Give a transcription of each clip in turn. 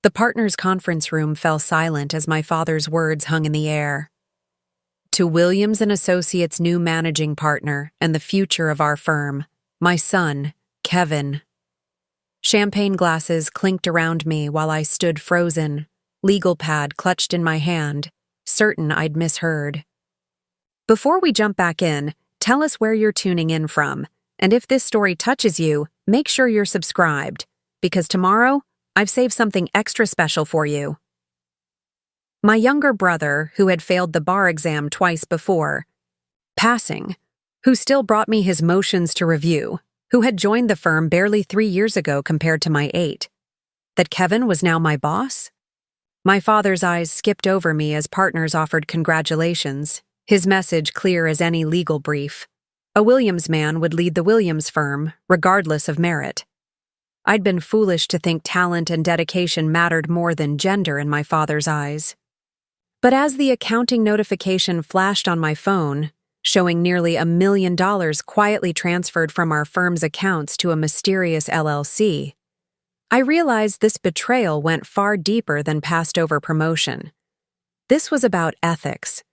The partners' conference room fell silent as my father's words hung in the air. To Williams and Associates' new managing partner and the future of our firm, my son, Kevin. Champagne glasses clinked around me while I stood frozen, legal pad clutched in my hand, certain I'd misheard. Before we jump back in, tell us where you're tuning in from, and if this story touches you, make sure you're subscribed, because tomorrow, I've saved something extra special for you. My younger brother, who had failed the bar exam twice before, passing, who still brought me his motions to review, who had joined the firm barely 3 years ago compared to my 8. That Kevin was now my boss? My father's eyes skipped over me as partners offered congratulations, his message clear as any legal brief. A Williams man would lead the Williams firm, regardless of merit. I'd been foolish to think talent and dedication mattered more than gender in my father's eyes. But as the accounting notification flashed on my phone, showing nearly $1 million quietly transferred from our firm's accounts to a mysterious LLC, I realized this betrayal went far deeper than passed-over promotion. This was about ethics,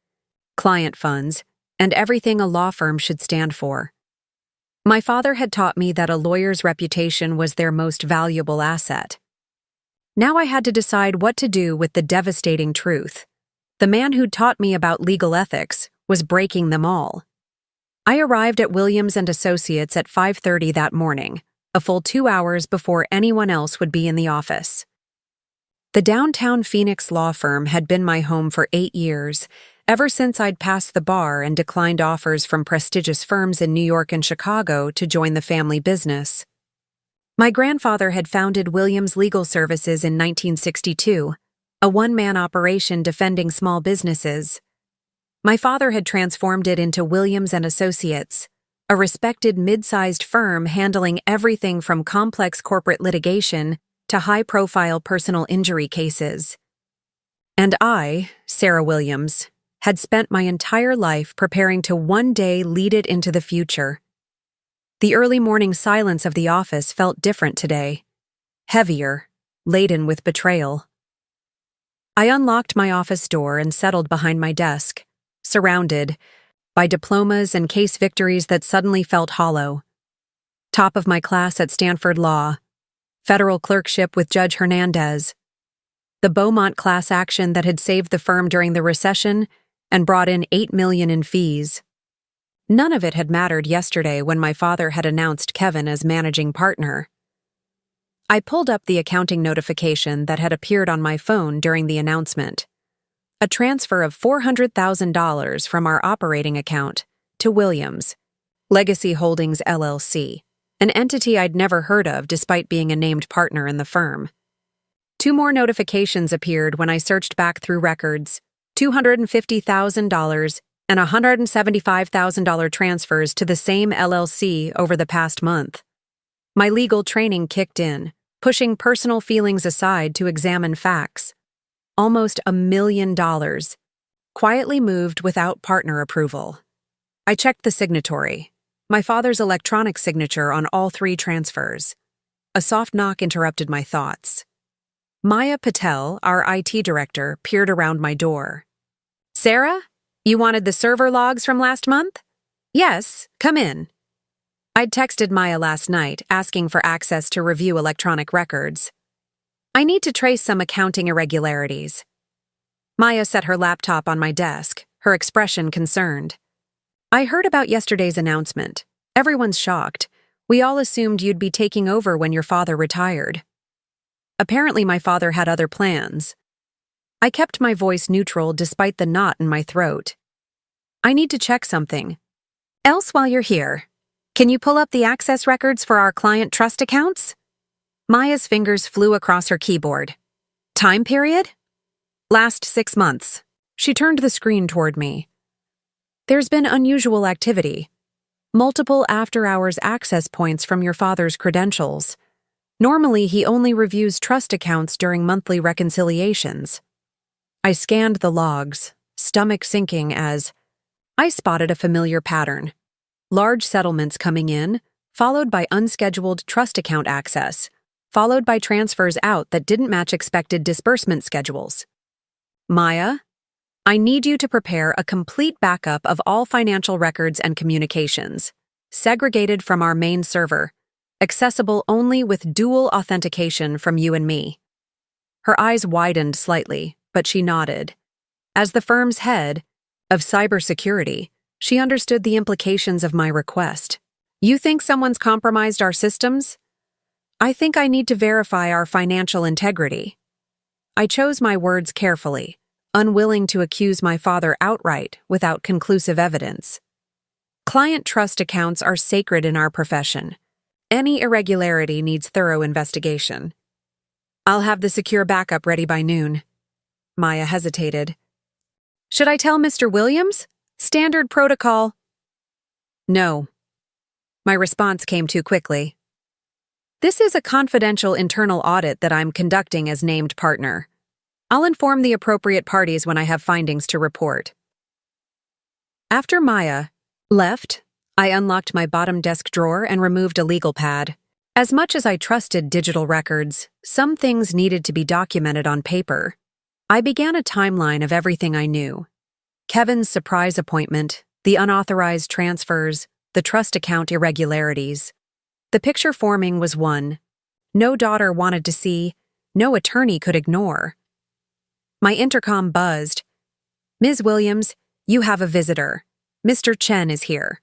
client funds, and everything a law firm should stand for. My father had taught me that a lawyer's reputation was their most valuable asset. Now I had to decide what to do with the devastating truth. The man who'd taught me about legal ethics was breaking them all. I arrived at Williams and Associates at 5:30 that morning, a full 2 hours before anyone else would be in the office. The downtown Phoenix law firm had been my home for 8 years, ever since I'd passed the bar and declined offers from prestigious firms in New York and Chicago to join the family business. My grandfather had founded Williams Legal Services in 1962, a one-man operation defending small businesses. My father had transformed it into Williams and Associates, a respected mid-sized firm handling everything from complex corporate litigation to high-profile personal injury cases. And I, Sarah Williams, had spent my entire life preparing to one day lead it into the future. The early morning silence of the office felt different today, heavier, laden with betrayal. I unlocked my office door and settled behind my desk, surrounded by diplomas and case victories that suddenly felt hollow. Top of my class at Stanford Law, federal clerkship with Judge Hernandez, the Beaumont class action that had saved the firm during the recession and brought in $8 million in fees. None of it had mattered yesterday when my father had announced Kevin as managing partner. I pulled up the accounting notification that had appeared on my phone during the announcement. A transfer of $400,000 from our operating account to Williams, Legacy Holdings LLC, an entity I'd never heard of despite being a named partner in the firm. 2 more notifications appeared when I searched back through records, $250,000 and $175,000 transfers to the same LLC over the past month. My legal training kicked in, pushing personal feelings aside to examine facts. Almost $1 million, quietly moved without partner approval. I checked the signatory, my father's electronic signature on all 3 transfers. A soft knock interrupted my thoughts. Maya Patel, our IT director, peered around my door. "Sarah, you wanted the server logs from last month?" "Yes, come in." I'd texted Maya last night asking for access to review electronic records. "I need to trace some accounting irregularities." Maya set her laptop on my desk, her expression concerned. "I heard about yesterday's announcement. Everyone's shocked. We all assumed you'd be taking over when your father retired." Apparently my father had other plans. I kept my voice neutral despite the knot in my throat. "I need to check something. Else, while you're here, can you pull up the access records for our client trust accounts?" Maya's fingers flew across her keyboard. "Time period?" "Last 6 months." She turned the screen toward me. "There's been unusual activity. Multiple after-hours access points from your father's credentials. Normally, he only reviews trust accounts during monthly reconciliations." I scanned the logs, stomach sinking as I spotted a familiar pattern. Large settlements coming in, followed by unscheduled trust account access, followed by transfers out that didn't match expected disbursement schedules. Maya, I need you to prepare a complete backup of all financial records and communications, segregated from our main server, accessible only with dual authentication from you and me. Her eyes widened slightly, but she nodded. As the firm's head of cybersecurity, she understood the implications of my request. You think someone's compromised our systems? I think I need to verify our financial integrity. I chose my words carefully, unwilling to accuse my father outright without conclusive evidence. Client trust accounts are sacred in our profession. Any irregularity needs thorough investigation. I'll have the secure backup ready by noon. Maya hesitated. Should I tell Mr. Williams? Standard protocol. No. My response came too quickly. This is a confidential internal audit that I'm conducting as named partner. I'll inform the appropriate parties when I have findings to report. After Maya left, I unlocked my bottom desk drawer and removed a legal pad. As much as I trusted digital records, some things needed to be documented on paper. I began a timeline of everything I knew. Kevin's surprise appointment, the unauthorized transfers, the trust account irregularities. The picture forming was one. No daughter wanted to see, no attorney could ignore. My intercom buzzed. Ms. Williams, you have a visitor. Mr. Chen is here.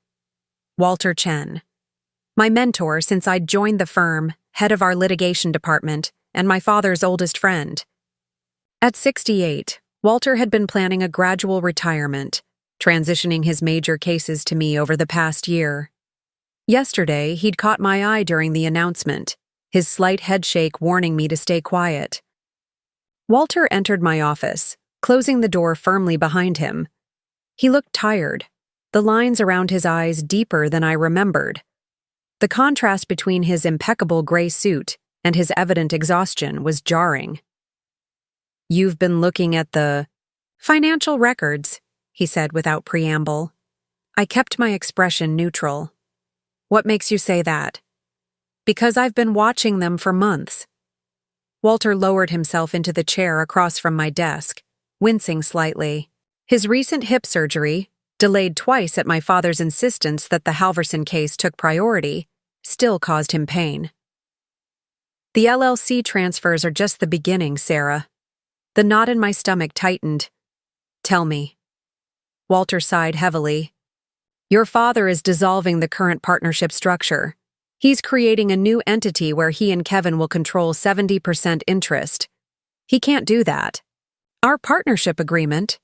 Walter Chen. My mentor since I'd joined the firm, head of our litigation department, and my father's oldest friend. At 68, Walter had been planning a gradual retirement, transitioning his major cases to me over the past year. Yesterday, he'd caught my eye during the announcement, his slight headshake warning me to stay quiet. Walter entered my office, closing the door firmly behind him. He looked tired, the lines around his eyes deeper than I remembered. The contrast between his impeccable gray suit and his evident exhaustion was jarring. You've been looking at the financial records, he said without preamble. I kept my expression neutral. What makes you say that? Because I've been watching them for months. Walter lowered himself into the chair across from my desk, wincing slightly. His recent hip surgery, delayed twice at my father's insistence that the Halverson case took priority, still caused him pain. The LLC transfers are just the beginning, Sarah. The knot in my stomach tightened. Tell me. Walter sighed heavily. Your father is dissolving the current partnership structure. He's creating a new entity where he and Kevin will control 70% interest. He can't do that. Our partnership agreement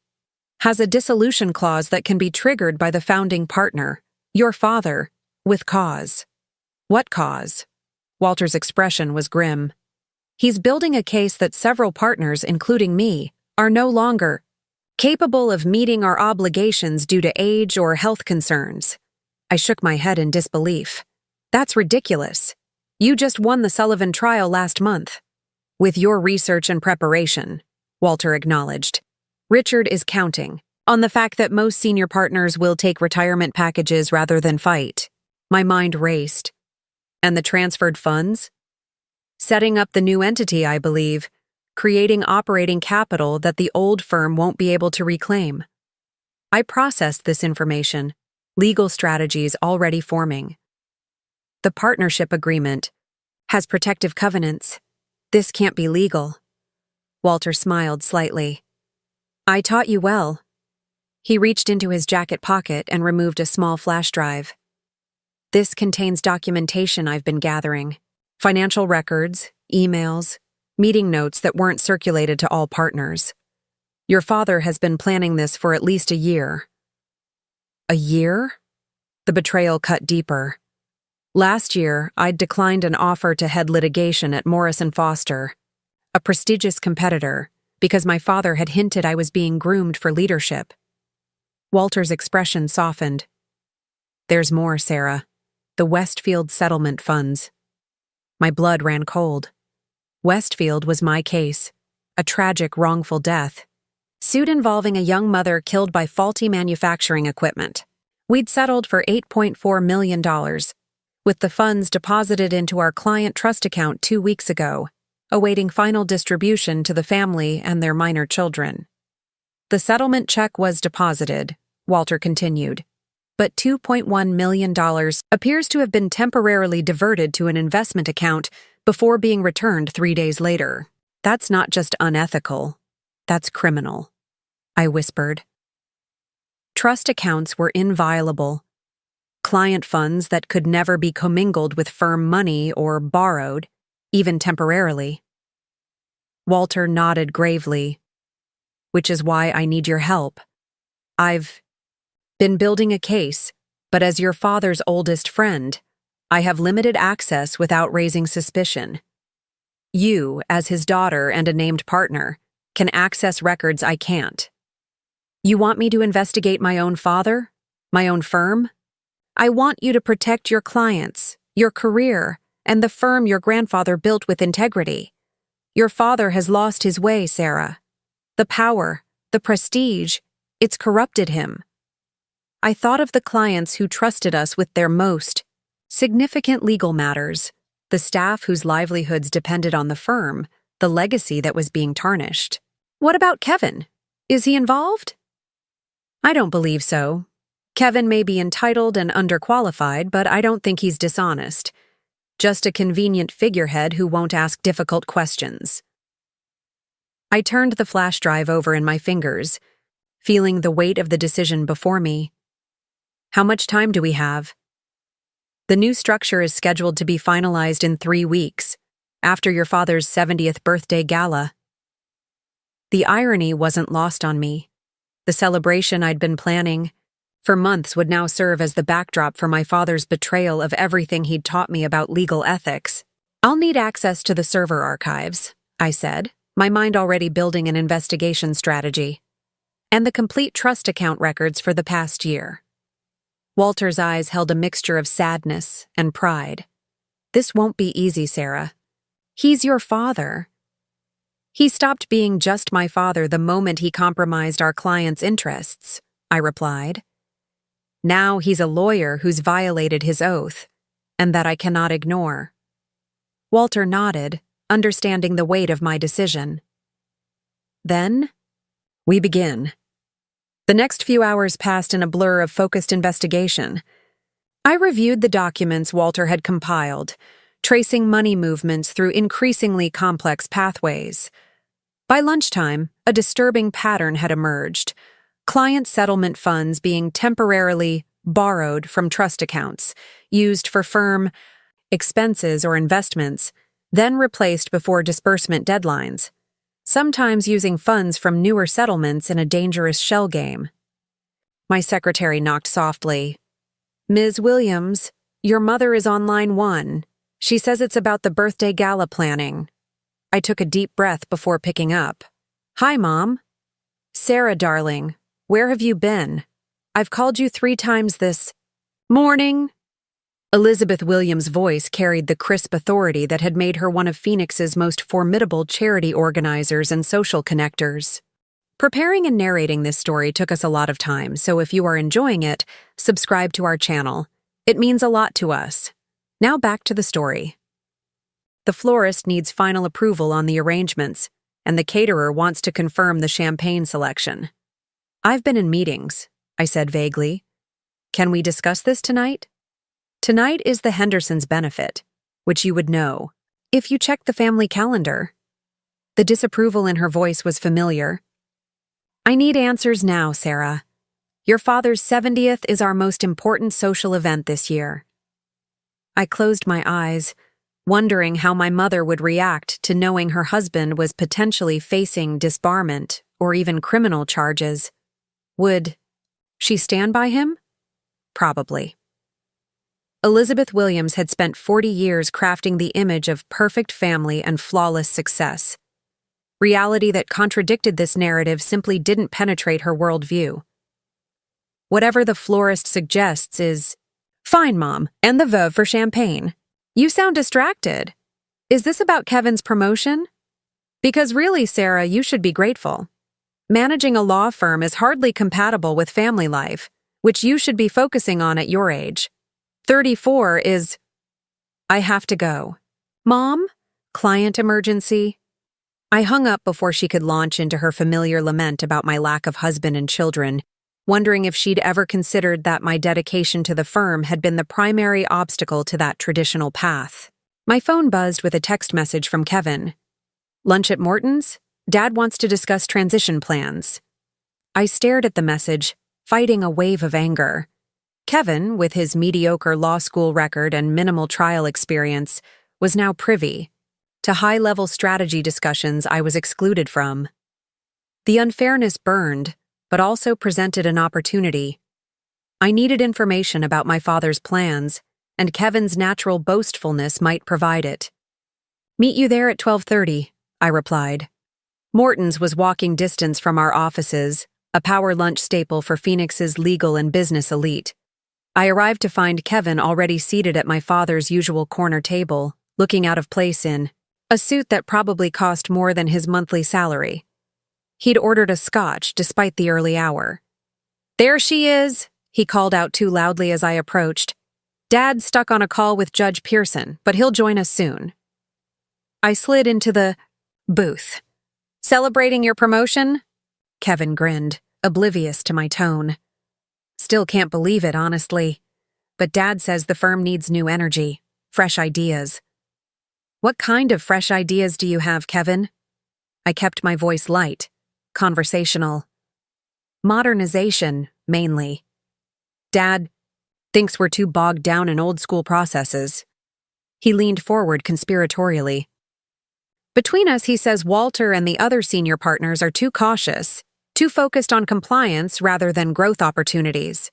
has a dissolution clause that can be triggered by the founding partner, your father, with cause. What cause? Walter's expression was grim. He's building a case that several partners, including me, are no longer capable of meeting our obligations due to age or health concerns. I shook my head in disbelief. That's ridiculous. You just won the Sullivan trial last month. With your research and preparation, Walter acknowledged. Richard is counting on the fact that most senior partners will take retirement packages rather than fight. My mind raced. And the transferred funds? Setting up the new entity, I believe, creating operating capital that the old firm won't be able to reclaim. I processed this information, legal strategies already forming. The partnership agreement has protective covenants. This can't be legal. Walter smiled slightly. I taught you well. He reached into his jacket pocket and removed a small flash drive. This contains documentation I've been gathering. Financial records, emails, meeting notes that weren't circulated to all partners. Your father has been planning this for at least a year. A year? The betrayal cut deeper. Last year, I'd declined an offer to head litigation at Morris & Foster, a prestigious competitor, because my father had hinted I was being groomed for leadership. Walter's expression softened. There's more, Sarah. The Westfield settlement funds. My blood ran cold. Westfield was my case, a tragic wrongful death. Suit involving a young mother killed by faulty manufacturing equipment. We'd settled for $8.4 million. with the funds deposited into our client trust account 2 weeks ago, awaiting final distribution to the family and their minor children. The settlement check was deposited, Walter continued, but $2.1 million appears to have been temporarily diverted to an investment account before being returned 3 days later. That's not just unethical, that's criminal, I whispered. Trust accounts were inviolable. Client funds that could never be commingled with firm money or borrowed, even temporarily. Walter nodded gravely. Which is why I need your help. I've been building a case, but as your father's oldest friend, I have limited access without raising suspicion. You, as his daughter and a named partner, can access records I can't. You want me to investigate my own father? My own firm? I want you to protect your clients, your career, and the firm your grandfather built with integrity. Your father has lost his way, Sarah. The power, the prestige, it's corrupted him. I thought of the clients who trusted us with their most significant legal matters, the staff whose livelihoods depended on the firm, the legacy that was being tarnished. What about Kevin? Is he involved? I don't believe so. Kevin may be entitled and underqualified, but I don't think he's dishonest. Just a convenient figurehead who won't ask difficult questions. I turned the flash drive over in my fingers, feeling the weight of the decision before me. How much time do we have? The new structure is scheduled to be finalized in 3 weeks, after your father's 70th birthday gala. The irony wasn't lost on me. The celebration I'd been planning for months would now serve as the backdrop for my father's betrayal of everything he'd taught me about legal ethics. I'll need access to the server archives, I said, my mind already building an investigation strategy, and the complete trust account records for the past year. Walter's eyes held a mixture of sadness and pride. This won't be easy, Sarah. He's your father. He stopped being just my father the moment he compromised our client's interests, I replied. Now he's a lawyer who's violated his oath, and that I cannot ignore. Walter nodded, understanding the weight of my decision. Then, we begin. The next few hours passed in a blur of focused investigation. I reviewed the documents Walter had compiled, tracing money movements through increasingly complex pathways. By lunchtime, a disturbing pattern had emerged. Client settlement funds being temporarily borrowed from trust accounts, used for firm expenses or investments, then replaced before disbursement deadlines, sometimes using funds from newer settlements in a dangerous shell game. My secretary knocked softly. Ms. Williams, your mother is on line 1. She says it's about the birthday gala planning. I took a deep breath before picking up. Hi, Mom. Sarah, darling, where have you been? I've called you 3 times this morning. Elizabeth Williams' voice carried the crisp authority that had made her one of Phoenix's most formidable charity organizers and social connectors. Preparing and narrating this story took us a lot of time, so if you are enjoying it, subscribe to our channel. It means a lot to us. Now back to the story. The florist needs final approval on the arrangements, and the caterer wants to confirm the champagne selection. I've been in meetings, I said vaguely. Can we discuss this tonight? Tonight is the Hendersons' benefit, which you would know if you checked the family calendar. The disapproval in her voice was familiar. I need answers now, Sarah. Your father's 70th is our most important social event this year. I closed my eyes, wondering how my mother would react to knowing her husband was potentially facing disbarment or even criminal charges. Would she stand by him? Probably. Elizabeth Williams had spent 40 years crafting the image of perfect family and flawless success. Reality that contradicted this narrative simply didn't penetrate her worldview. Whatever the florist suggests is, fine, Mom, and the veuve for champagne. You sound distracted. Is this about Kevin's promotion? Because really, Sarah, you should be grateful. Managing a law firm is hardly compatible with family life, which you should be focusing on at your age. 34 is I have to go. Mom? Client emergency? I hung up before she could launch into her familiar lament about my lack of husband and children, wondering if she'd ever considered that my dedication to the firm had been the primary obstacle to that traditional path. My phone buzzed with a text message from Kevin. Lunch at Morton's? Dad wants to discuss transition plans. I stared at the message, fighting a wave of anger. Kevin, with his mediocre law school record and minimal trial experience, was now privy to high-level strategy discussions I was excluded from. The unfairness burned, but also presented an opportunity. I needed information about my father's plans, and Kevin's natural boastfulness might provide it. Meet you there at 12:30, I replied. Morton's was walking distance from our offices, a power lunch staple for Phoenix's legal and business elite. I arrived to find Kevin already seated at my father's usual corner table, looking out of place in a suit that probably cost more than his monthly salary. He'd ordered a scotch despite the early hour. "There she is," he called out too loudly as I approached. "Dad's stuck on a call with Judge Pearson, but he'll join us soon." I slid into the booth. "Celebrating your promotion?" Kevin grinned, oblivious to my tone. Still can't believe it, honestly. But Dad says the firm needs new energy, fresh ideas. "What kind of fresh ideas do you have, Kevin?" I kept my voice light, conversational. "Modernization, mainly. Dad thinks we're too bogged down in old-school processes." He leaned forward conspiratorially. "Between us, he says Walter and the other senior partners are too cautious, too focused on compliance rather than growth opportunities.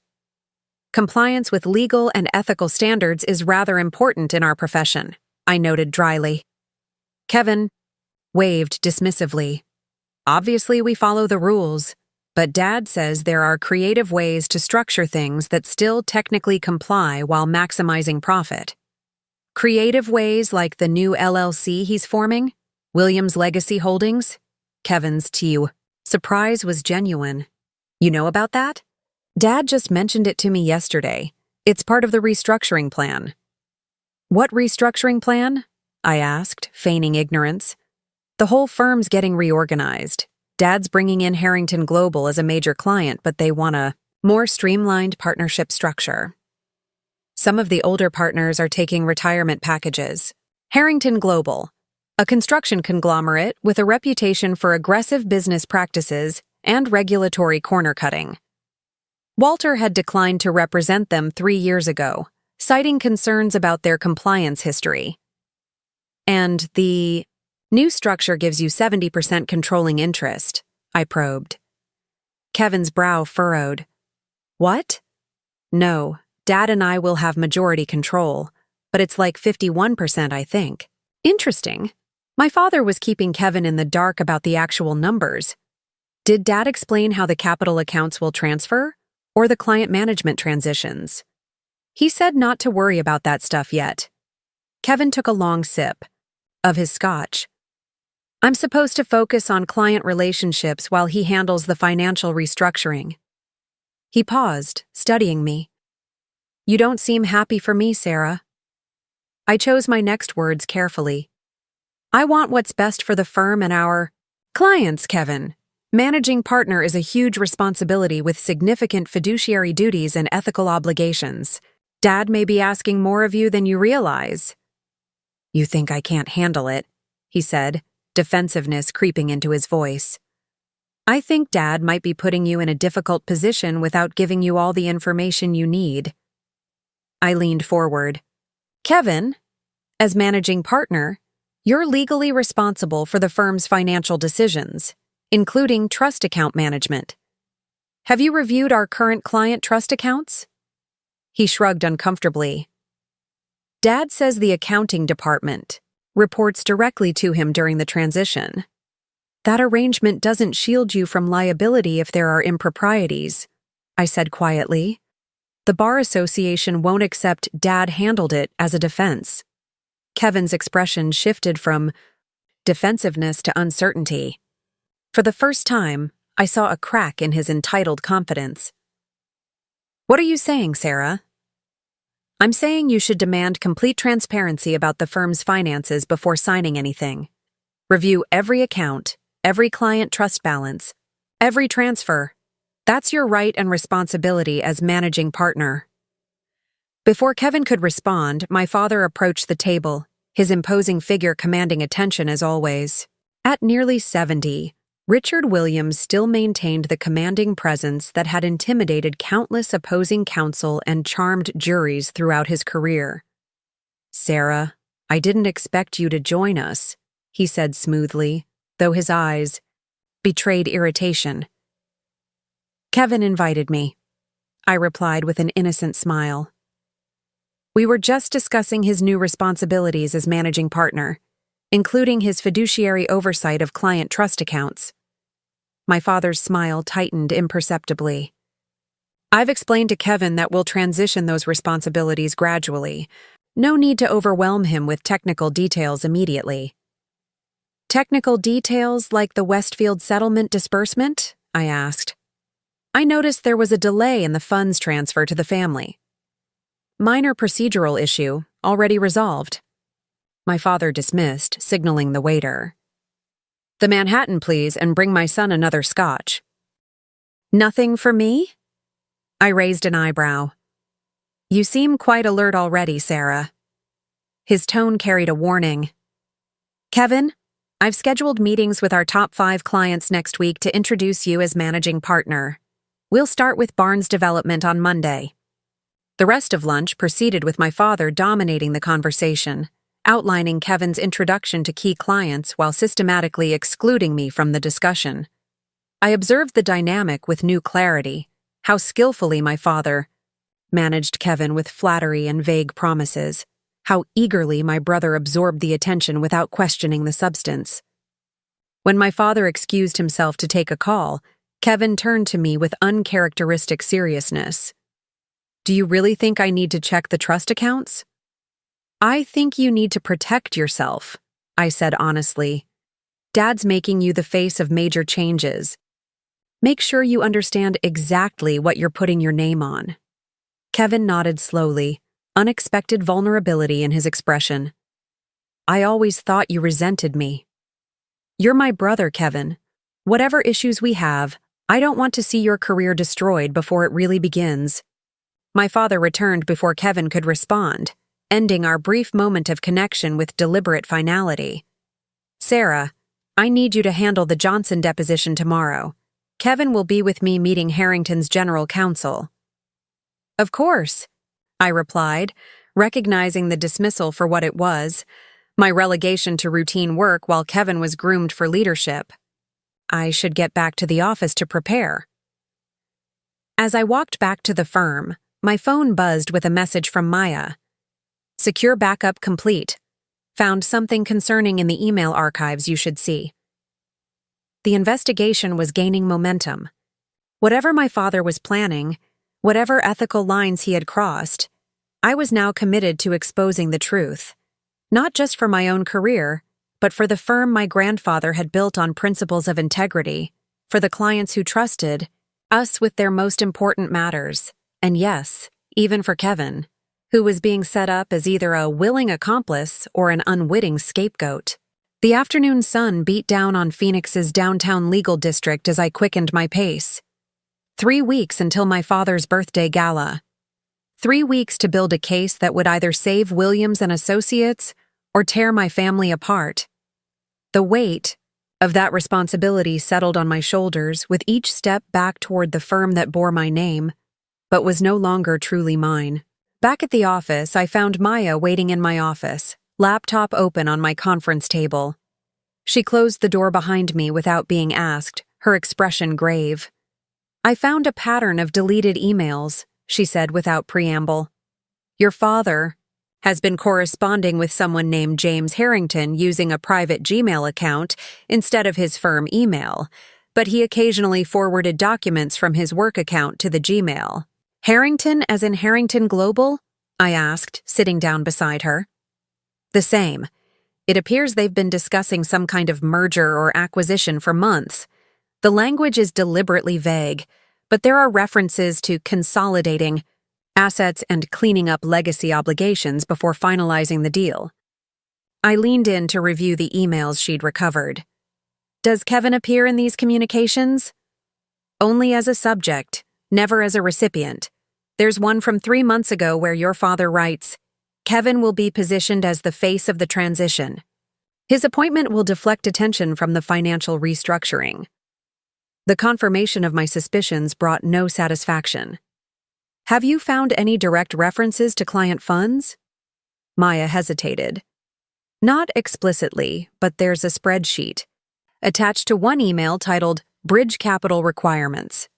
Compliance with legal and ethical standards is rather important in our profession," I noted dryly. Kevin waved dismissively. "Obviously, we follow the rules, but Dad says there are creative ways to structure things that still technically comply while maximizing profit." "Creative ways like the new LLC he's forming? Williams Legacy Holdings?" Kevin's surprise was genuine. "You know about that? Dad just mentioned it to me yesterday. It's part of the restructuring plan." "What restructuring plan?" I asked, feigning ignorance. "The whole firm's getting reorganized. Dad's bringing in Harrington Global as a major client, but they want a more streamlined partnership structure. Some of the older partners are taking retirement packages. Harrington Global, a construction conglomerate with a reputation for aggressive business practices and regulatory corner-cutting. Walter had declined to represent them 3 years ago, citing concerns about their compliance history. And the new structure gives you 70% controlling interest," I probed. Kevin's brow furrowed. "What?" "No, Dad and I will have majority control, but it's like 51%, I think." "Interesting." My father was keeping Kevin in the dark about the actual numbers. Did Dad explain how the capital accounts will transfer, or the client management transitions? He said not to worry about that stuff yet. Kevin took a long sip of his scotch. "I'm supposed to focus on client relationships while he handles the financial restructuring." He paused, studying me. "You don't seem happy for me, Sarah." I chose my next words carefully. "I want what's best for the firm and our clients, Kevin. Managing partner is a huge responsibility with significant fiduciary duties and ethical obligations. Dad may be asking more of you than you realize." "You think I can't handle it," he said, defensiveness creeping into his voice. "I think Dad might be putting you in a difficult position without giving you all the information you need." I leaned forward. "Kevin, as managing partner, you're legally responsible for the firm's financial decisions, including trust account management. Have you reviewed our current client trust accounts?" He shrugged uncomfortably. "Dad says the accounting department reports directly to him during the transition. That arrangement doesn't shield you from liability if there are improprieties," I said quietly. "The Bar Association won't accept Dad handled it as a defense." Kevin's expression shifted from defensiveness to uncertainty. For the first time, I saw a crack in his entitled confidence. "What are you saying, Sarah?" I'm saying you should demand complete transparency about the firm's finances before signing anything. Review every account, every client trust balance, every transfer. That's your right and responsibility as managing partner. Before Kevin could respond, my father approached the table, his imposing figure commanding attention as always. At nearly 70, Richard Williams still maintained the commanding presence that had intimidated countless opposing counsel and charmed juries throughout his career. "Sarah, I didn't expect you to join us," he said smoothly, though his eyes betrayed irritation. "Kevin invited me," I replied with an innocent smile. "We were just discussing his new responsibilities as managing partner, including his fiduciary oversight of client trust accounts." My father's smile tightened imperceptibly. "I've explained to Kevin that we'll transition those responsibilities gradually. No need to overwhelm him with technical details immediately." "Technical details like the Westfield settlement disbursement?" I asked. "I noticed there was a delay in the funds transfer to the family." "Minor procedural issue, already resolved." My father dismissed, signaling the waiter. "The Manhattan, please, and bring my son another scotch." "Nothing for me?" I raised an eyebrow. "You seem quite alert already, Sarah." His tone carried a warning. "Kevin, I've scheduled meetings with our top 5 clients next week to introduce you as managing partner. We'll start with Barnes Development on Monday." The rest of lunch proceeded with my father dominating the conversation, outlining Kevin's introduction to key clients while systematically excluding me from the discussion. I observed the dynamic with new clarity, how skillfully my father managed Kevin with flattery and vague promises, how eagerly my brother absorbed the attention without questioning the substance. When my father excused himself to take a call, Kevin turned to me with uncharacteristic seriousness. "Do you really think I need to check the trust accounts?" "I think you need to protect yourself," I said honestly. "Dad's making you the face of major changes. Make sure you understand exactly what you're putting your name on." Kevin nodded slowly, unexpected vulnerability in his expression. "I always thought you resented me." "You're my brother, Kevin. Whatever issues we have, I don't want to see your career destroyed before it really begins." My father returned before Kevin could respond, ending our brief moment of connection with deliberate finality. "Sarah, I need you to handle the Johnson deposition tomorrow. Kevin will be with me meeting Harrington's general counsel." "Of course," I replied, recognizing the dismissal for what it was, my relegation to routine work while Kevin was groomed for leadership. I should get back to the office to prepare. As I walked back to the firm, my phone buzzed with a message from Maya. "Secure backup complete. Found something concerning in the email archives you should see." The investigation was gaining momentum. Whatever my father was planning, whatever ethical lines he had crossed, I was now committed to exposing the truth. Not just for my own career, but for the firm my grandfather had built on principles of integrity, for the clients who trusted us with their most important matters, and yes, even for Kevin, who was being set up as either a willing accomplice or an unwitting scapegoat. The afternoon sun beat down on Phoenix's downtown legal district as I quickened my pace. 3 weeks until my father's birthday gala. 3 weeks to build a case that would either save Williams and Associates or tear my family apart. The weight of that responsibility settled on my shoulders with each step back toward the firm that bore my name, but was no longer truly mine. Back at the office, I found Maya waiting in my office, laptop open on my conference table. She closed the door behind me without being asked, her expression grave. "I found a pattern of deleted emails," she said without preamble. "Your father has been corresponding with someone named James Harrington using a private Gmail account instead of his firm email, but he occasionally forwarded documents from his work account to the Gmail." "Harrington as in Harrington Global?" I asked, sitting down beside her. "The same. It appears they've been discussing some kind of merger or acquisition for months. The language is deliberately vague, but there are references to consolidating assets and cleaning up legacy obligations before finalizing the deal. I leaned in to review the emails she'd recovered. Does Kevin appear in these communications? Only as a subject, never as a recipient. There's one from 3 months ago where your father writes, Kevin will be positioned as the face of the transition. His appointment will deflect attention from the financial restructuring. The confirmation of my suspicions brought no satisfaction. Have you found any direct references to client funds? Maya hesitated. Not explicitly, but there's a spreadsheet attached to one email titled Bridge Capital Requirements.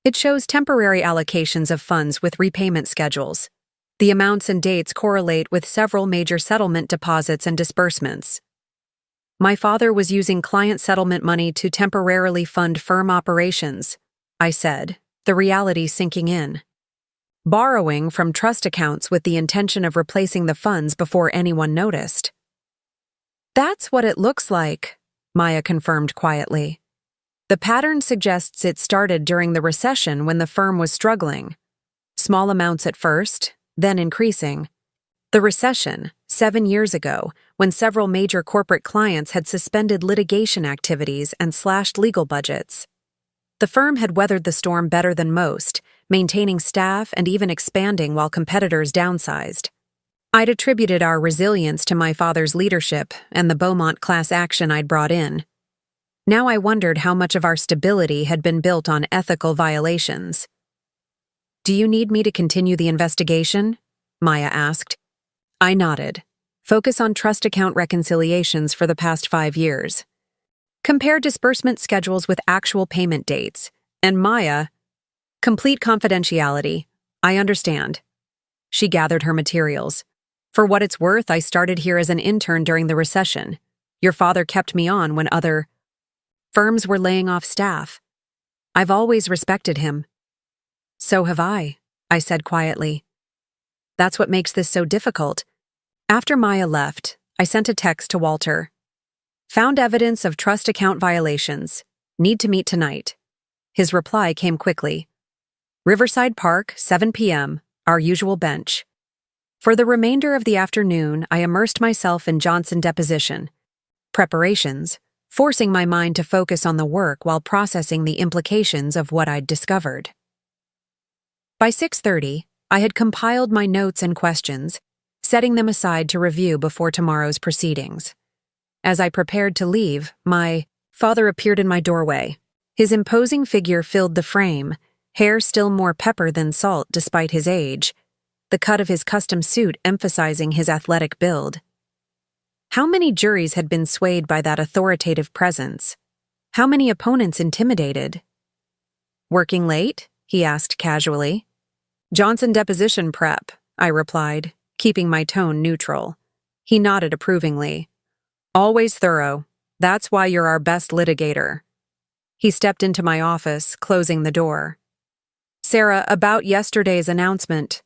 It shows temporary allocations of funds with repayment schedules. The amounts and dates correlate with several major settlement deposits and disbursements. My father was using client settlement money to temporarily fund firm operations, I said, the reality sinking in. Borrowing from trust accounts with the intention of replacing the funds before anyone noticed. That's what it looks like, Maya confirmed quietly. The pattern suggests it started during the recession when the firm was struggling. Small amounts at first, then increasing. The recession, 7 years ago, when several major corporate clients had suspended litigation activities and slashed legal budgets. The firm had weathered the storm better than most, maintaining staff and even expanding while competitors downsized. I'd attributed our resilience to my father's leadership and the Beaumont class action I'd brought in. Now I wondered how much of our stability had been built on ethical violations. Do you need me to continue the investigation? Maya asked. I nodded. Focus on trust account reconciliations for the past 5 years. Compare disbursement schedules with actual payment dates. And Maya, complete confidentiality. I understand. She gathered her materials. For what it's worth, I started here as an intern during the recession. Your father kept me on when other firms were laying off staff. I've always respected him. So have I said quietly. That's what makes this so difficult. After Maya left, I sent a text to Walter. Found evidence of trust account violations. Need to meet tonight. His reply came quickly. Riverside Park, 7 p.m., our usual bench. For the remainder of the afternoon, I immersed myself in Johnson deposition preparations, forcing my mind to focus on the work while processing the implications of what I'd discovered. By 6:30, I had compiled my notes and questions, setting them aside to review before tomorrow's proceedings. As I prepared to leave, my father appeared in my doorway. His imposing figure filled the frame, hair still more pepper than salt despite his age, the cut of his custom suit emphasizing his athletic build. How many juries had been swayed by that authoritative presence? How many opponents intimidated? Working late? He asked casually. Johnson deposition prep, I replied, keeping my tone neutral. He nodded approvingly. Always thorough. That's why you're our best litigator. He stepped into my office, closing the door. Sarah, about yesterday's announcement.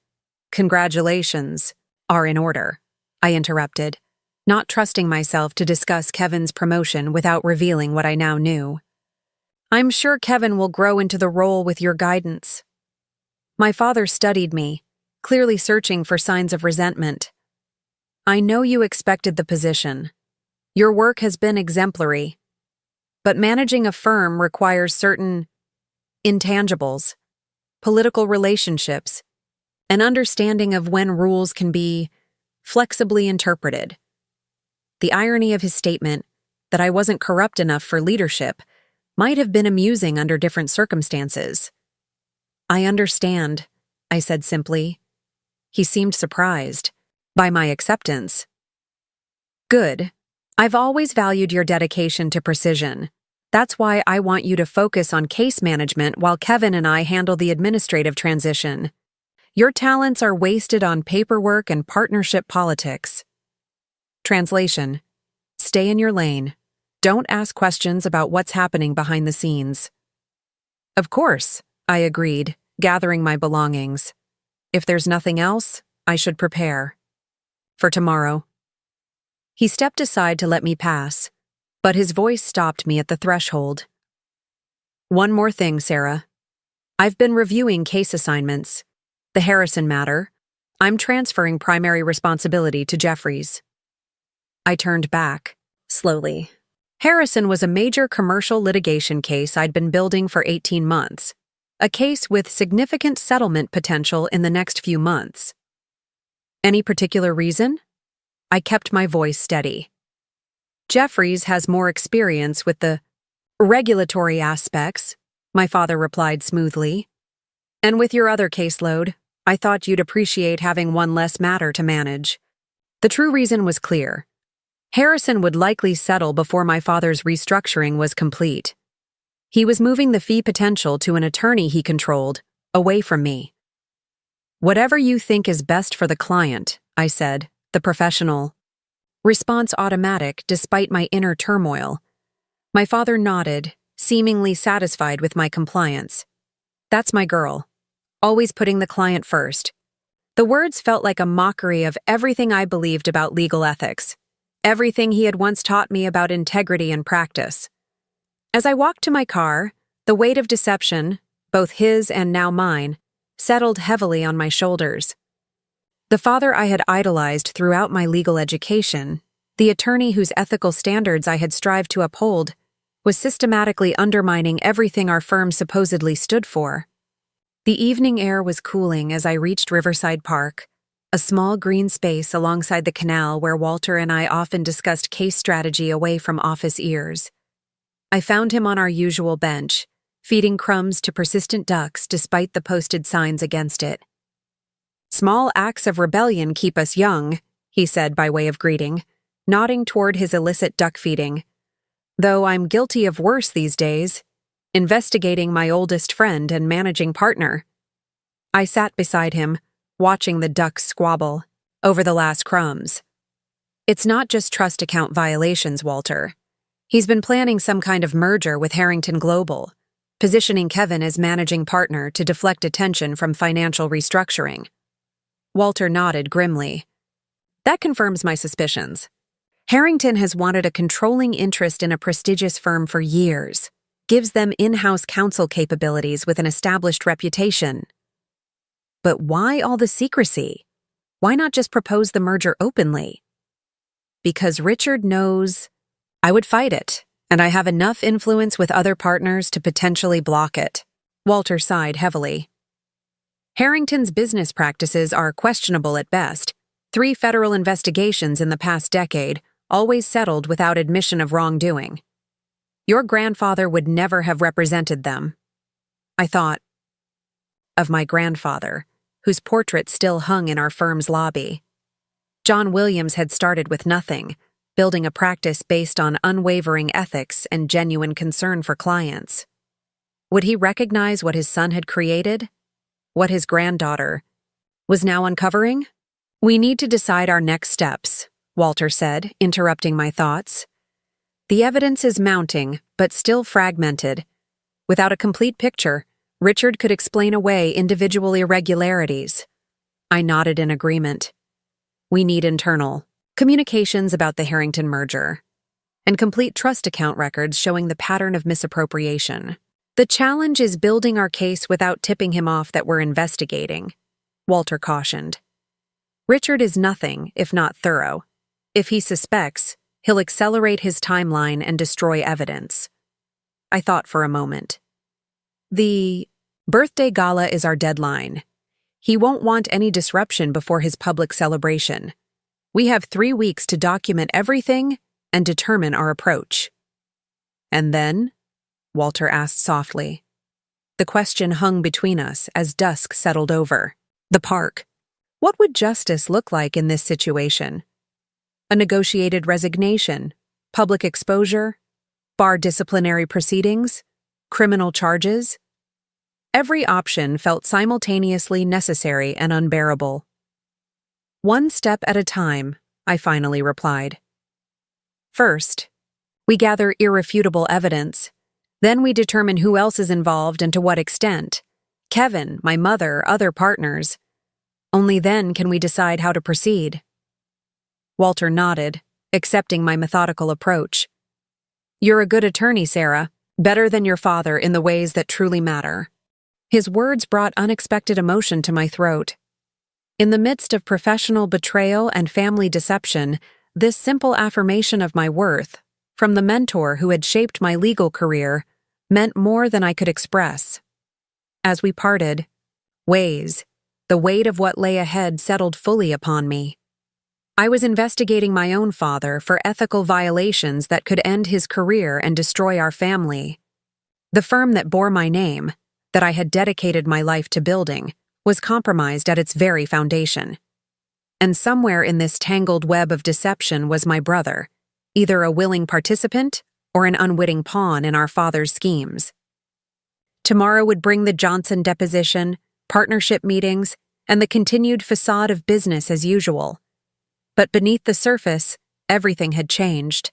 Congratulations are in order, I interrupted, not trusting myself to discuss Kevin's promotion without revealing what I now knew. I'm sure Kevin will grow into the role with your guidance. My father studied me, clearly searching for signs of resentment. I know you expected the position. Your work has been exemplary. But managing a firm requires certain intangibles, political relationships, an understanding of when rules can be flexibly interpreted. The irony of his statement, that I wasn't corrupt enough for leadership, might have been amusing under different circumstances. I understand, I said simply. He seemed surprised by my acceptance. Good. I've always valued your dedication to precision. That's why I want you to focus on case management while Kevin and I handle the administrative transition. Your talents are wasted on paperwork and partnership politics. Translation: stay in your lane. Don't ask questions about what's happening behind the scenes. Of course, I agreed, gathering my belongings. If there's nothing else, I should prepare. For tomorrow. He stepped aside to let me pass, but his voice stopped me at the threshold. One more thing, Sarah. I've been reviewing case assignments. The Harrison matter. I'm transferring primary responsibility to Jeffries. I turned back, slowly. Harrison was a major commercial litigation case I'd been building for 18 months. A case with significant settlement potential in the next few months. Any particular reason? I kept my voice steady. Jeffries has more experience with the regulatory aspects, my father replied smoothly. And with your other caseload, I thought you'd appreciate having one less matter to manage. The true reason was clear. Harrison would likely settle before my father's restructuring was complete. He was moving the fee potential to an attorney he controlled, away from me. Whatever you think is best for the client, I said, the professional. Response automatic despite my inner turmoil. My father nodded, seemingly satisfied with my compliance. That's my girl. Always putting the client first. The words felt like a mockery of everything I believed about legal ethics. Everything he had once taught me about integrity and practice. As I walked to my car, the weight of deception, both his and now mine, settled heavily on my shoulders. The father I had idolized throughout my legal education, the attorney whose ethical standards I had strived to uphold, was systematically undermining everything our firm supposedly stood for. The evening air was cooling as I reached Riverside Park, a small green space alongside the canal where Walter and I often discussed case strategy away from office ears. I found him on our usual bench, feeding crumbs to persistent ducks despite the posted signs against it. Small acts of rebellion keep us young, he said by way of greeting, nodding toward his illicit duck feeding. Though I'm guilty of worse these days, investigating my oldest friend and managing partner. I sat beside him, watching the ducks squabble over the last crumbs. It's not just trust account violations, Walter. He's been planning some kind of merger with Harrington Global, positioning Kevin as managing partner to deflect attention from financial restructuring. Walter nodded grimly. That confirms my suspicions. Harrington has wanted a controlling interest in a prestigious firm for years, gives them in-house counsel capabilities with an established reputation. But why all the secrecy? Why not just propose the merger openly? Because Richard knows I would fight it, and I have enough influence with other partners to potentially block it. Walter sighed heavily. Harrington's business practices are questionable at best. 3 federal investigations in the past decade, always settled without admission of wrongdoing. Your grandfather would never have represented them. I thought of my grandfather, whose portrait still hung in our firm's lobby. John Williams had started with nothing, building a practice based on unwavering ethics and genuine concern for clients. Would he recognize what his son had created? What his granddaughter was now uncovering? We need to decide our next steps, Walter said, interrupting my thoughts. The evidence is mounting, but still fragmented. Without a complete picture, Richard could explain away individual irregularities. I nodded in agreement. We need internal communications about the Harrington merger, and complete trust account records showing the pattern of misappropriation. The challenge is building our case without tipping him off that we're investigating, Walter cautioned. Richard is nothing if not thorough. If he suspects, he'll accelerate his timeline and destroy evidence. I thought for a moment. The birthday gala is our deadline. He won't want any disruption before his public celebration. We have 3 weeks to document everything and determine our approach. And then? Walter asked softly. The question hung between us as dusk settled over. The park. What would justice look like in this situation? A negotiated resignation, public exposure, bar disciplinary proceedings, criminal charges? Every option felt simultaneously necessary and unbearable. One step at a time, I finally replied. First, we gather irrefutable evidence. Then we determine who else is involved and to what extent. Kevin, my mother, other partners. Only then can we decide how to proceed. Walter nodded, accepting my methodical approach. You're a good attorney, Sarah, better than your father in the ways that truly matter. His words brought unexpected emotion to my throat. In the midst of professional betrayal and family deception, this simple affirmation of my worth, from the mentor who had shaped my legal career, meant more than I could express. As we parted ways, the weight of what lay ahead settled fully upon me. I was investigating my own father for ethical violations that could end his career and destroy our family. The firm that bore my name, that I had dedicated my life to building, was compromised at its very foundation. And somewhere in this tangled web of deception was my brother, either a willing participant or an unwitting pawn in our father's schemes. Tomorrow would bring the Johnson deposition, partnership meetings, and the continued facade of business as usual. But beneath the surface, everything had changed.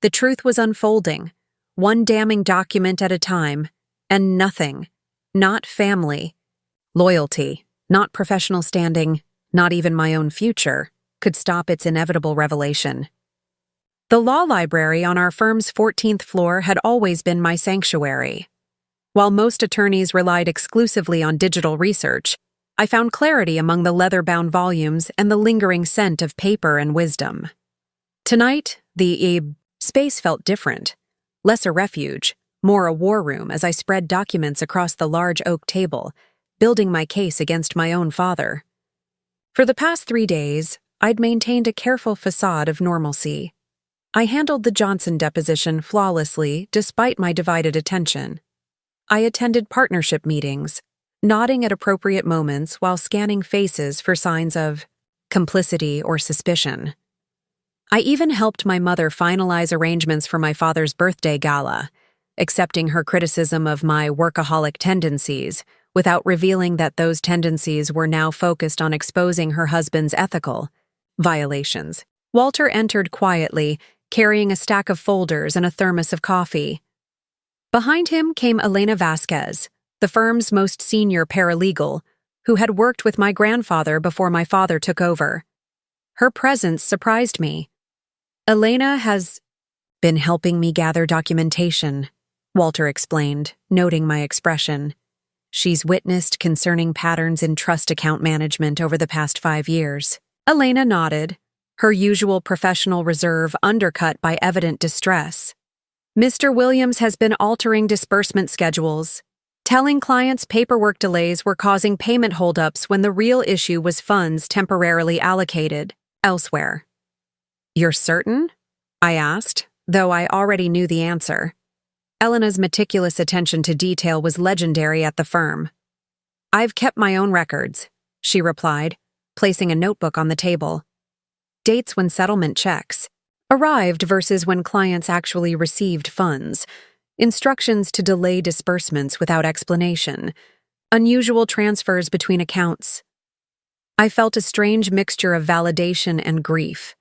The truth was unfolding, one damning document at a time, and nothing, not family, loyalty, not professional standing, not even my own future, could stop its inevitable revelation. The law library on our firm's 14th floor had always been my sanctuary. While most attorneys relied exclusively on digital research, I found clarity among the leather-bound volumes and the lingering scent of paper and wisdom. Tonight, the space felt different, less a refuge, more a war room as I spread documents across the large oak table, building my case against my own father. For the past 3 days, I'd maintained a careful facade of normalcy. I handled the Johnson deposition flawlessly despite my divided attention. I attended partnership meetings, nodding at appropriate moments while scanning faces for signs of complicity or suspicion. I even helped my mother finalize arrangements for my father's birthday gala, accepting her criticism of my workaholic tendencies without revealing that those tendencies were now focused on exposing her husband's ethical violations. Walter entered quietly, carrying a stack of folders and a thermos of coffee. Behind him came Elena Vasquez, the firm's most senior paralegal, who had worked with my grandfather before my father took over. Her presence surprised me. Elena has been helping me gather documentation, Walter explained, noting my expression. She's witnessed concerning patterns in trust account management over the past 5 years. Elena nodded, her usual professional reserve undercut by evident distress. Mr. Williams has been altering disbursement schedules, telling clients paperwork delays were causing payment holdups when the real issue was funds temporarily allocated elsewhere. You're certain? I asked, though I already knew the answer. Elena's meticulous attention to detail was legendary at the firm. I've kept my own records, she replied, placing a notebook on the table. Dates when settlement checks arrived versus when clients actually received funds, instructions to delay disbursements without explanation, unusual transfers between accounts. I felt a strange mixture of validation and grief.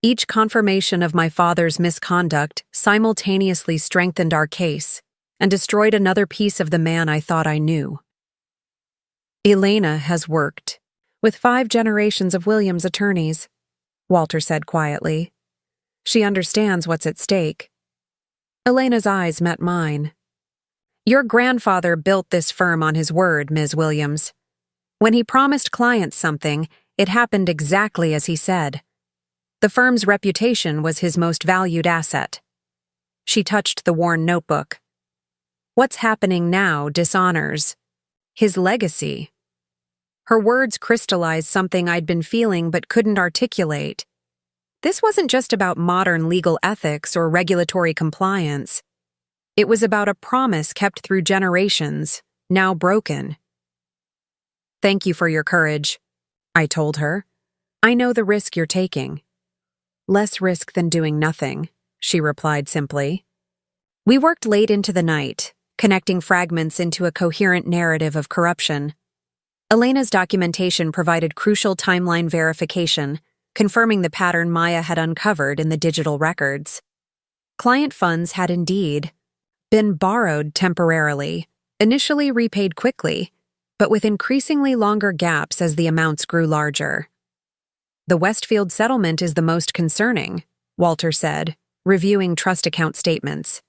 Each confirmation of my father's misconduct simultaneously strengthened our case and destroyed another piece of the man I thought I knew. Elena has worked with 5 generations of Williams attorneys, Walter said quietly. She understands what's at stake. Elena's eyes met mine. Your grandfather built this firm on his word, Ms. Williams. When he promised clients something, it happened exactly as he said. The firm's reputation was his most valued asset. She touched the worn notebook. What's happening now dishonors his legacy. Her words crystallized something I'd been feeling but couldn't articulate. This wasn't just about modern legal ethics or regulatory compliance. It was about a promise kept through generations, now broken. Thank you for your courage, I told her. I know the risk you're taking. Less risk than doing nothing, she replied simply. We worked late into the night, connecting fragments into a coherent narrative of corruption. Elena's documentation provided crucial timeline verification, confirming the pattern Maya had uncovered in the digital records. Client funds had indeed been borrowed temporarily, initially repaid quickly, but with increasingly longer gaps as the amounts grew larger. The Westfield settlement is the most concerning, Walter said, reviewing trust account statements.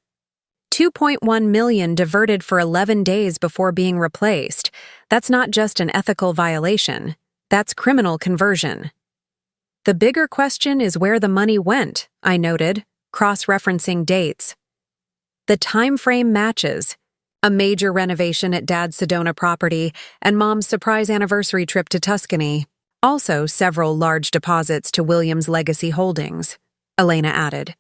2.1 million diverted for 11 days before being replaced. That's not just an ethical violation. That's criminal conversion. The bigger question is where the money went, I noted, cross-referencing dates. The time frame matches. A major renovation at Dad's Sedona property and Mom's surprise anniversary trip to Tuscany. Also, several large deposits to Williams' legacy holdings, Elena added.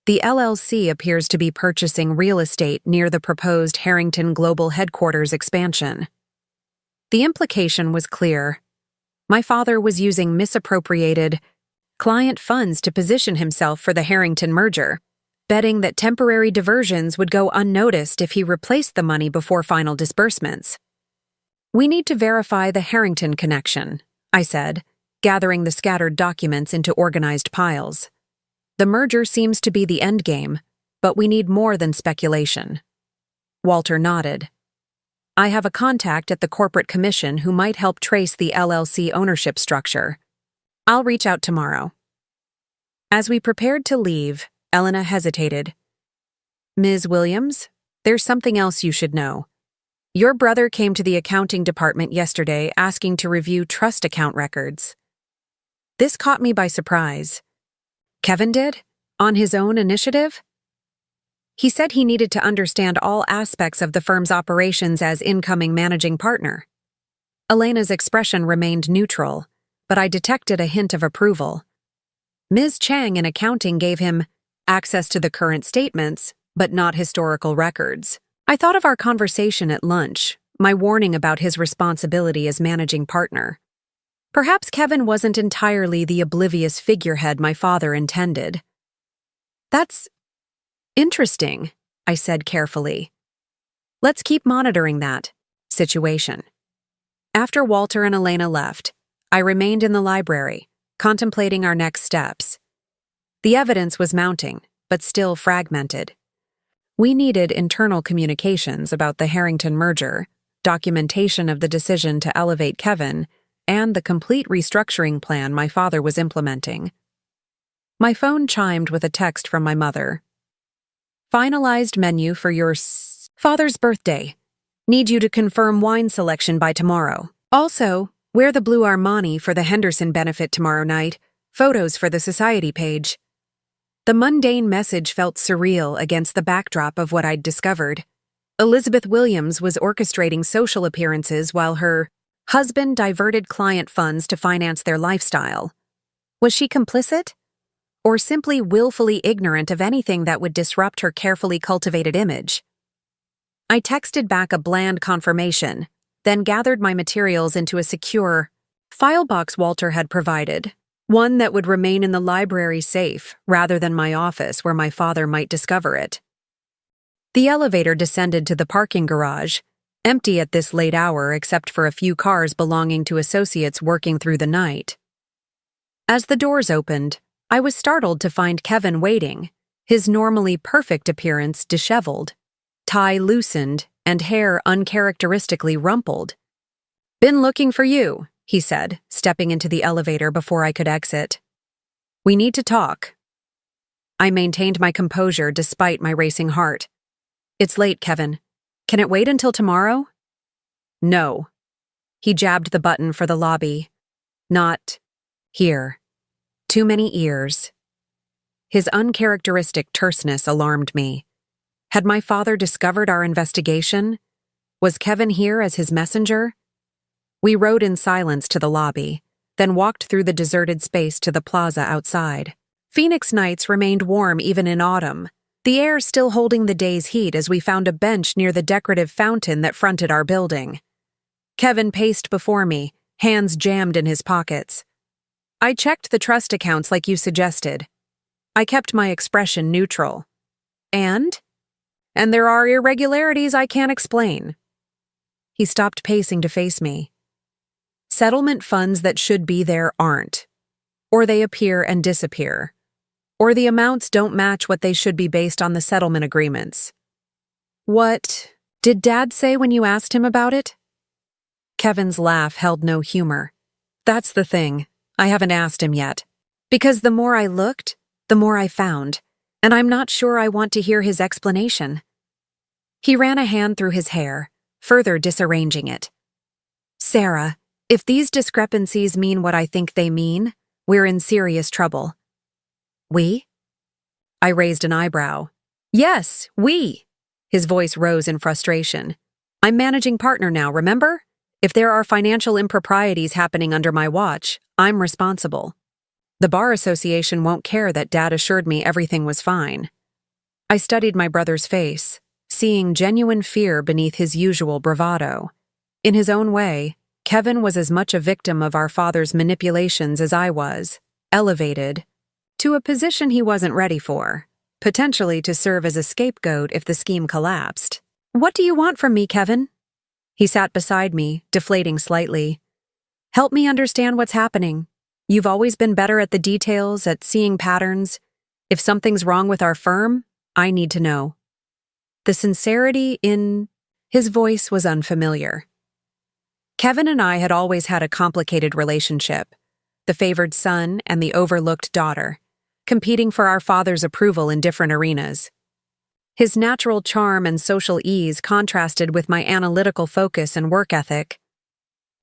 The LLC appears to be purchasing real estate near the proposed Harrington Global Headquarters expansion. The implication was clear. My father was using misappropriated client funds to position himself for the Harrington merger, betting that temporary diversions would go unnoticed if he replaced the money before final disbursements. We need to verify the Harrington connection, I said, gathering the scattered documents into organized piles. The merger seems to be the endgame, but we need more than speculation. Walter nodded. I have a contact at the Corporate Commission who might help trace the LLC ownership structure. I'll reach out tomorrow. As we prepared to leave, Elena hesitated. Ms. Williams, there's something else you should know. Your brother came to the accounting department yesterday asking to review trust account records. This caught me by surprise. Kevin did? On his own initiative? He said he needed to understand all aspects of the firm's operations as incoming managing partner. Elena's expression remained neutral, but I detected a hint of approval. Ms. Chang in accounting gave him access to the current statements, but not historical records. I thought of our conversation at lunch, my warning about his responsibility as managing partner. Perhaps Kevin wasn't entirely the oblivious figurehead my father intended. That's interesting, I said carefully. Let's keep monitoring that situation. After Walter and Elena left, I remained in the library, contemplating our next steps. The evidence was mounting, but still fragmented. We needed internal communications about the Harrington merger, documentation of the decision to elevate Kevin, and the complete restructuring plan my father was implementing. My phone chimed with a text from my mother. Finalized menu for your father's birthday. Need you to confirm wine selection by tomorrow. Also, wear the blue Armani for the Henderson benefit tomorrow night. Photos for the society page. The mundane message felt surreal against the backdrop of what I'd discovered. Elizabeth Williams was orchestrating social appearances while her husband diverted client funds to finance their lifestyle. Was she complicit? Or simply willfully ignorant of anything that would disrupt her carefully cultivated image? I texted back a bland confirmation, then gathered my materials into a secure file box Walter had provided, one that would remain in the library safe rather than my office where my father might discover it. The elevator descended to the parking garage, empty at this late hour except for a few cars belonging to associates working through the night. As the doors opened, I was startled to find Kevin waiting, his normally perfect appearance disheveled, tie loosened, and hair uncharacteristically rumpled. "Been looking for you," he said, stepping into the elevator before I could exit. "We need to talk." I maintained my composure despite my racing heart. "It's late, Kevin. Can it wait until tomorrow?" "No." He jabbed the button for the lobby. "Not here. Too many ears." His uncharacteristic terseness alarmed me. Had my father discovered our investigation? Was Kevin here as his messenger? We rode in silence to the lobby, then walked through the deserted space to the plaza outside. Phoenix nights remained warm even in autumn, the air still holding the day's heat as we found a bench near the decorative fountain that fronted our building. Kevin paced before me, hands jammed in his pockets. "I checked the trust accounts like you suggested." I kept my expression neutral. And there are irregularities I can't explain." He stopped pacing to face me. "Settlement funds that should be there aren't. Or they appear and disappear. Or the amounts don't match what they should be based on the settlement agreements." "What did Dad say when you asked him about it?" Kevin's laugh held no humor. "That's the thing. I haven't asked him yet. Because the more I looked, the more I found, and I'm not sure I want to hear his explanation. He ran a hand through his hair, further disarranging it. Sarah, if these discrepancies mean what I think they mean, we're in serious trouble. We? I raised an eyebrow. Yes, we. His voice rose in frustration. I'm managing partner now, remember? If there are financial improprieties happening under my watch, I'm responsible. The Bar Association won't care that Dad assured me everything was fine. I studied my brother's face, seeing genuine fear beneath his usual bravado. In his own way, Kevin was as much a victim of our father's manipulations as I was, elevated to a position he wasn't ready for, potentially to serve as a scapegoat if the scheme collapsed. What do you want from me, Kevin? He sat beside me, deflating slightly. Help me understand what's happening. You've always been better at the details, at seeing patterns. If something's wrong with our firm, I need to know. The sincerity in his voice was unfamiliar. Kevin and I had always had a complicated relationship, the favored son and the overlooked daughter, competing for our father's approval in different arenas. His natural charm and social ease contrasted with my analytical focus and work ethic.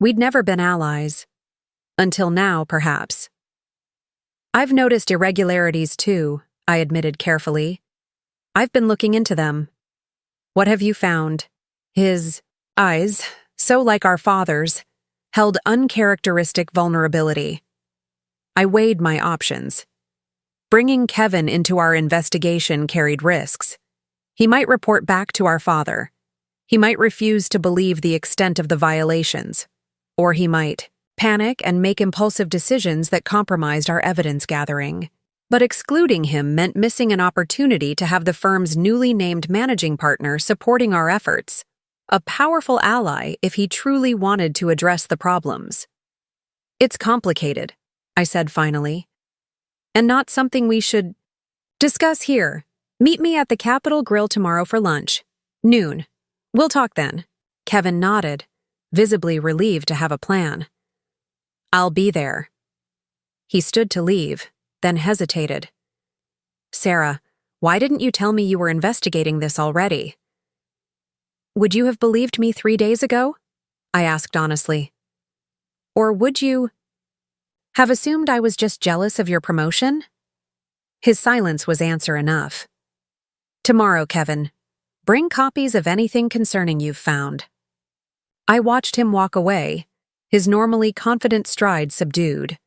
We'd never been allies. Until now, perhaps. I've noticed irregularities too, I admitted carefully. I've been looking into them. What have you found? His eyes, so like our father's, held uncharacteristic vulnerability. I weighed my options. Bringing Kevin into our investigation carried risks. He might report back to our father. He might refuse to believe the extent of the violations. Or he might panic and make impulsive decisions that compromised our evidence gathering. But excluding him meant missing an opportunity to have the firm's newly named managing partner supporting our efforts, a powerful ally if he truly wanted to address the problems. It's complicated, I said finally, and not something we should discuss here. Meet me at the Capitol Grill tomorrow for lunch. Noon. We'll talk then. Kevin nodded, visibly relieved to have a plan. I'll be there. He stood to leave, then hesitated. Sarah, why didn't you tell me you were investigating this already? Would you have believed me 3 days ago? I asked honestly. Or would you have assumed I was just jealous of your promotion? His silence was answer enough. Tomorrow, Kevin. Bring copies of anything concerning you've found. I watched him walk away, his normally confident stride subdued.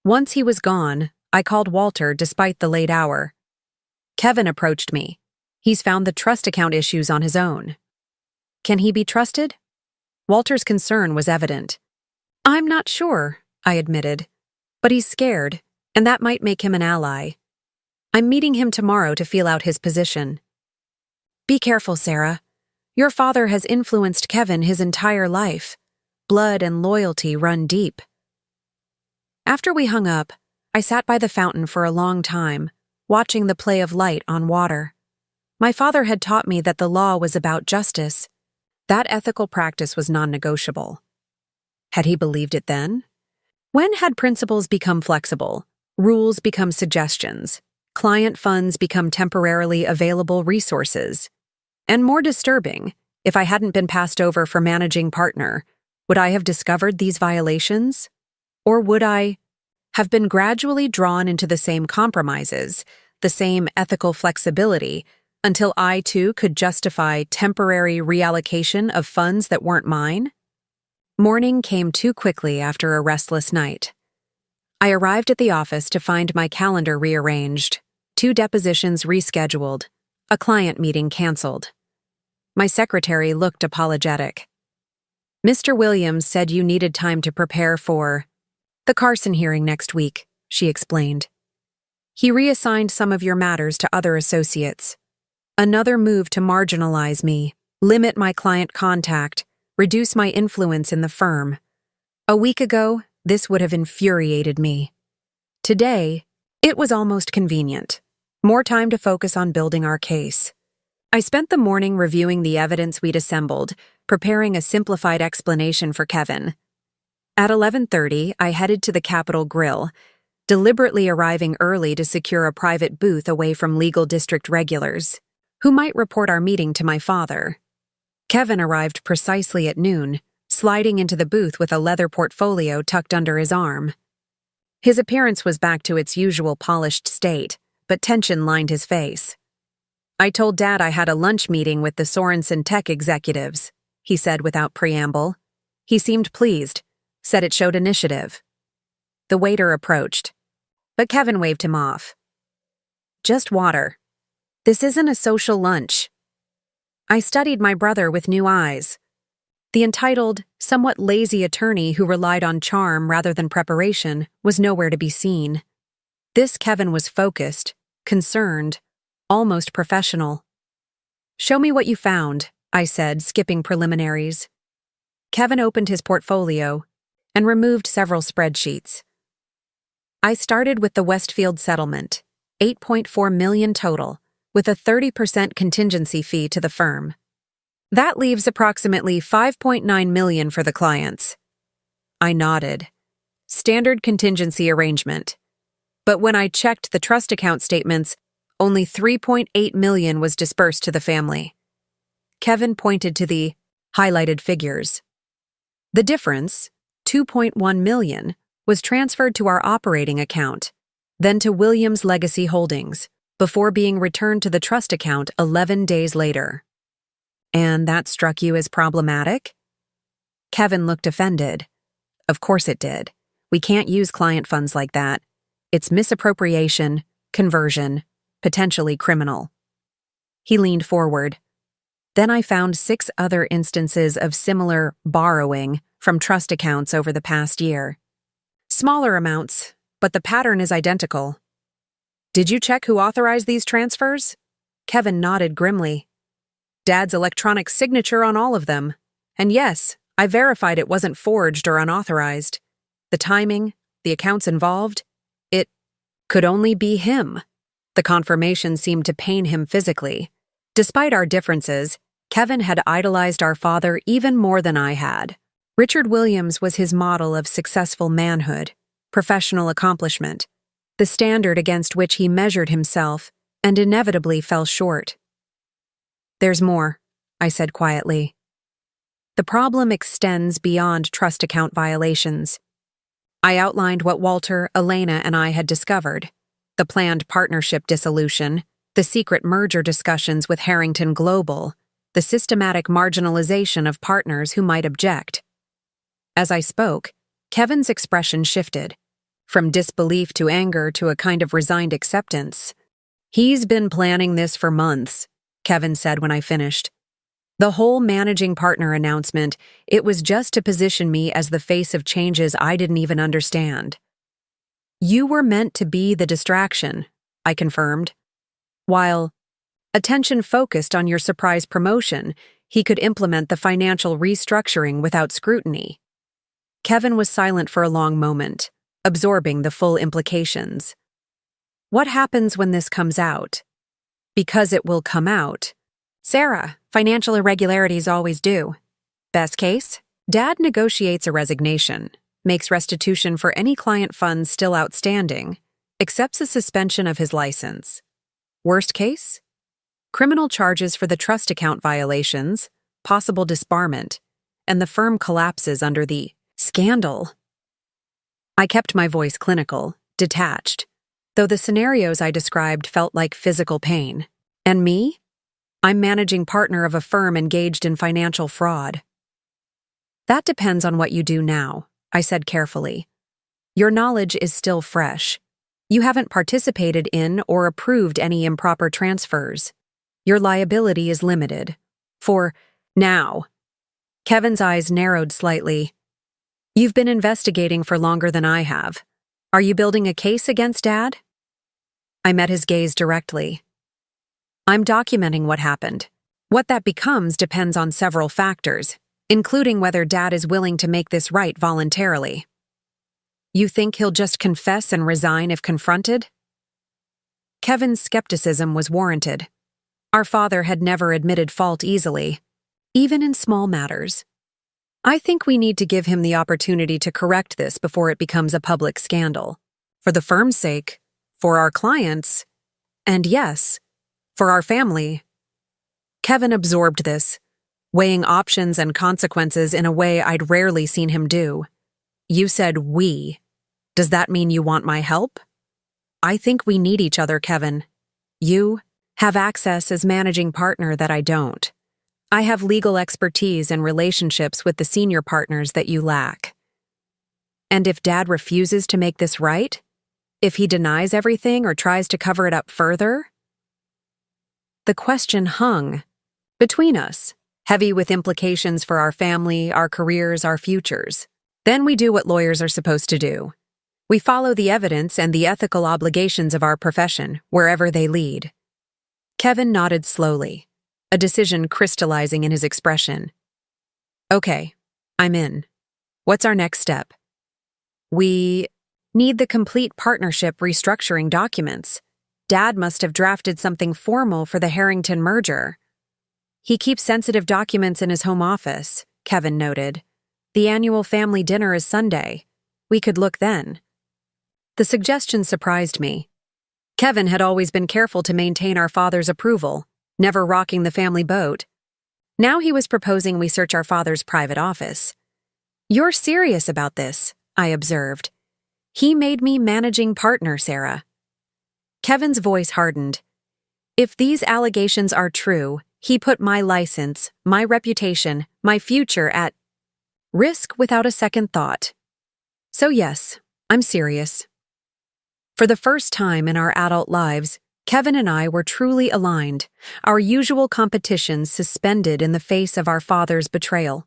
Once he was gone, I called Walter despite the late hour. Kevin approached me. He's found the trust account issues on his own. Can he be trusted? Walter's concern was evident. I'm not sure, I admitted. But he's scared, and that might make him an ally. I'm meeting him tomorrow to feel out his position. Be careful, Sarah. Your father has influenced Kevin his entire life. Blood and loyalty run deep. After we hung up, I sat by the fountain for a long time, watching the play of light on water. My father had taught me that the law was about justice. That ethical practice was non-negotiable. Had he believed it then? When had principles become flexible, rules become suggestions, client funds become temporarily available resources? And more disturbing, if I hadn't been passed over for managing partner, would I have discovered these violations? Or would I have been gradually drawn into the same compromises, the same ethical flexibility, until I too could justify temporary reallocation of funds that weren't mine? Morning came too quickly after a restless night. I arrived at the office to find my calendar rearranged, 2 depositions rescheduled, a client meeting canceled. My secretary looked apologetic. Mr. Williams said you needed time to prepare for the Carson hearing next week, she explained. He reassigned some of your matters to other associates. Another move to marginalize me, limit my client contact, reduce my influence in the firm. A week ago, this would have infuriated me. Today, it was almost convenient. More time to focus on building our case. I spent the morning reviewing the evidence we'd assembled, preparing a simplified explanation for Kevin. At 11:30, I headed to the Capitol Grill, deliberately arriving early to secure a private booth away from legal district regulars, who might report our meeting to my father. Kevin arrived precisely at noon, sliding into the booth with a leather portfolio tucked under his arm. His appearance was back to its usual polished state, but tension lined his face. "I told Dad I had a lunch meeting with the Sorensen tech executives," he said without preamble. He seemed pleased, said it showed initiative. The waiter approached, but Kevin waved him off. "Just water. This isn't a social lunch." I studied my brother with new eyes. The entitled, somewhat lazy attorney who relied on charm rather than preparation was nowhere to be seen. This Kevin was focused, concerned, almost professional. "Show me what you found," I said, skipping preliminaries. Kevin opened his portfolio and removed several spreadsheets. I started with the Westfield settlement, $8.4 million total, with a 30% contingency fee to the firm. That leaves approximately $5.9 million for the clients. I nodded. Standard contingency arrangement. But when I checked the trust account statements, only $3.8 million was dispersed to the family. Kevin pointed to the highlighted figures. The difference, $2.1 million, was transferred to our operating account, then to Williams Legacy Holdings, before being returned to the trust account 11 days later. "And that struck you as problematic?" Kevin looked offended. "Of course it did. We can't use client funds like that. It's misappropriation, conversion, potentially criminal." He leaned forward. Then I found 6 other instances of similar borrowing from trust accounts over the past year. Smaller amounts, but the pattern is identical. "Did you check who authorized these transfers?" Kevin nodded grimly. "Dad's electronic signature on all of them. And yes, I verified it wasn't forged or unauthorized. The timing, the accounts involved, it could only be him." The confirmation seemed to pain him physically. Despite our differences, Kevin had idolized our father even more than I had. Richard Williams was his model of successful manhood, professional accomplishment, the standard against which he measured himself and inevitably fell short. "There's more," I said quietly. "The problem extends beyond trust account violations." I outlined what Walter, Elena, and I had discovered: the planned partnership dissolution, the secret merger discussions with Harrington Global, the systematic marginalization of partners who might object. As I spoke, Kevin's expression shifted, from disbelief to anger to a kind of resigned acceptance. "He's been planning this for months," Kevin said when I finished. "The whole managing partner announcement, it was just to position me as the face of changes I didn't even understand." "You were meant to be the distraction," I confirmed. "While attention focused on your surprise promotion, he could implement the financial restructuring without scrutiny." Kevin was silent for a long moment, absorbing the full implications. "What happens when this comes out?" "Because it will come out. Sarah, financial irregularities always do. Best case, Dad negotiates a resignation, makes restitution for any client funds still outstanding, accepts a suspension of his license. Worst case, criminal charges for the trust account violations, possible disbarment, and the firm collapses under the scandal." I kept my voice clinical, detached, though the scenarios I described felt like physical pain. "And me? I'm managing partner of a firm engaged in financial fraud." "That depends on what you do now," I said carefully. "Your knowledge is still fresh. You haven't participated in or approved any improper transfers. Your liability is limited. For now." Kevin's eyes narrowed slightly. "You've been investigating for longer than I have. Are you building a case against Dad?" I met his gaze directly. "I'm documenting what happened. What that becomes depends on several factors, including whether Dad is willing to make this right voluntarily." "You think he'll just confess and resign if confronted?" Kevin's skepticism was warranted. Our father had never admitted fault easily, even in small matters. "I think we need to give him the opportunity to correct this before it becomes a public scandal. For the firm's sake, for our clients, and yes, for our family, Kevin absorbed this, weighing options and consequences in a way I'd rarely seen him do. You said we. Does that mean you want my help? I think we need each other, Kevin. You have access as managing partner that I don't. I have legal expertise and relationships with the senior partners that you lack. And if Dad refuses to make this right? If he denies everything or tries to cover it up further? The question hung between us, heavy with implications for our family, our careers, our futures. Then we do what lawyers are supposed to do. We follow the evidence and the ethical obligations of our profession, wherever they lead. Kevin nodded slowly, a decision crystallizing in his expression. Okay, I'm in. What's our next step? We need the complete partnership restructuring documents. Dad must have drafted something formal for the Harrington merger. He keeps sensitive documents in his home office, Kevin noted. The annual family dinner is Sunday. We could look then. The suggestion surprised me. Kevin had always been careful to maintain our father's approval, never rocking the family boat. Now he was proposing we search our father's private office. You're serious about this, I observed. He made me managing partner, Sarah. Kevin's voice hardened. If these allegations are true, he put my license, my reputation, my future at risk without a second thought. So yes, I'm serious. For the first time in our adult lives, Kevin and I were truly aligned, our usual competitions suspended in the face of our father's betrayal.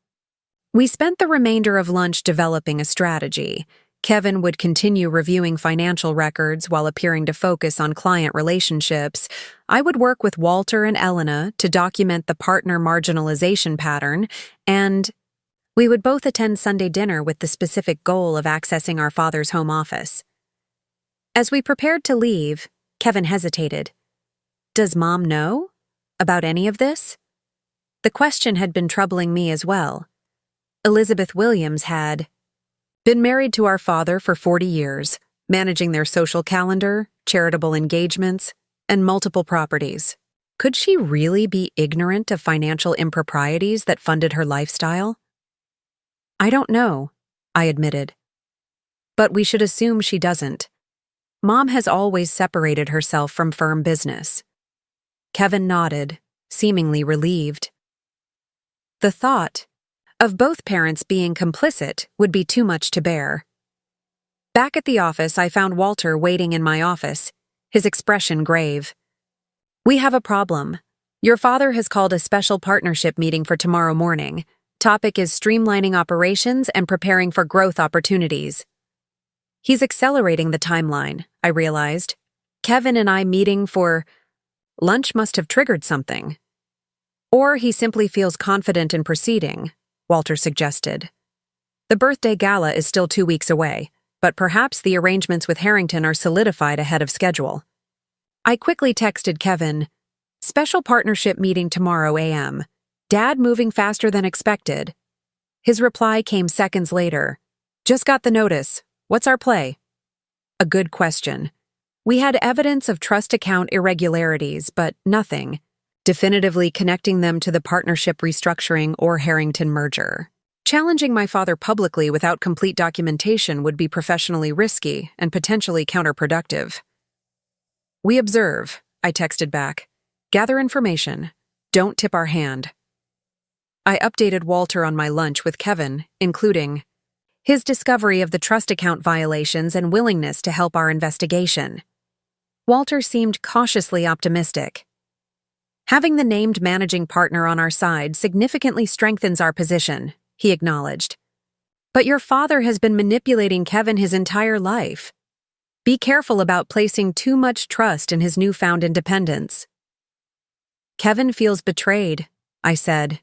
We spent the remainder of lunch developing a strategy. Kevin would continue reviewing financial records while appearing to focus on client relationships. I would work with Walter and Elena to document the partner marginalization pattern, and we would both attend Sunday dinner with the specific goal of accessing our father's home office. As we prepared to leave, Kevin hesitated. Does Mom know about any of this? The question had been troubling me as well. Elizabeth Williams had been married to our father for 40 years, managing their social calendar, charitable engagements, and multiple properties. Could she really be ignorant of financial improprieties that funded her lifestyle? I don't know, I admitted. But we should assume she doesn't. Mom has always separated herself from firm business. Kevin nodded, seemingly relieved. The thought of both parents being complicit would be too much to bear. Back at the office, I found Walter waiting in my office, his expression grave. We have a problem. Your father has called a special partnership meeting for tomorrow morning. Topic is streamlining operations and preparing for growth opportunities. He's accelerating the timeline, I realized. Kevin and I meeting for lunch must have triggered something. Or he simply feels confident in proceeding, Walter suggested. The birthday gala is still 2 weeks away, but perhaps the arrangements with Harrington are solidified ahead of schedule. I quickly texted Kevin, special partnership meeting tomorrow a.m. Dad moving faster than expected. His reply came seconds later. Just got the notice. What's our play? A good question. We had evidence of trust account irregularities, but nothing definitively connecting them to the partnership restructuring or Harrington merger. Challenging my father publicly without complete documentation would be professionally risky and potentially counterproductive. We observe, I texted back. Gather information. Don't tip our hand. I updated Walter on my lunch with Kevin, including his discovery of the trust account violations and willingness to help our investigation. Walter seemed cautiously optimistic. Having the named managing partner on our side significantly strengthens our position, he acknowledged. But your father has been manipulating Kevin his entire life. Be careful about placing too much trust in his newfound independence. Kevin feels betrayed, I said.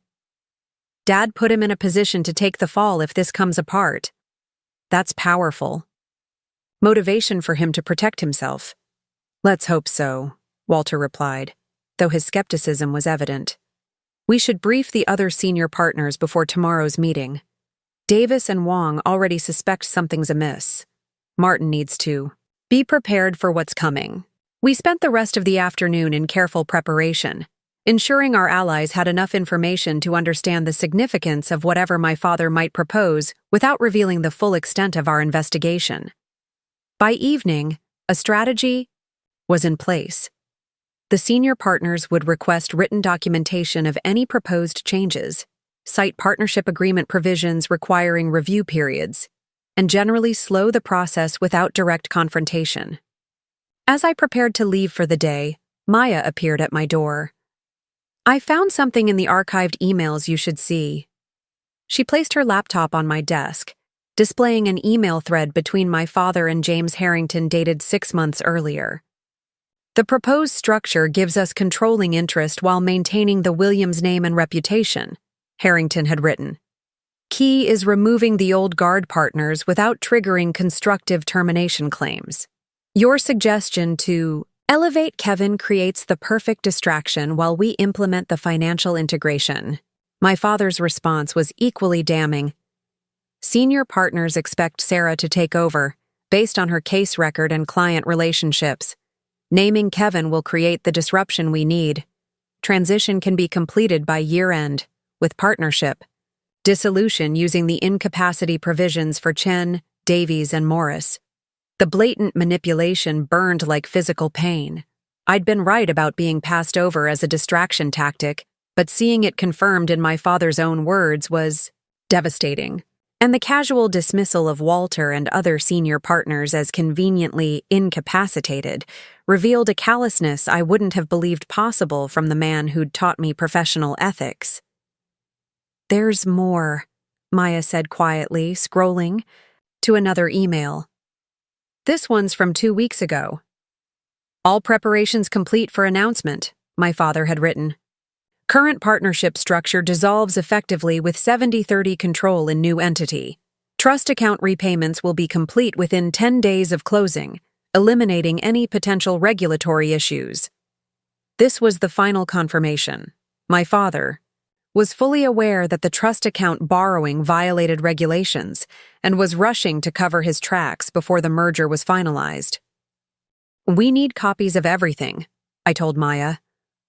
Dad put him in a position to take the fall if this comes apart. That's powerful. Motivation for him to protect himself. Let's hope so, Walter replied, though his skepticism was evident. We should brief the other senior partners before tomorrow's meeting. Davis and Wong already suspect something's amiss. Martin needs to be prepared for what's coming. We spent the rest of the afternoon in careful preparation. ensuring our allies had enough information to understand the significance of whatever my father might propose without revealing the full extent of our investigation. By evening, a strategy was in place. The senior partners would request written documentation of any proposed changes, cite partnership agreement provisions requiring review periods, and generally slow the process without direct confrontation. As I prepared to leave for the day, Maya appeared at my door. "I found something in the archived emails you should see." She placed her laptop on my desk, displaying an email thread between my father and James Harrington dated 6 months earlier. "The proposed structure gives us controlling interest while maintaining the Williams name and reputation," Harrington had written. "Key is removing the old guard partners without triggering constructive termination claims. Your suggestion to elevate Kevin creates the perfect distraction while we implement the financial integration." My father's response was equally damning. "Senior partners expect Sarah to take over, based on her case record and client relationships. Naming Kevin will create the disruption we need. Transition can be completed by year-end, with partnership. Dissolution using the incapacity provisions for Chen, Davies, and Morris." The blatant manipulation burned like physical pain. I'd been right about being passed over as a distraction tactic, but seeing it confirmed in my father's own words was devastating. And the casual dismissal of Walter and other senior partners as conveniently incapacitated revealed a callousness I wouldn't have believed possible from the man who'd taught me professional ethics. "There's more," Maya said quietly, scrolling to another email. "This one's from 2 weeks ago. All preparations complete for announcement," my father had written. "Current partnership structure dissolves effectively with 70-30 control in new entity. Trust account repayments will be complete within 10 days of closing, eliminating any potential regulatory issues." This was the final confirmation. My father was fully aware that the trust account borrowing violated regulations and was rushing to cover his tracks before the merger was finalized. "We need copies of everything," I told Maya.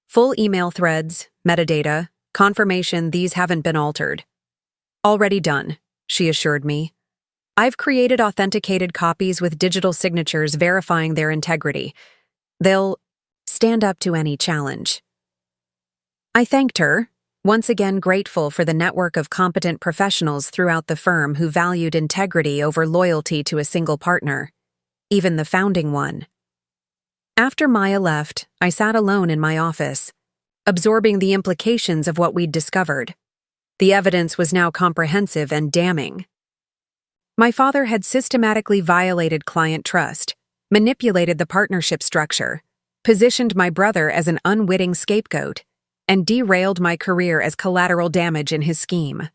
"Full email threads, metadata, confirmation these haven't been altered." "Already done," she assured me. "I've created authenticated copies with digital signatures verifying their integrity. They'll stand up to any challenge." I thanked her, once again grateful for the network of competent professionals throughout the firm who valued integrity over loyalty to a single partner, even the founding one. After Maya left, I sat alone in my office, absorbing the implications of what we'd discovered. The evidence was now comprehensive and damning. My father had systematically violated client trust, manipulated the partnership structure, positioned my brother as an unwitting scapegoat, and derailed my career as collateral damage in his scheme.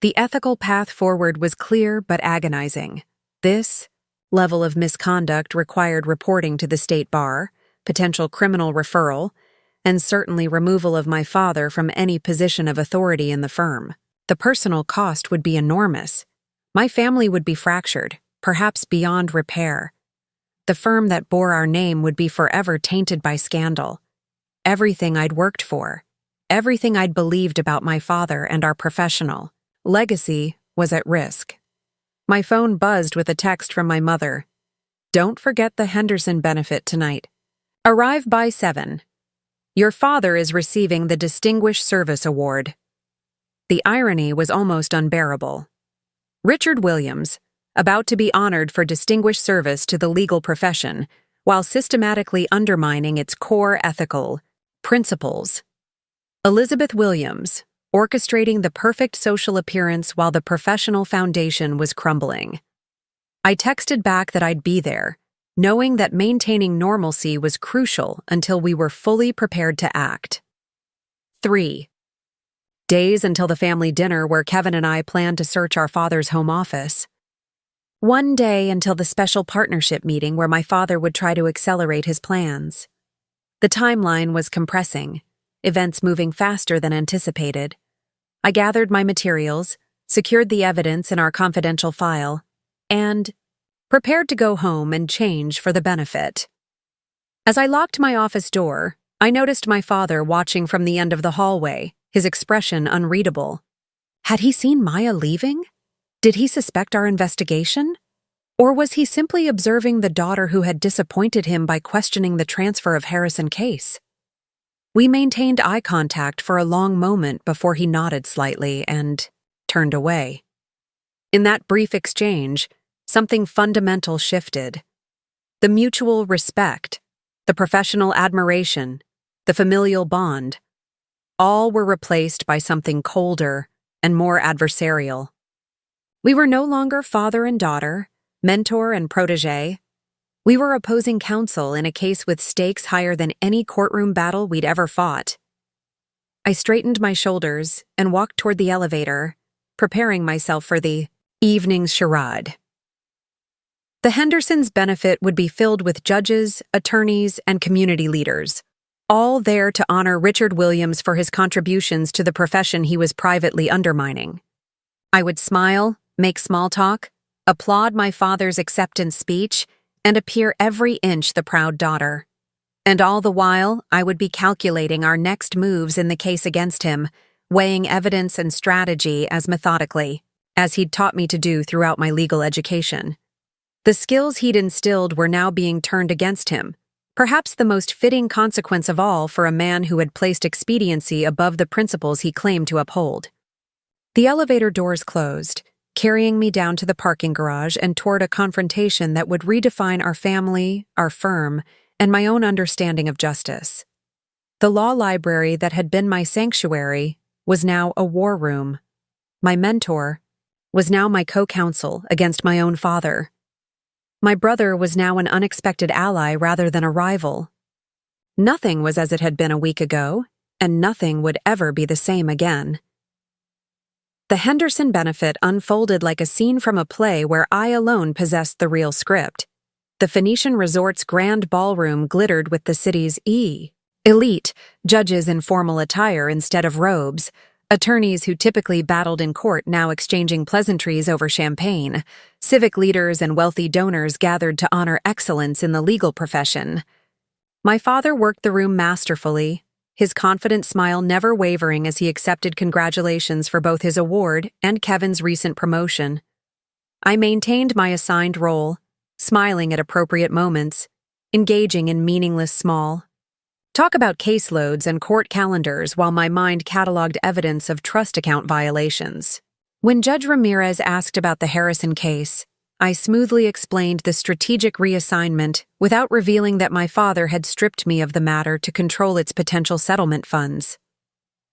The ethical path forward was clear but agonizing. This level of misconduct required reporting to the state bar, potential criminal referral, and certainly removal of my father from any position of authority in the firm. The personal cost would be enormous. My family would be fractured, perhaps beyond repair. The firm that bore our name would be forever tainted by scandal. Everything I'd worked for, everything I'd believed about my father and our professional legacy was at risk. My phone buzzed with a text from my mother. "Don't forget the Henderson benefit tonight. Arrive by 7. Your father is receiving the Distinguished Service Award." The irony was almost unbearable. Richard Williams, about to be honored for distinguished service to the legal profession, while systematically undermining its core ethical principles. Elizabeth Williams, orchestrating the perfect social appearance while the professional foundation was crumbling. I texted back that I'd be there, knowing that maintaining normalcy was crucial until we were fully prepared to act. 3 days until the family dinner where Kevin and I planned to search our father's home office. 1 day until the special partnership meeting where my father would try to accelerate his plans. The timeline was compressing, events moving faster than anticipated. I gathered my materials, secured the evidence in our confidential file, and prepared to go home and change for the benefit. As I locked my office door, I noticed my father watching from the end of the hallway, his expression unreadable. Had he seen Maya leaving? Did he suspect our investigation? Or was he simply observing the daughter who had disappointed him by questioning the transfer of Harrison case? We maintained eye contact for a long moment before he nodded slightly and turned away. In that brief exchange, something fundamental shifted. The mutual respect, the professional admiration, the familial bond, all were replaced by something colder and more adversarial. We were no longer father and daughter, mentor and protege. We were opposing counsel in a case with stakes higher than any courtroom battle we'd ever fought. I straightened my shoulders and walked toward the elevator, preparing myself for the evening's charade. The Hendersons' benefit would be filled with judges, attorneys, and community leaders, all there to honor Richard Williams for his contributions to the profession he was privately undermining. I would smile, make small talk, applaud my father's acceptance speech, and appear every inch the proud daughter. And all the while, I would be calculating our next moves in the case against him, weighing evidence and strategy as methodically, as he'd taught me to do throughout my legal education. The skills he'd instilled were now being turned against him, perhaps the most fitting consequence of all for a man who had placed expediency above the principles he claimed to uphold. The elevator doors closed, carrying me down to the parking garage and toward a confrontation that would redefine our family, our firm, and my own understanding of justice. The law library that had been my sanctuary was now a war room. My mentor was now my co-counsel against my own father. My brother was now an unexpected ally rather than a rival. Nothing was as it had been a week ago, and nothing would ever be the same again. The Henderson benefit unfolded like a scene from a play where I alone possessed the real script. The Phoenician Resort's grand ballroom glittered with the city's elite, judges in formal attire instead of robes, attorneys who typically battled in court now exchanging pleasantries over champagne, civic leaders and wealthy donors gathered to honor excellence in the legal profession. My father worked the room masterfully, his confident smile never wavering as he accepted congratulations for both his award and Kevin's recent promotion. I maintained my assigned role, smiling at appropriate moments, engaging in meaningless small talk about caseloads and court calendars while my mind cataloged evidence of trust account violations. When Judge Ramirez asked about the Harrison case, I smoothly explained the strategic reassignment without revealing that my father had stripped me of the matter to control its potential settlement funds.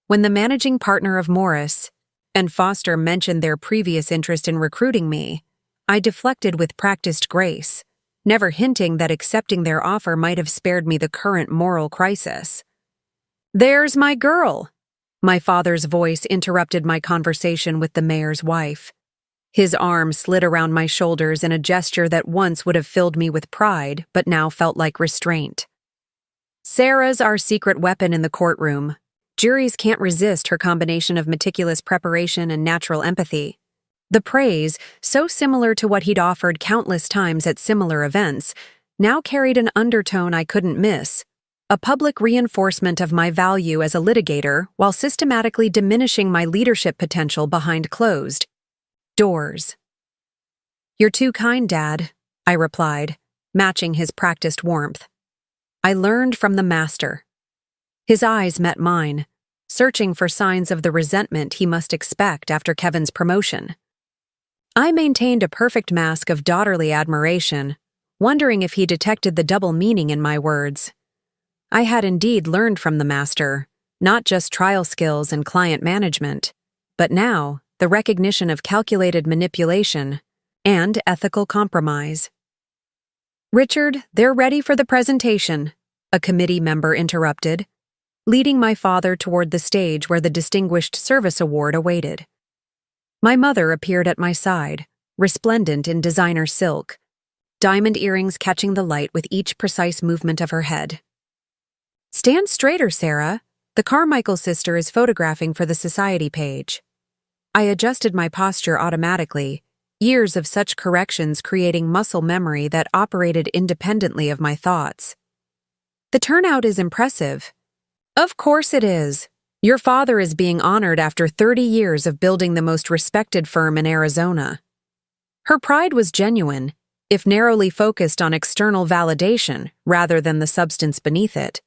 When the managing partner of Morris and Foster mentioned their previous interest in recruiting me, I deflected with practiced grace, never hinting that accepting their offer might have spared me the current moral crisis. "There's my girl!" My father's voice interrupted my conversation with the mayor's wife. His arm slid around my shoulders in a gesture that once would have filled me with pride, but now felt like restraint. "Sarah's our secret weapon in the courtroom. Juries can't resist her combination of meticulous preparation and natural empathy." The praise, so similar to what he'd offered countless times at similar events, now carried an undertone I couldn't miss, a public reinforcement of my value as a litigator while systematically diminishing my leadership potential behind closed doors. "You're too kind, Dad," I replied, matching his practiced warmth. I learned from the master. His eyes met mine, searching for signs of the resentment he must expect after Kevin's promotion. I maintained a perfect mask of daughterly admiration, wondering if he detected the double meaning in my words. I had indeed learned from the master, not just trial skills and client management, but now the recognition of calculated manipulation and ethical compromise. "Richard, they're ready for the presentation," a committee member interrupted, leading my father toward the stage where the Distinguished Service Award awaited. My mother appeared at my side, resplendent in designer silk, diamond earrings catching the light with each precise movement of her head. "Stand straighter, Sarah. The Carmichael sister is photographing for the society page." I adjusted my posture automatically, years of such corrections creating muscle memory that operated independently of my thoughts. "The turnout is impressive. Of course it is. Your father is being honored after 30 years of building the most respected firm in Arizona. Her pride was genuine, if narrowly focused on external validation rather than the substance beneath it.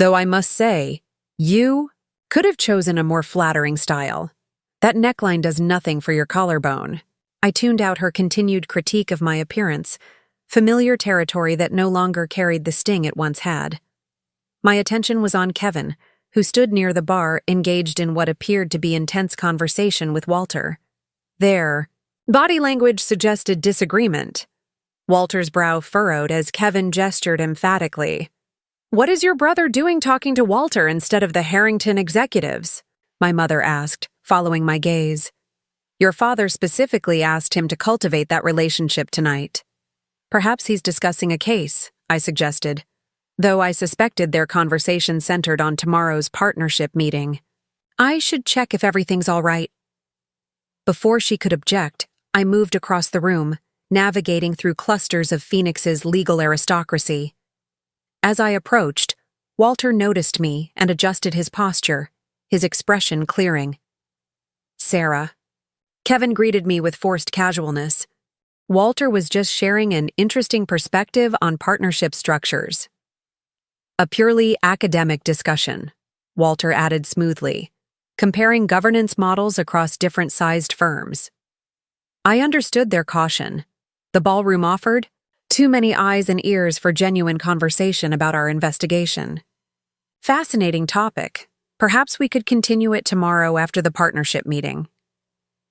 Though I must say, you could have chosen a more flattering style. That neckline does nothing for your collarbone. I tuned out her continued critique of my appearance, familiar territory that no longer carried the sting it once had. My attention was on Kevin, who stood near the bar engaged in what appeared to be intense conversation with Walter. Their body language suggested disagreement. Walter's brow furrowed as Kevin gestured emphatically. "What is your brother doing talking to Walter instead of the Harrington executives?" my mother asked, following my gaze. "Your father specifically asked him to cultivate that relationship tonight." "Perhaps he's discussing a case," I suggested, though I suspected their conversation centered on tomorrow's partnership meeting. "I should check if everything's all right." Before she could object, I moved across the room, navigating through clusters of Phoenix's legal aristocracy. As I approached, Walter noticed me and adjusted his posture, his expression clearing. "Sarah." Kevin greeted me with forced casualness. Walter was just sharing an interesting perspective on partnership structures. "A purely academic discussion," Walter added smoothly, comparing governance models across different-sized firms. I understood their caution. The ballroom offered too many eyes and ears for genuine conversation about our investigation. Fascinating topic. Perhaps we could continue it tomorrow after the partnership meeting.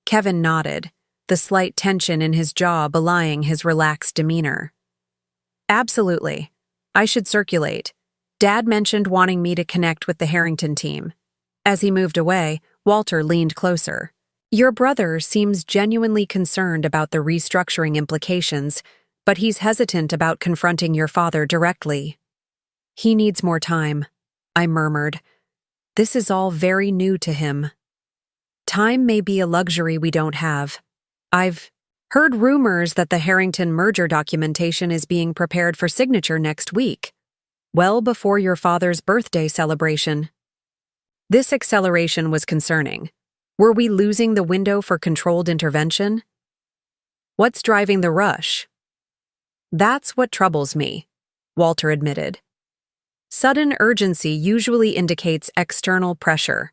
Kevin nodded, the slight tension in his jaw belying his relaxed demeanor. "Absolutely. I should circulate. Dad mentioned wanting me to connect with the Harrington team." As he moved away, Walter leaned closer. "Your brother seems genuinely concerned about the restructuring implications, but he's hesitant about confronting your father directly." "He needs more time," I murmured. "This is all very new to him." "Time may be a luxury we don't have. I've heard rumors that the Harrington merger documentation is being prepared for signature next week, well before your father's birthday celebration." This acceleration was concerning. Were we losing the window for controlled intervention? "What's driving the rush?" "That's what troubles me," Walter admitted. "Sudden urgency usually indicates external pressure.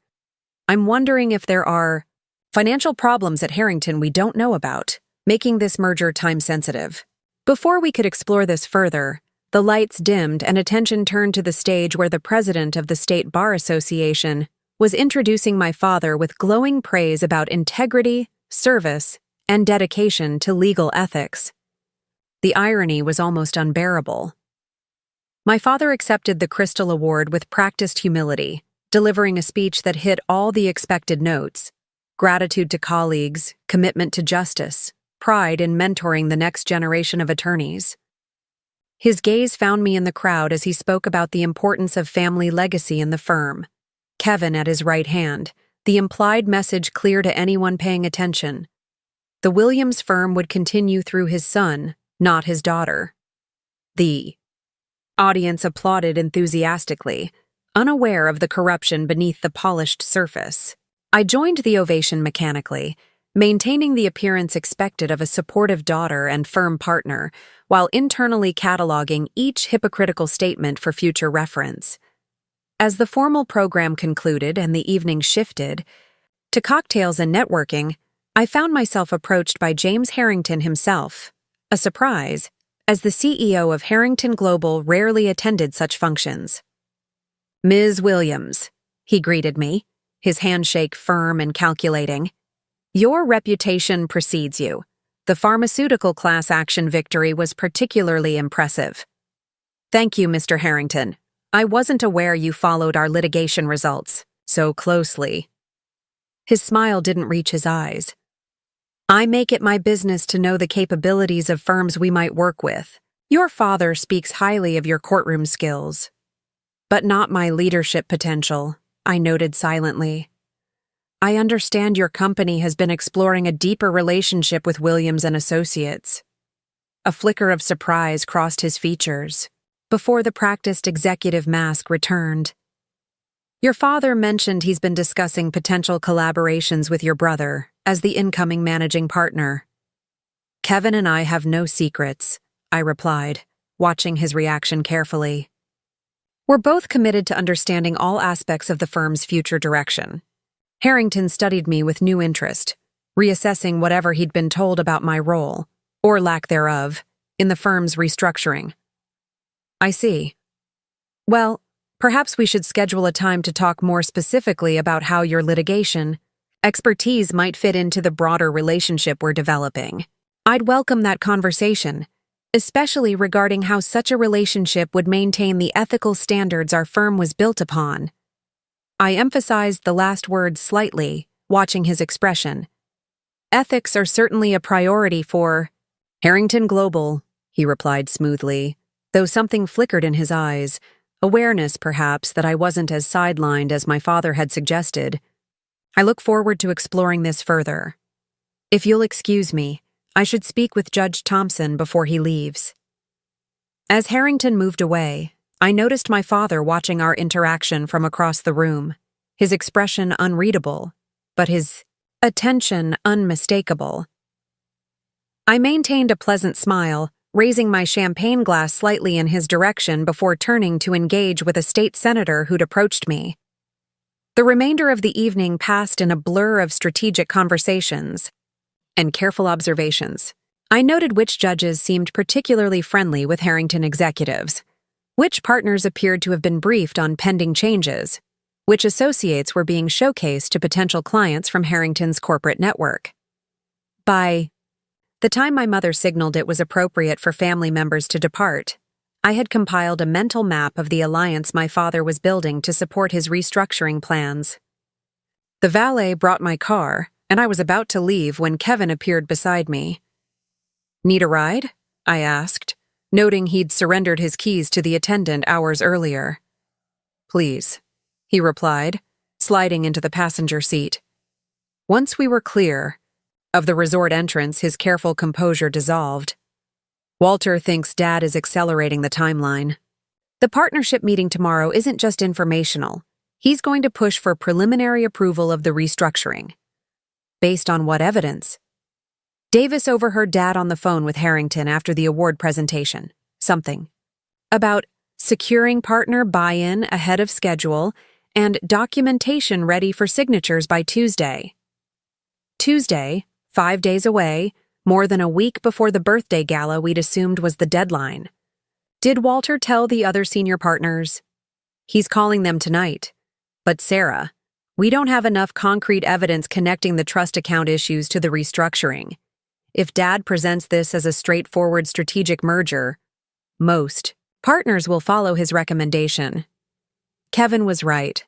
I'm wondering if there are financial problems at Harrington we don't know about, making this merger time-sensitive." Before we could explore this further, the lights dimmed and attention turned to the stage where the president of the State Bar Association was introducing my father with glowing praise about integrity, service, and dedication to legal ethics. The irony was almost unbearable. My father accepted the Crystal Award with practiced humility, delivering a speech that hit all the expected notes: gratitude to colleagues, commitment to justice, pride in mentoring the next generation of attorneys. His gaze found me in the crowd as he spoke about the importance of family legacy in the firm. Kevin at his right hand, the implied message clear to anyone paying attention. The Williams firm would continue through his son, not his daughter. The audience applauded enthusiastically, unaware of the corruption beneath the polished surface. I joined the ovation mechanically, maintaining the appearance expected of a supportive daughter and firm partner, while internally cataloging each hypocritical statement for future reference. As the formal program concluded and the evening shifted to cocktails and networking, I found myself approached by James Harrington himself, a surprise, as the CEO of Harrington Global rarely attended such functions. "Ms. Williams," he greeted me, his handshake firm and calculating. "Your reputation precedes you. The pharmaceutical class action victory was particularly impressive." "Thank you, Mr. Harrington. I wasn't aware you followed our litigation results so closely." His smile didn't reach his eyes. "I make it my business to know the capabilities of firms we might work with. Your father speaks highly of your courtroom skills." "But not my leadership potential," I noted silently. "I understand your company has been exploring a deeper relationship with Williams and Associates." A flicker of surprise crossed his features, before the practiced executive mask returned. Your father mentioned he's been discussing potential collaborations with your brother as the incoming managing partner. Kevin and I have no secrets, I replied, watching his reaction carefully. We're both committed to understanding all aspects of the firm's future direction. Harrington studied me with new interest, reassessing whatever he'd been told about my role, or lack thereof, in the firm's restructuring. I see. Well, perhaps we should schedule a time to talk more specifically about how your litigation expertise might fit into the broader relationship we're developing. I'd welcome that conversation, especially regarding how such a relationship would maintain the ethical standards our firm was built upon. I emphasized the last words slightly, watching his expression. Ethics are certainly a priority for Harrington Global, he replied smoothly, though something flickered in his eyes, awareness, perhaps, that I wasn't as sidelined as my father had suggested. I look forward to exploring this further. If you'll excuse me, I should speak with Judge Thompson before he leaves. As Harrington moved away, I noticed my father watching our interaction from across the room, his expression unreadable, but his attention unmistakable. I maintained a pleasant smile, raising my champagne glass slightly in his direction before turning to engage with a state senator who'd approached me. The remainder of the evening passed in a blur of strategic conversations and careful observations. I noted which judges seemed particularly friendly with Harrington executives, which partners appeared to have been briefed on pending changes, which associates were being showcased to potential clients from Harrington's corporate network. By the time my mother signaled it was appropriate for family members to depart, I had compiled a mental map of the alliance my father was building to support his restructuring plans. The valet brought my car, and I was about to leave when Kevin appeared beside me. Need a ride? I asked, noting he'd surrendered his keys to the attendant hours earlier. Please, he replied, sliding into the passenger seat. Once we were clear of the resort entrance, his careful composure dissolved. Walter thinks Dad is accelerating the timeline. The partnership meeting tomorrow isn't just informational. He's going to push for preliminary approval of the restructuring. Based on what evidence? Davis overheard Dad on the phone with Harrington after the award presentation. Something about securing partner buy-in ahead of schedule and documentation ready for signatures by Tuesday. Tuesday, 5 days away, more than a week before the birthday gala we'd assumed was the deadline. Did Walter tell the other senior partners? He's calling them tonight. But Sarah, we don't have enough concrete evidence connecting the trust account issues to the restructuring. If Dad presents this as a straightforward strategic merger, most partners will follow his recommendation. Kevin was right.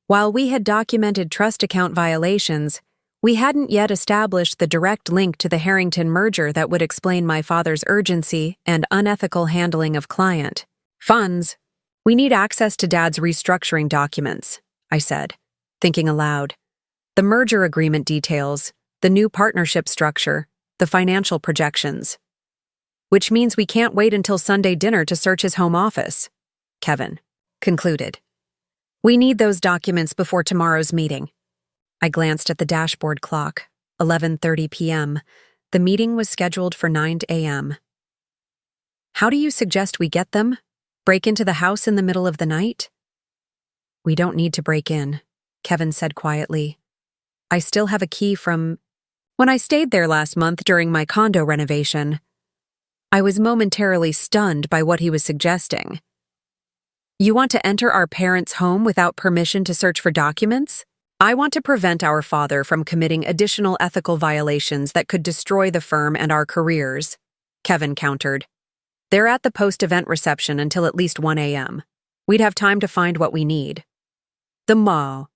While we had documented trust account violations, we hadn't yet established the direct link to the Harrington merger that would explain my father's urgency and unethical handling of client funds. We need access to Dad's restructuring documents, I said, thinking aloud. The merger agreement details, the new partnership structure, the financial projections. Which means we can't wait until Sunday dinner to search his home office, Kevin concluded. We need those documents before tomorrow's meeting. I glanced at the dashboard clock, 11:30 p.m. The meeting was scheduled for 9 a.m. How do you suggest we get them? Break into the house in the middle of the night? We don't need to break in, Kevin said quietly. I still have a key from when I stayed there last month during my condo renovation. I was momentarily stunned by what he was suggesting. You want to enter our parents' home without permission to search for documents? I want to prevent our father from committing additional ethical violations that could destroy the firm and our careers, Kevin countered. They're at the post-event reception until at least 1 a.m. We'd have time to find what we need. The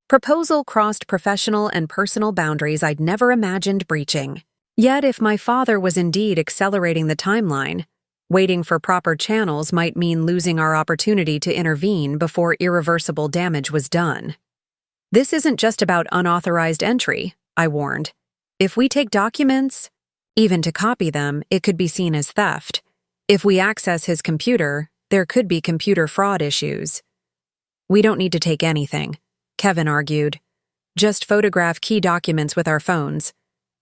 proposal crossed professional and personal boundaries I'd never imagined breaching. Yet if my father was indeed accelerating the timeline, waiting for proper channels might mean losing our opportunity to intervene before irreversible damage was done. This isn't just about unauthorized entry, I warned. If we take documents, even to copy them, it could be seen as theft. If we access his computer, there could be computer fraud issues. We don't need to take anything, Kevin argued. Just photograph key documents with our phones.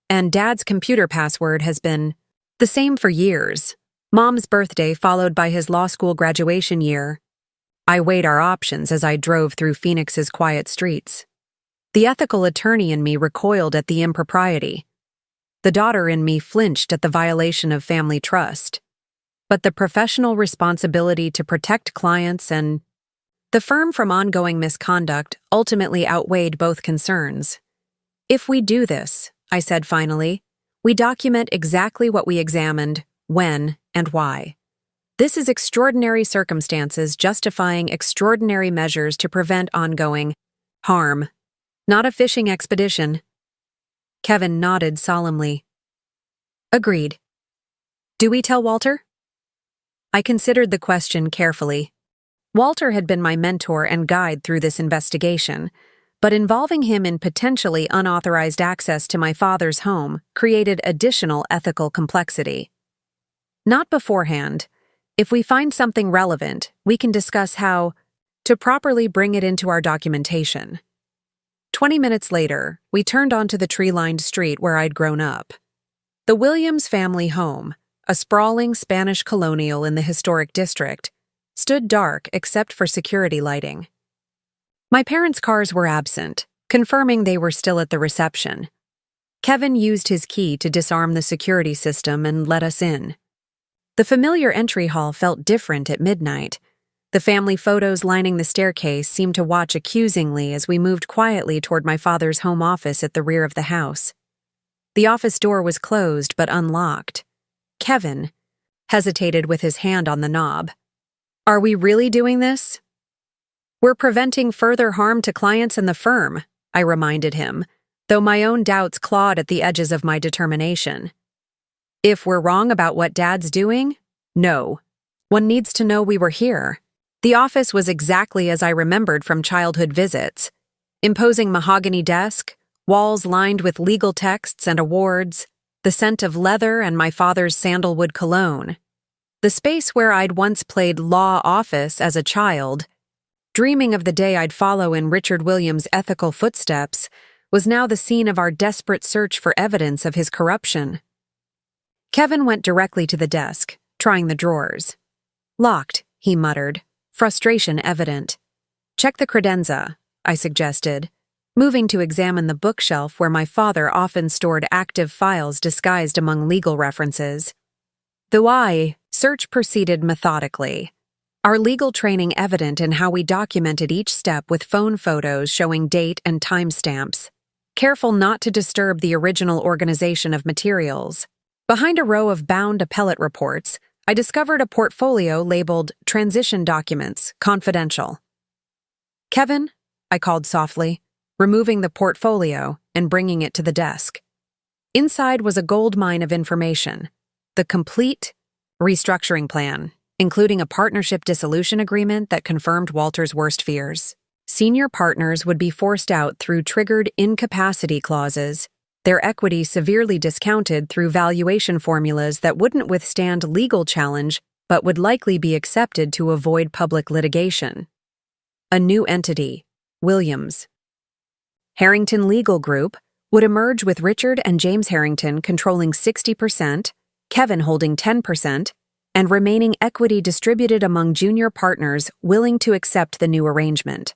And Dad's computer password has been the same for years. Mom's birthday followed by his law school graduation year. I weighed our options as I drove through Phoenix's quiet streets. The ethical attorney in me recoiled at the impropriety. The daughter in me flinched at the violation of family trust. But the professional responsibility to protect clients and the firm from ongoing misconduct ultimately outweighed both concerns. If we do this, I said finally, we document exactly what we examined, when, and why. This is extraordinary circumstances justifying extraordinary measures to prevent ongoing harm, not a fishing expedition. Kevin nodded solemnly. Agreed. Do we tell Walter? I considered the question carefully. Walter had been my mentor and guide through this investigation, but involving him in potentially unauthorized access to my father's home created additional ethical complexity. Not beforehand. If we find something relevant, we can discuss how to properly bring it into our documentation. 20 minutes later, we turned onto the tree-lined street where I'd grown up. The Williams family home, a sprawling Spanish colonial in the historic district, stood dark except for security lighting. My parents' cars were absent, confirming they were still at the reception. Kevin used his key to disarm the security system and let us in. The familiar entry hall felt different at midnight. The family photos lining the staircase seemed to watch accusingly as we moved quietly toward my father's home office at the rear of the house. The office door was closed but unlocked. Kevin hesitated with his hand on the knob. Are we really doing this? We're preventing further harm to clients and the firm, I reminded him, though my own doubts clawed at the edges of my determination. If we're wrong about what Dad's doing, no. One needs to know we were here. The office was exactly as I remembered from childhood visits. Imposing mahogany desk, walls lined with legal texts and awards, the scent of leather and my father's sandalwood cologne. The space where I'd once played law office as a child, dreaming of the day I'd follow in Richard Williams' ethical footsteps, was now the scene of our desperate search for evidence of his corruption. Kevin went directly to the desk, trying the drawers. Locked, he muttered, frustration evident. Check the credenza, I suggested, moving to examine the bookshelf where my father often stored active files disguised among legal references. The search proceeded methodically, our legal training evident in how we documented each step with phone photos showing date and timestamps, careful not to disturb the original organization of materials. Behind a row of bound appellate reports, I discovered a portfolio labeled Transition Documents, Confidential. Kevin, I called softly, removing the portfolio and bringing it to the desk. Inside was a gold mine of information, the complete restructuring plan, including a partnership dissolution agreement that confirmed Walter's worst fears. Senior partners would be forced out through triggered incapacity clauses, their equity severely discounted through valuation formulas that wouldn't withstand legal challenge but would likely be accepted to avoid public litigation. A new entity, Williams. Harrington Legal Group, would emerge with Richard and James Harrington controlling 60%, Kevin holding 10%, and remaining equity distributed among junior partners willing to accept the new arrangement.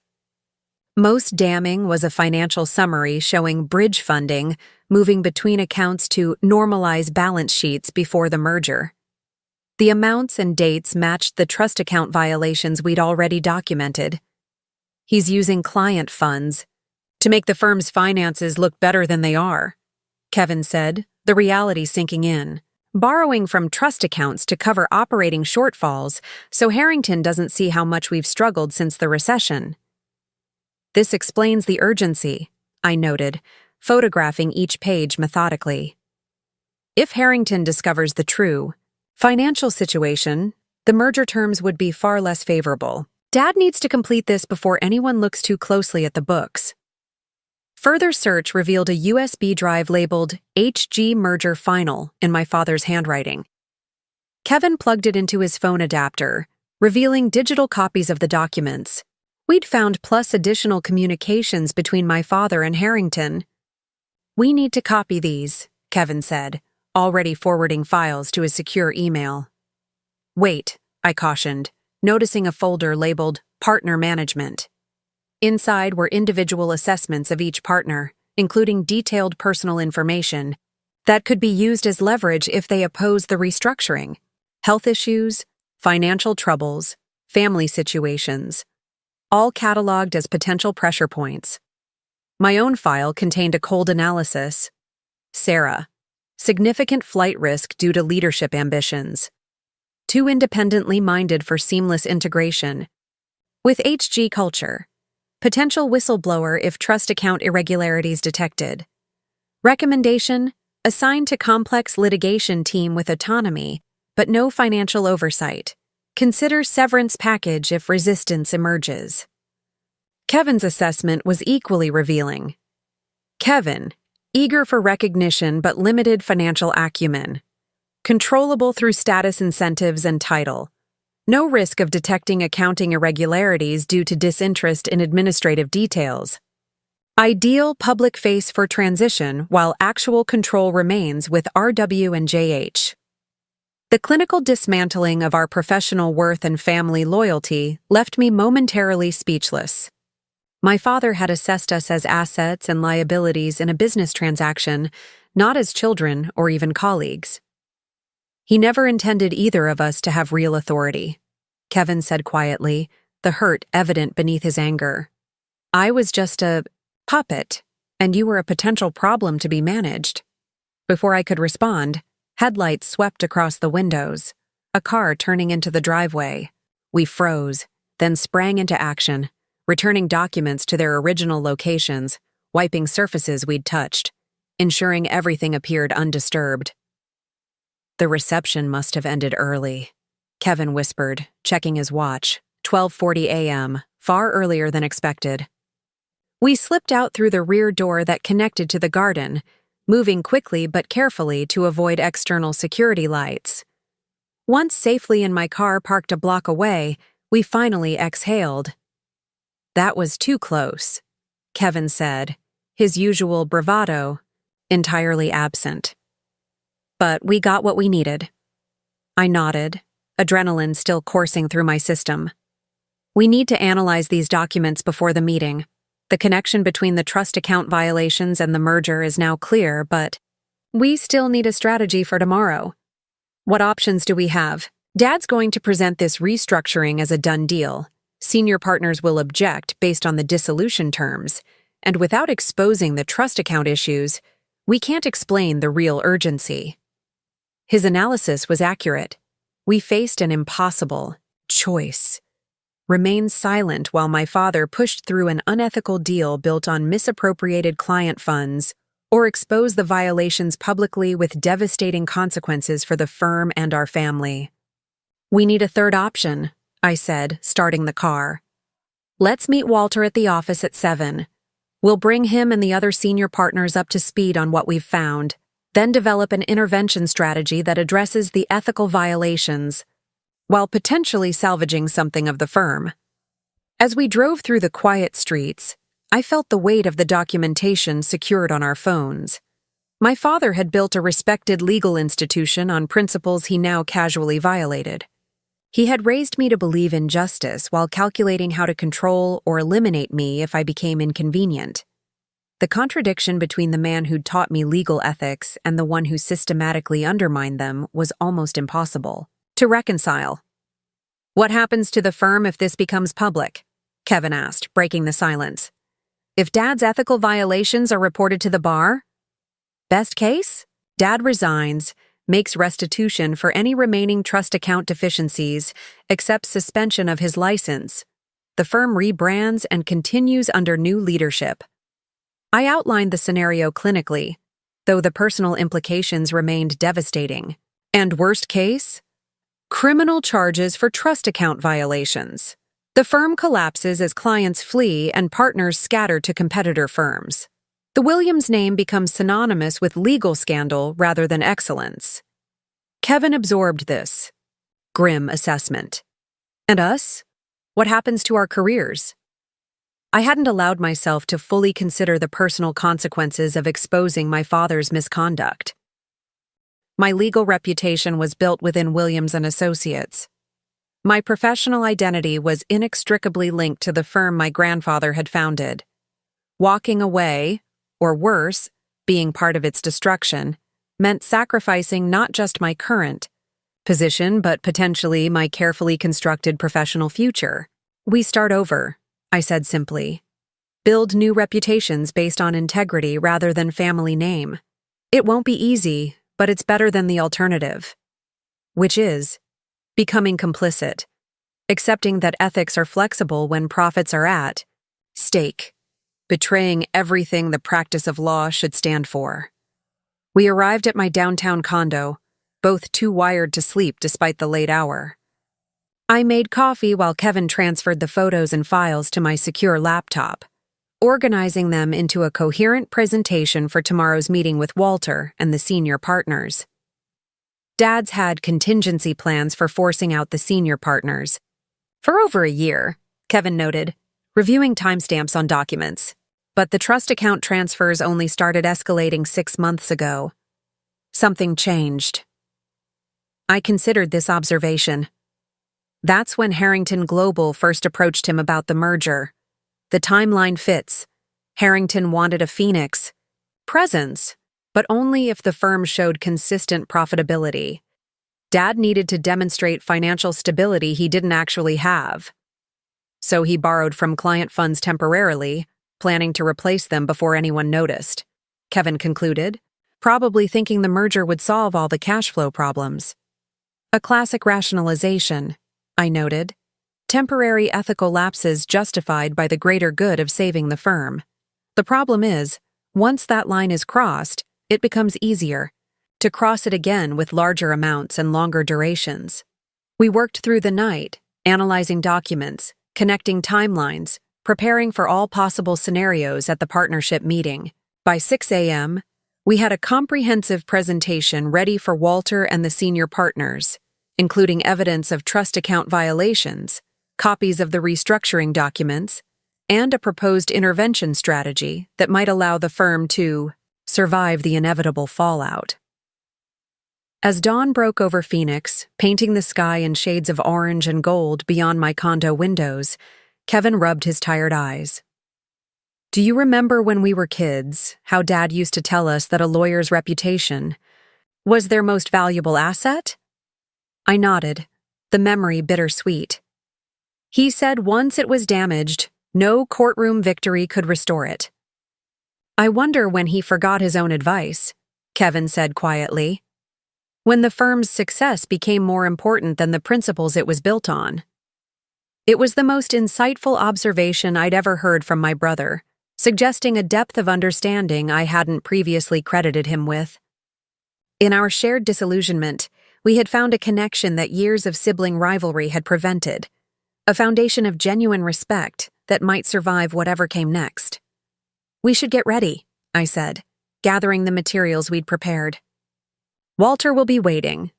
Most damning was a financial summary showing bridge funding moving between accounts to normalize balance sheets before the merger. The amounts and dates matched the trust account violations we'd already documented. He's using client funds to make the firm's finances look better than they are, Kevin said, the reality sinking in. Borrowing from trust accounts to cover operating shortfalls so Harrington doesn't see how much we've struggled since the recession. This explains the urgency, I noted, photographing each page methodically. If Harrington discovers the true financial situation, the merger terms would be far less favorable. Dad needs to complete this before anyone looks too closely at the books. Further search revealed a USB drive labeled HG Merger Final in my father's handwriting. Kevin plugged it into his phone adapter, revealing digital copies of the documents. We'd found plus additional communications between my father and Harrington. "We need to copy these," Kevin said, already forwarding files to his secure email. "Wait," I cautioned, noticing a folder labeled Partner Management. Inside were individual assessments of each partner, including detailed personal information that could be used as leverage if they oppose the restructuring: health issues, financial troubles, family situations, all cataloged as potential pressure points. My own file contained a cold analysis. Sarah, significant flight risk due to leadership ambitions. Too independently minded for seamless integration. With HG culture. Potential whistleblower if trust account irregularities detected. Recommendation: assigned to complex litigation team with autonomy, but no financial oversight. Consider severance package if resistance emerges. Kevin's assessment was equally revealing. Kevin, eager for recognition but limited financial acumen. Controllable through status incentives and title. No risk of detecting accounting irregularities due to disinterest in administrative details. Ideal public face for transition while actual control remains with RW and JH. The clinical dismantling of our professional worth and family loyalty left me momentarily speechless. My father had assessed us as assets and liabilities in a business transaction, not as children or even colleagues. He never intended either of us to have real authority, Kevin said quietly, the hurt evident beneath his anger. I was just a puppet, and you were a potential problem to be managed. Before I could respond, headlights swept across the windows, a car turning into the driveway. We froze, then sprang into action, returning documents to their original locations, wiping surfaces we'd touched, ensuring everything appeared undisturbed. The reception must have ended early, Kevin whispered, checking his watch. 12:40 a.m., far earlier than expected. We slipped out through the rear door that connected to the garden, moving quickly but carefully to avoid external security lights. Once safely in my car parked a block away, we finally exhaled. That was too close, Kevin said, his usual bravado entirely absent. But we got what we needed. I nodded, adrenaline still coursing through my system. We need to analyze these documents before the meeting. The connection between the trust account violations and the merger is now clear, but we still need a strategy for tomorrow. What options do we have? Dad's going to present this restructuring as a done deal. Senior partners will object based on the dissolution terms, and without exposing the trust account issues, we can't explain the real urgency. His analysis was accurate. We faced an impossible choice. Remain silent while my father pushed through an unethical deal built on misappropriated client funds, or expose the violations publicly with devastating consequences for the firm and our family. We need a third option, I said, starting the car. Let's meet Walter at the office at 7. We'll bring him and the other senior partners up to speed on what we've found, then develop an intervention strategy that addresses the ethical violations, while potentially salvaging something of the firm. As we drove through the quiet streets, I felt the weight of the documentation secured on our phones. My father had built a respected legal institution on principles he now casually violated. He had raised me to believe in justice while calculating how to control or eliminate me if I became inconvenient. The contradiction between the man who'd taught me legal ethics and the one who systematically undermined them was almost impossible to reconcile. What happens to the firm if this becomes public? Kevin asked, breaking the silence. If Dad's ethical violations are reported to the bar? Best case? Dad resigns, makes restitution for any remaining trust account deficiencies, accepts suspension of his license. The firm rebrands and continues under new leadership. I outlined the scenario clinically, though the personal implications remained devastating. And worst case? Criminal charges for trust account violations. The firm collapses as clients flee and partners scatter to competitor firms. The Williams name becomes synonymous with legal scandal rather than excellence. Kevin absorbed this grim assessment. And us? What happens to our careers? I hadn't allowed myself to fully consider the personal consequences of exposing my father's misconduct. My legal reputation was built within Williams and Associates. My professional identity was inextricably linked to the firm my grandfather had founded. Walking away, or worse, being part of its destruction, meant sacrificing not just my current position but potentially my carefully constructed professional future. We start over, I said simply. Build new reputations based on integrity rather than family name. It won't be easy, but it's better than the alternative. Which is becoming complicit, accepting that ethics are flexible when profits are at stake, betraying everything the practice of law should stand for. We arrived at my downtown condo, both too wired to sleep despite the late hour. I made coffee while Kevin transferred the photos and files to my secure laptop, organizing them into a coherent presentation for tomorrow's meeting with Walter and the senior partners. Dad's had contingency plans for forcing out the senior partners. For over a year, Kevin noted, reviewing timestamps on documents. But the trust account transfers only started escalating 6 months ago. Something changed. I considered this observation. That's when Harrington Global first approached him about the merger. The timeline fits. Harrington wanted a Phoenix presence, but only if the firm showed consistent profitability. Dad needed to demonstrate financial stability he didn't actually have. So he borrowed from client funds temporarily, planning to replace them before anyone noticed, Kevin concluded, probably thinking the merger would solve all the cash flow problems. A classic rationalization, I noted. Temporary ethical lapses justified by the greater good of saving the firm. The problem is, once that line is crossed, it becomes easier to cross it again with larger amounts and longer durations. We worked through the night, analyzing documents, connecting timelines, preparing for all possible scenarios at the partnership meeting. By 6 a.m., we had a comprehensive presentation ready for Walter and the senior partners, including evidence of trust account violations, copies of the restructuring documents, and a proposed intervention strategy that might allow the firm to survive the inevitable fallout. As dawn broke over Phoenix, painting the sky in shades of orange and gold beyond my condo windows, Kevin rubbed his tired eyes. Do you remember when we were kids, how Dad used to tell us that a lawyer's reputation was their most valuable asset? I nodded, the memory bittersweet. He said once it was damaged, no courtroom victory could restore it. I wonder when he forgot his own advice, Kevin said quietly. When the firm's success became more important than the principles it was built on. It was the most insightful observation I'd ever heard from my brother, suggesting a depth of understanding I hadn't previously credited him with. In our shared disillusionment, we had found a connection that years of sibling rivalry had prevented, a foundation of genuine respect that might survive whatever came next. We should get ready, I said, gathering the materials we'd prepared. Walter will be waiting.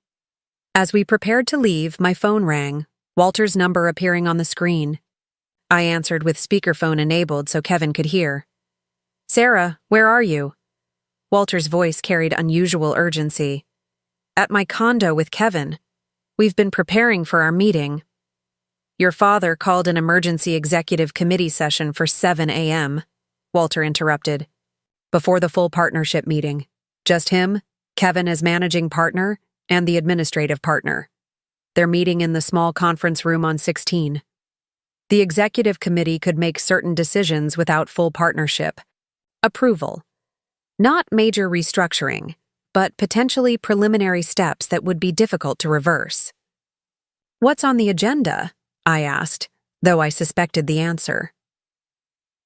As we prepared to leave, my phone rang, Walter's number appearing on the screen. I answered with speakerphone enabled so Kevin could hear. Sarah, where are you? Walter's voice carried unusual urgency. At my condo with Kevin. We've been preparing for our meeting. Your father called an emergency executive committee session for 7 a.m., Walter interrupted. Before the full partnership meeting. Just him, Kevin as managing partner, and the administrative partner. They're meeting in the small conference room on 16. The executive committee could make certain decisions without full partnership approval. Not major restructuring, but potentially preliminary steps that would be difficult to reverse. What's on the agenda? I asked, though I suspected the answer.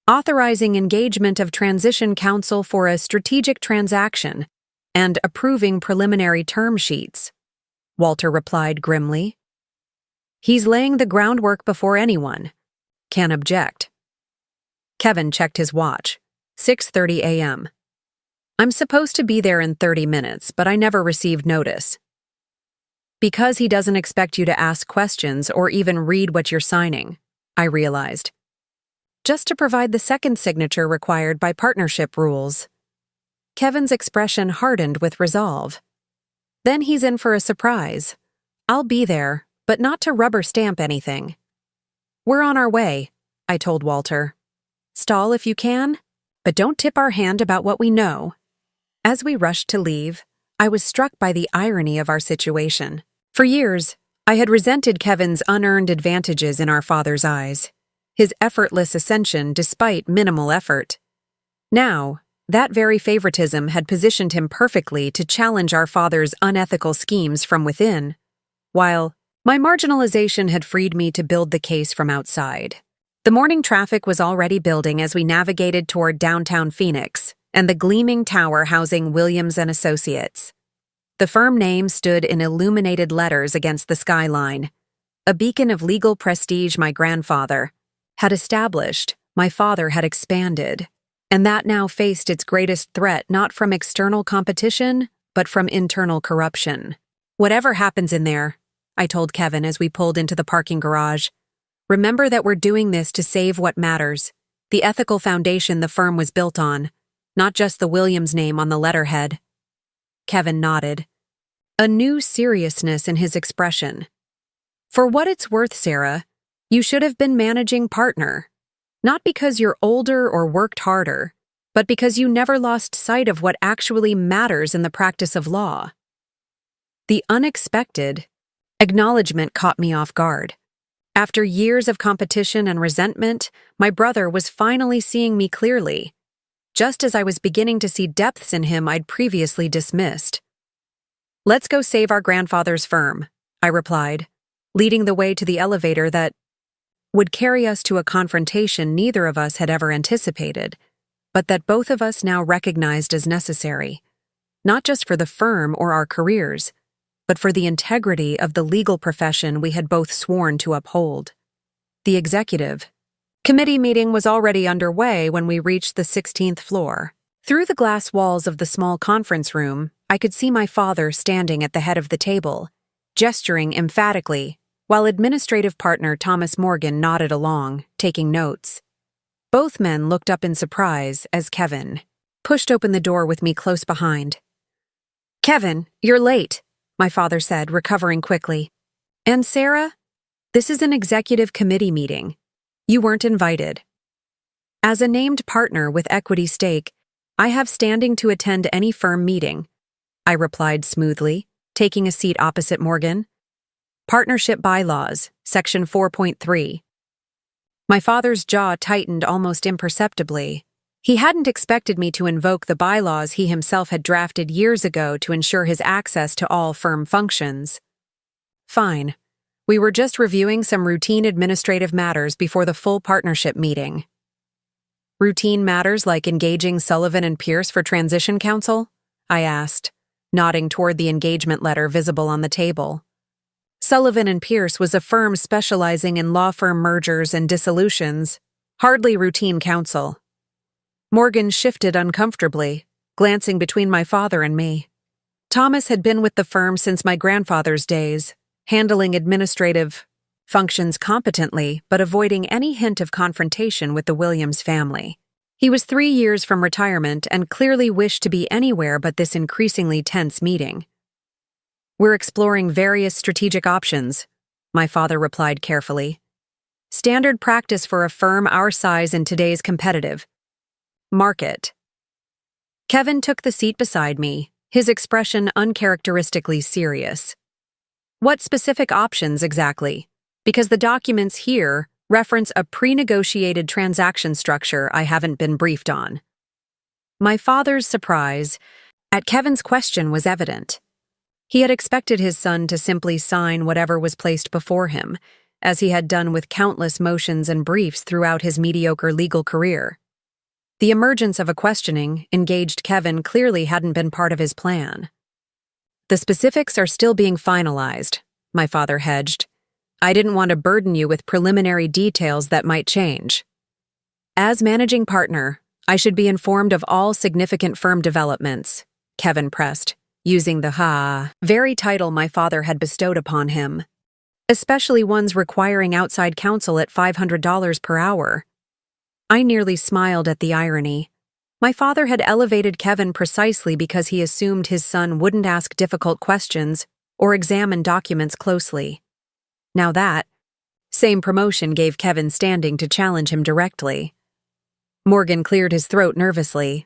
Authorizing engagement of transition counsel for a strategic transaction and approving preliminary term sheets, Walter replied grimly. He's laying the groundwork before anyone can object. Kevin checked his watch. 6:30 a.m. I'm supposed to be there in 30 minutes, but I never received notice. Because he doesn't expect you to ask questions or even read what you're signing, I realized. just to provide the second signature required by partnership rules. Kevin's expression hardened with resolve. Then he's in for a surprise. I'll be there, but not to rubber stamp anything. We're on our way, I told Walter. Stall if you can, but don't tip our hand about what we know. As we rushed to leave, I was struck by the irony of our situation. For years, I had resented Kevin's unearned advantages in our father's eyes, his effortless ascension despite minimal effort. Now, that very favoritism had positioned him perfectly to challenge our father's unethical schemes from within, while my marginalization had freed me to build the case from outside. The morning traffic was already building as we navigated toward downtown Phoenix and the gleaming tower housing Williams & Associates. The firm name stood in illuminated letters against the skyline, a beacon of legal prestige my grandfather had established, my father had expanded, and that now faced its greatest threat not from external competition, but from internal corruption. Whatever happens in there, I told Kevin as we pulled into the parking garage, remember that we're doing this to save what matters, the ethical foundation the firm was built on, not just the Williams name on the letterhead. Kevin nodded, a new seriousness in his expression. For what it's worth, Sarah, you should have been managing partner. Not because you're older or worked harder, but because you never lost sight of what actually matters in the practice of law. The unexpected acknowledgement caught me off guard. After years of competition and resentment, my brother was finally seeing me clearly, just as I was beginning to see depths in him I'd previously dismissed. Let's go save our grandfather's firm, I replied, leading the way to the elevator that would carry us to a confrontation neither of us had ever anticipated, but that both of us now recognized as necessary, not just for the firm or our careers, but for the integrity of the legal profession we had both sworn to uphold. The executive committee meeting was already underway when we reached the 16th floor. Through the glass walls of the small conference room, I could see my father standing at the head of the table, gesturing emphatically, while administrative partner Thomas Morgan nodded along, taking notes. Both men looked up in surprise as Kevin pushed open the door with me close behind. Kevin, you're late, my father said, recovering quickly. And Sarah, this is an executive committee meeting. You weren't invited. As a named partner with equity stake, I have standing to attend any firm meeting, I replied smoothly, taking a seat opposite Morgan. Partnership Bylaws, Section 4.3. My father's jaw tightened almost imperceptibly. He hadn't expected me to invoke the bylaws he himself had drafted years ago to ensure his access to all firm functions. Fine. We were just reviewing some routine administrative matters before the full partnership meeting. Routine matters like engaging Sullivan and Pierce for transition counsel? I asked, nodding toward the engagement letter visible on the table. Sullivan and Pierce was a firm specializing in law firm mergers and dissolutions, hardly routine counsel. Morgan shifted uncomfortably, glancing between my father and me. Thomas had been with the firm since my grandfather's days, handling administrative functions competently but avoiding any hint of confrontation with the Williams family. He was 3 years from retirement and clearly wished to be anywhere but this increasingly tense meeting. We're exploring various strategic options, my father replied carefully. Standard practice for a firm our size in today's competitive market. Kevin took the seat beside me, his expression uncharacteristically serious. What specific options exactly? Because the documents here reference a pre-negotiated transaction structure I haven't been briefed on. My father's surprise at Kevin's question was evident. He had expected his son to simply sign whatever was placed before him, as he had done with countless motions and briefs throughout his mediocre legal career. The emergence of a questioning engaged Kevin clearly hadn't been part of his plan. The specifics are still being finalized, my father hedged. I didn't want to burden you with preliminary details that might change. As managing partner, I should be informed of all significant firm developments, Kevin pressed, using the very title my father had bestowed upon him, especially ones requiring outside counsel at $500 per hour. I nearly smiled at the irony. My father had elevated Kevin precisely because he assumed his son wouldn't ask difficult questions or examine documents closely. Now that same promotion gave Kevin standing to challenge him directly. Morgan cleared his throat nervously.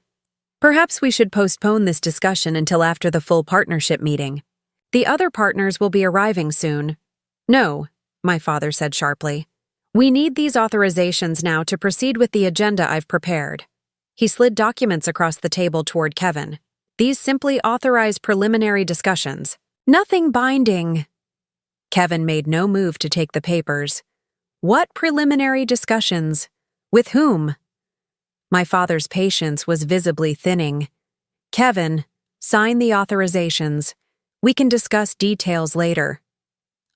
Perhaps we should postpone this discussion until after the full partnership meeting. The other partners will be arriving soon. No, my father said sharply. We need these authorizations now to proceed with the agenda I've prepared. He slid documents across the table toward Kevin. These simply authorize preliminary discussions. Nothing binding. Kevin made no move to take the papers. What preliminary discussions? With whom? My father's patience was visibly thinning. Kevin, sign the authorizations. We can discuss details later.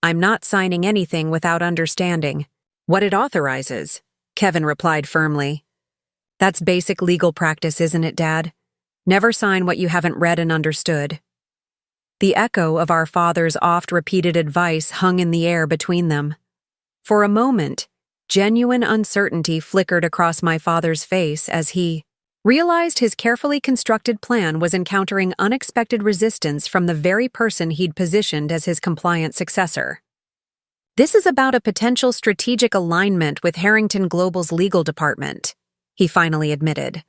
I'm not signing anything without understanding what it authorizes, Kevin replied firmly. That's basic legal practice, isn't it, Dad? Never sign what you haven't read and understood. The echo of our father's oft-repeated advice hung in the air between them. For a moment, genuine uncertainty flickered across my father's face as he realized his carefully constructed plan was encountering unexpected resistance from the very person he'd positioned as his compliant successor. This is about a potential strategic alignment with Harrington Global's legal department, he finally admitted.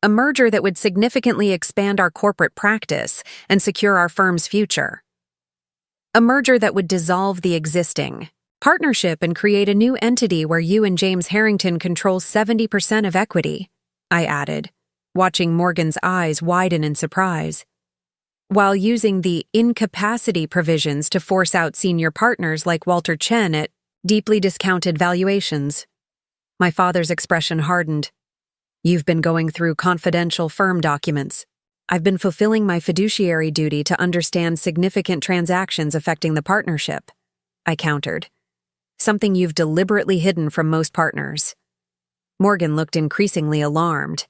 A merger that would significantly expand our corporate practice and secure our firm's future. A merger that would dissolve the existing partnership and create a new entity where you and James Harrington control 70% of equity, I added, watching Morgan's eyes widen in surprise. While using the incapacity provisions to force out senior partners like Walter Chen at deeply discounted valuations. My father's expression hardened. You've been going through confidential firm documents. I've been fulfilling my fiduciary duty to understand significant transactions affecting the partnership, I countered. Something you've deliberately hidden from most partners. Morgan looked increasingly alarmed.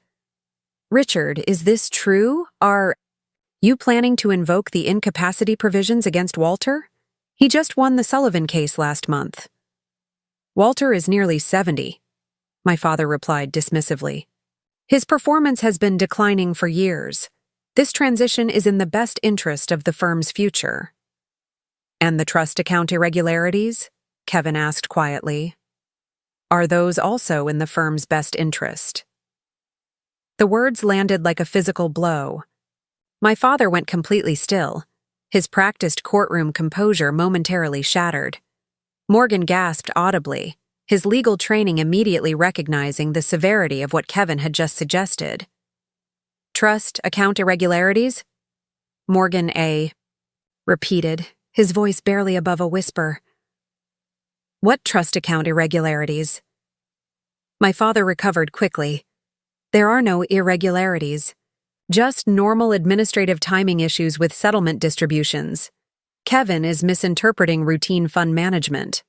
Richard, is this true? Are you planning to invoke the incapacity provisions against Walter? He just won the Sullivan case last month. Walter is nearly 70, my father replied dismissively. His performance has been declining for years. This transition is in the best interest of the firm's future. And the trust account irregularities? Kevin asked quietly. Are those also in the firm's best interest? The words landed like a physical blow. My father went completely still, his practiced courtroom composure momentarily shattered. Morgan gasped audibly, his legal training immediately recognizing the severity of what Kevin had just suggested. Trust account irregularities? Morgan repeated, his voice barely above a whisper. What trust account irregularities? My father recovered quickly. There are no irregularities. Just normal administrative timing issues with settlement distributions. Kevin is misinterpreting routine fund management.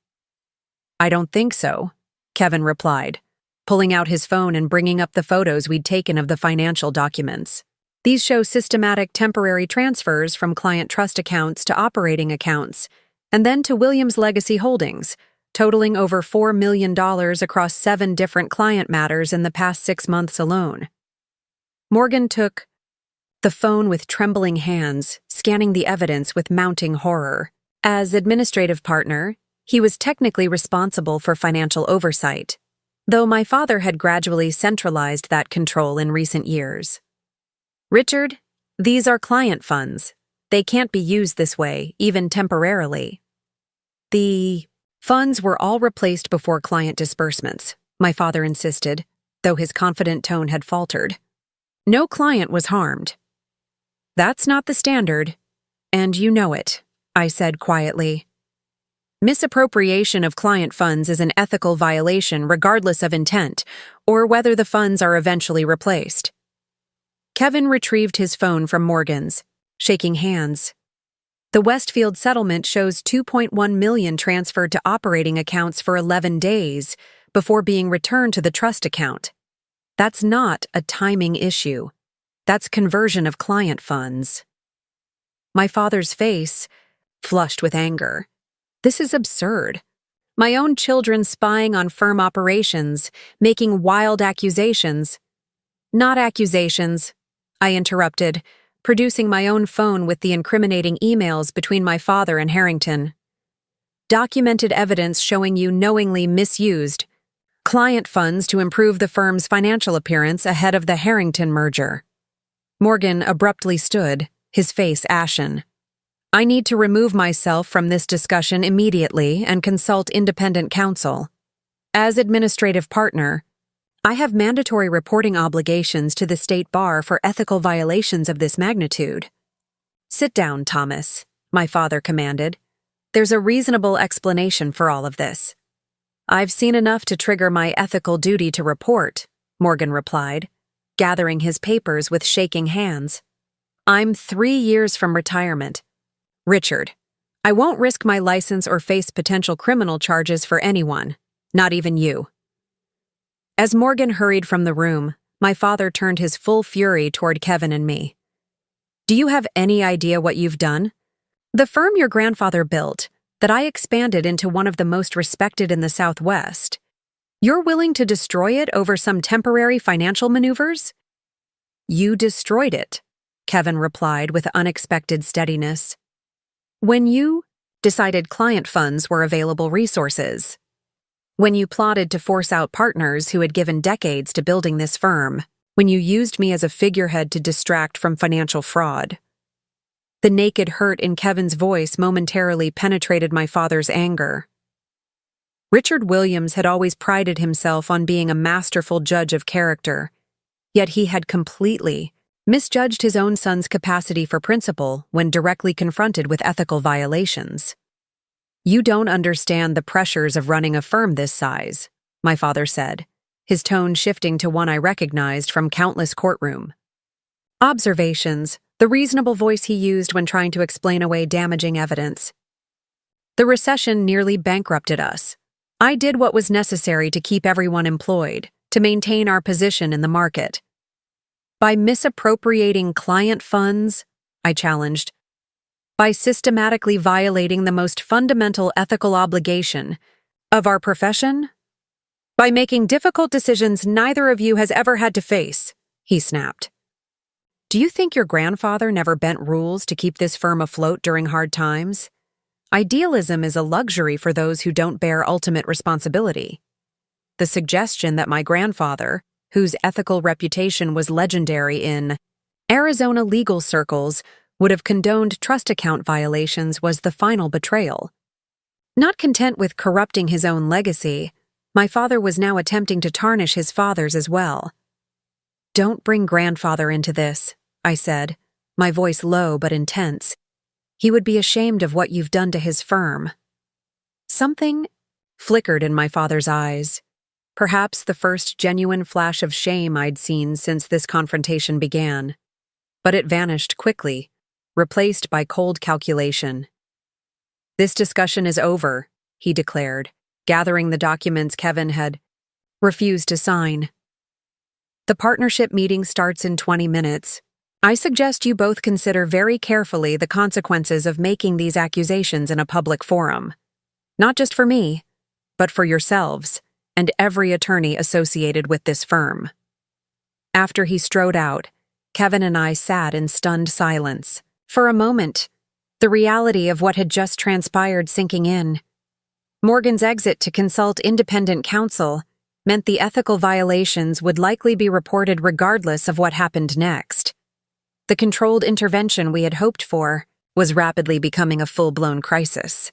I don't think so, Kevin replied, pulling out his phone and bringing up the photos we'd taken of the financial documents. These show systematic temporary transfers from client trust accounts to operating accounts, and then to Williams Legacy Holdings, totaling over $4 million across 7 different client matters in the past 6 months alone. Morgan took the phone with trembling hands, scanning the evidence with mounting horror. As administrative partner, he was technically responsible for financial oversight, though my father had gradually centralized that control in recent years. Richard, these are client funds. They can't be used this way, even temporarily. The funds were all replaced before client disbursements, my father insisted, though his confident tone had faltered. No client was harmed. That's not the standard, and you know it, I said quietly. Misappropriation of client funds is an ethical violation regardless of intent, or whether the funds are eventually replaced. Kevin retrieved his phone from Morgan's, shaking hands. The Westfield settlement shows $2.1 million transferred to operating accounts for 11 days before being returned to the trust account. That's not a timing issue. That's conversion of client funds. My father's face flushed with anger. This is absurd. My own children spying on firm operations, making wild accusations. Not accusations, I interrupted, producing my own phone with the incriminating emails between my father and Harrington. Documented evidence showing you knowingly misused client funds to improve the firm's financial appearance ahead of the Harrington merger. Morgan abruptly stood, his face ashen. I need to remove myself from this discussion immediately and consult independent counsel. As administrative partner, I have mandatory reporting obligations to the state bar for ethical violations of this magnitude. Sit down, Thomas, my father commanded. There's a reasonable explanation for all of this. I've seen enough to trigger my ethical duty to report, Morgan replied, gathering his papers with shaking hands. I'm 3 years from retirement. Richard, I won't risk my license or face potential criminal charges for anyone, not even you. As Morgan hurried from the room, my father turned his full fury toward Kevin and me. Do you have any idea what you've done? The firm your grandfather built, that I expanded into one of the most respected in the Southwest. You're willing to destroy it over some temporary financial maneuvers? You destroyed it, Kevin replied with unexpected steadiness. When you decided client funds were available resources. When you plotted to force out partners who had given decades to building this firm. When you used me as a figurehead to distract from financial fraud. The naked hurt in Kevin's voice momentarily penetrated my father's anger. Richard Williams had always prided himself on being a masterful judge of character, yet he had completely misjudged his own son's capacity for principle when directly confronted with ethical violations. You don't understand the pressures of running a firm this size, my father said, his tone shifting to one I recognized from countless courtroom observations, the reasonable voice he used when trying to explain away damaging evidence. The recession nearly bankrupted us. I did what was necessary to keep everyone employed, to maintain our position in the market. By misappropriating client funds, I challenged. By systematically violating the most fundamental ethical obligation of our profession? By making difficult decisions neither of you has ever had to face, he snapped. Do you think your grandfather never bent rules to keep this firm afloat during hard times? Idealism is a luxury for those who don't bear ultimate responsibility. The suggestion that my grandfather, whose ethical reputation was legendary in Arizona legal circles, would have condoned trust account violations was the final betrayal. Not content with corrupting his own legacy, my father was now attempting to tarnish his father's as well. Don't bring grandfather into this, I said, my voice low but intense. He would be ashamed of what you've done to his firm. Something flickered in my father's eyes, perhaps the first genuine flash of shame I'd seen since this confrontation began. But it vanished quickly, replaced by cold calculation. This discussion is over, he declared, gathering the documents Kevin had refused to sign. The partnership meeting starts in 20 minutes. I suggest you both consider very carefully the consequences of making these accusations in a public forum. Not just for me, but for yourselves and every attorney associated with this firm. After he strode out, Kevin and I sat in stunned silence. For a moment, the reality of what had just transpired sinking in. Morgan's exit to consult independent counsel meant the ethical violations would likely be reported regardless of what happened next. The controlled intervention we had hoped for was rapidly becoming a full-blown crisis.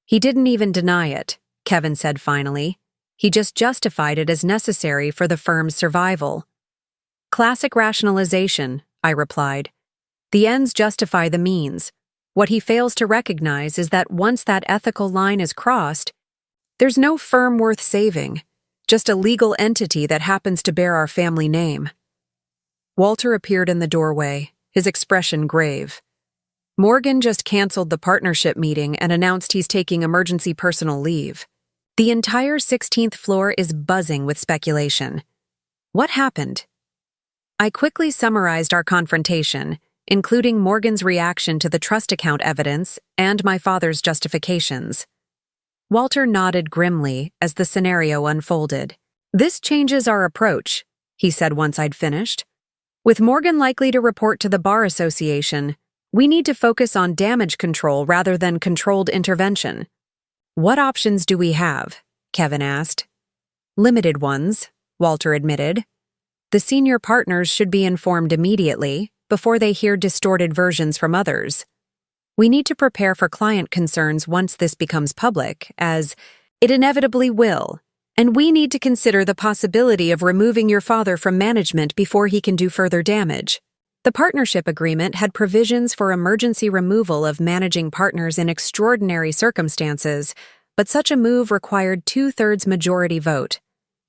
He didn't even deny it, Kevin said finally. He just justified it as necessary for the firm's survival. Classic rationalization, I replied. The ends justify the means. What he fails to recognize is that once that ethical line is crossed, there's no firm worth saving, just a legal entity that happens to bear our family name. Walter appeared in the doorway, his expression grave. Morgan just canceled the partnership meeting and announced he's taking emergency personal leave. The entire 16th floor is buzzing with speculation. What happened? I quickly summarized our confrontation, including Morgan's reaction to the trust account evidence and my father's justifications. Walter nodded grimly as the scenario unfolded. "This changes our approach," he said once I'd finished. "With Morgan likely to report to the Bar Association, we need to focus on damage control rather than controlled intervention." "What options do we have?" Kevin asked. "Limited ones," Walter admitted. "The senior partners should be informed immediately, before they hear distorted versions from others. We need to prepare for client concerns once this becomes public, as it inevitably will, and we need to consider the possibility of removing your father from management before he can do further damage." The partnership agreement had provisions for emergency removal of managing partners in extraordinary circumstances, but such a move required 2/3 majority vote.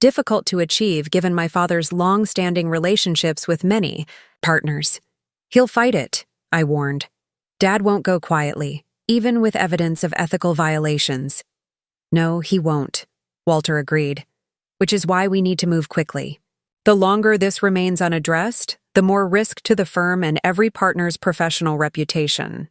Difficult to achieve given my father's long-standing relationships with many partners. "He'll fight it," I warned. "Dad won't go quietly, even with evidence of ethical violations." "No, he won't," Walter agreed, "which is why we need to move quickly. The longer this remains unaddressed, the more risk to the firm and every partner's professional reputation."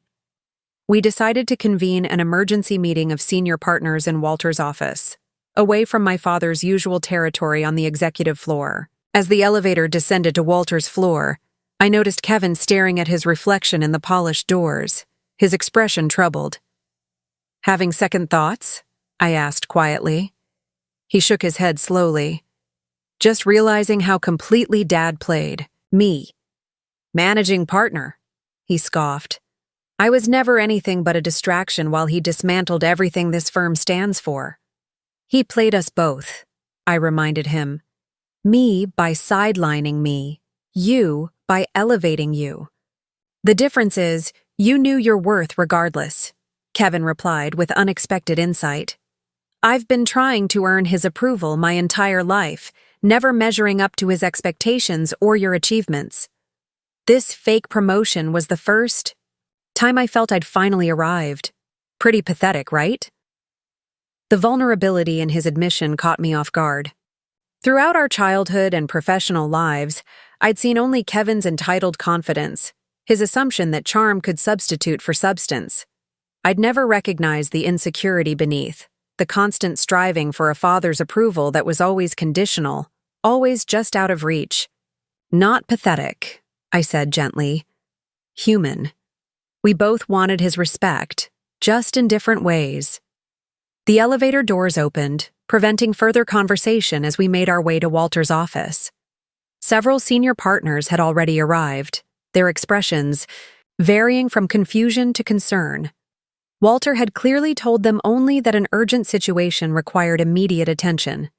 We decided to convene an emergency meeting of senior partners in Walter's office, away from my father's usual territory on the executive floor. As the elevator descended to Walter's floor, I noticed Kevin staring at his reflection in the polished doors, his expression troubled. "Having second thoughts?" I asked quietly. He shook his head slowly. "Just realizing how completely Dad played me. Managing partner," he scoffed. "I was never anything but a distraction while he dismantled everything this firm stands for." "He played us both," I reminded him. "Me by sidelining me, you by elevating you. The difference is, you knew your worth regardless," Kevin replied with unexpected insight. "I've been trying to earn his approval my entire life, never measuring up to his expectations or your achievements. This fake promotion was the first time I felt I'd finally arrived. Pretty pathetic, right?" The vulnerability in his admission caught me off guard. Throughout our childhood and professional lives, I'd seen only Kevin's entitled confidence, his assumption that charm could substitute for substance. I'd never recognized the insecurity beneath, the constant striving for a father's approval that was always conditional, always just out of reach. "Not pathetic," I said gently. "Human. We both wanted his respect, just in different ways." The elevator doors opened, preventing further conversation as we made our way to Walter's office. Several senior partners had already arrived, their expressions varying from confusion to concern. Walter had clearly told them only that an urgent situation required immediate attention.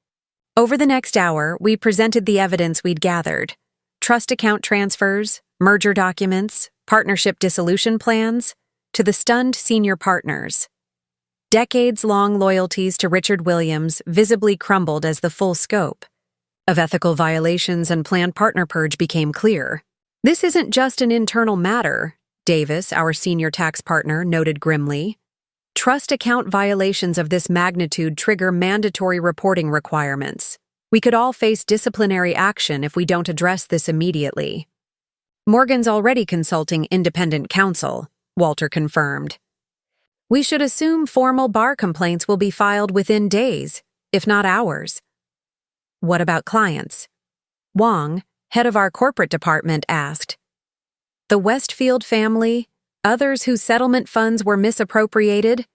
Over the next hour, we presented the evidence we'd gathered: trust account transfers, merger documents, partnership dissolution plans, to the stunned senior partners. Decades-long loyalties to Richard Williams visibly crumbled as the full scope of ethical violations and planned partner purge became clear. "This isn't just an internal matter," Davis, our senior tax partner, noted grimly. "Trust account violations of this magnitude trigger mandatory reporting requirements. We could all face disciplinary action if we don't address this immediately." "Morgan's already consulting independent counsel," Walter confirmed. "We should assume formal bar complaints will be filed within days, if not hours." "What about clients?" Wong, head of our corporate department, asked. "The Westfield family, others whose settlement funds were misappropriated,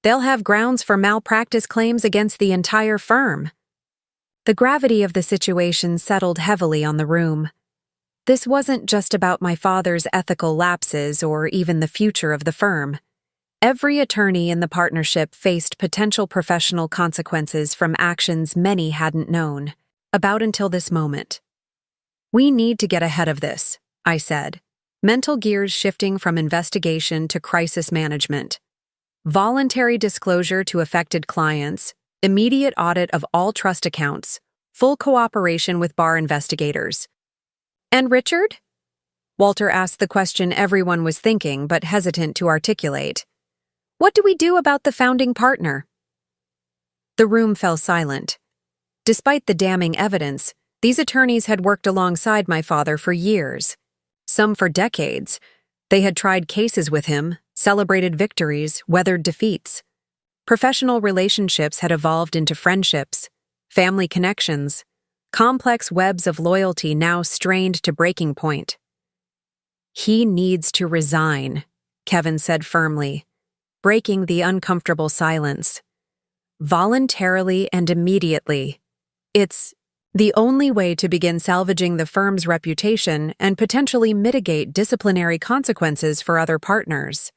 they'll have grounds for malpractice claims against the entire firm." The gravity of the situation settled heavily on the room. This wasn't just about my father's ethical lapses or even the future of the firm. Every attorney in the partnership faced potential professional consequences from actions many hadn't known about until this moment. "We need to get ahead of this," I said, mental gears shifting from investigation to crisis management. Voluntary disclosure to affected clients, immediate audit of all trust accounts, full cooperation with bar investigators. "And Richard?" Walter asked the question everyone was thinking but hesitant to articulate. "What do we do about the founding partner?" The room fell silent. Despite the damning evidence, these attorneys had worked alongside my father for years, some for decades. They had tried cases with him, celebrated victories, weathered defeats. Professional relationships had evolved into friendships, family connections, complex webs of loyalty now strained to breaking point. "He needs to resign," Kevin said firmly, breaking the uncomfortable silence. "Voluntarily and immediately. It's the only way to begin salvaging the firm's reputation and potentially mitigate disciplinary consequences for other partners."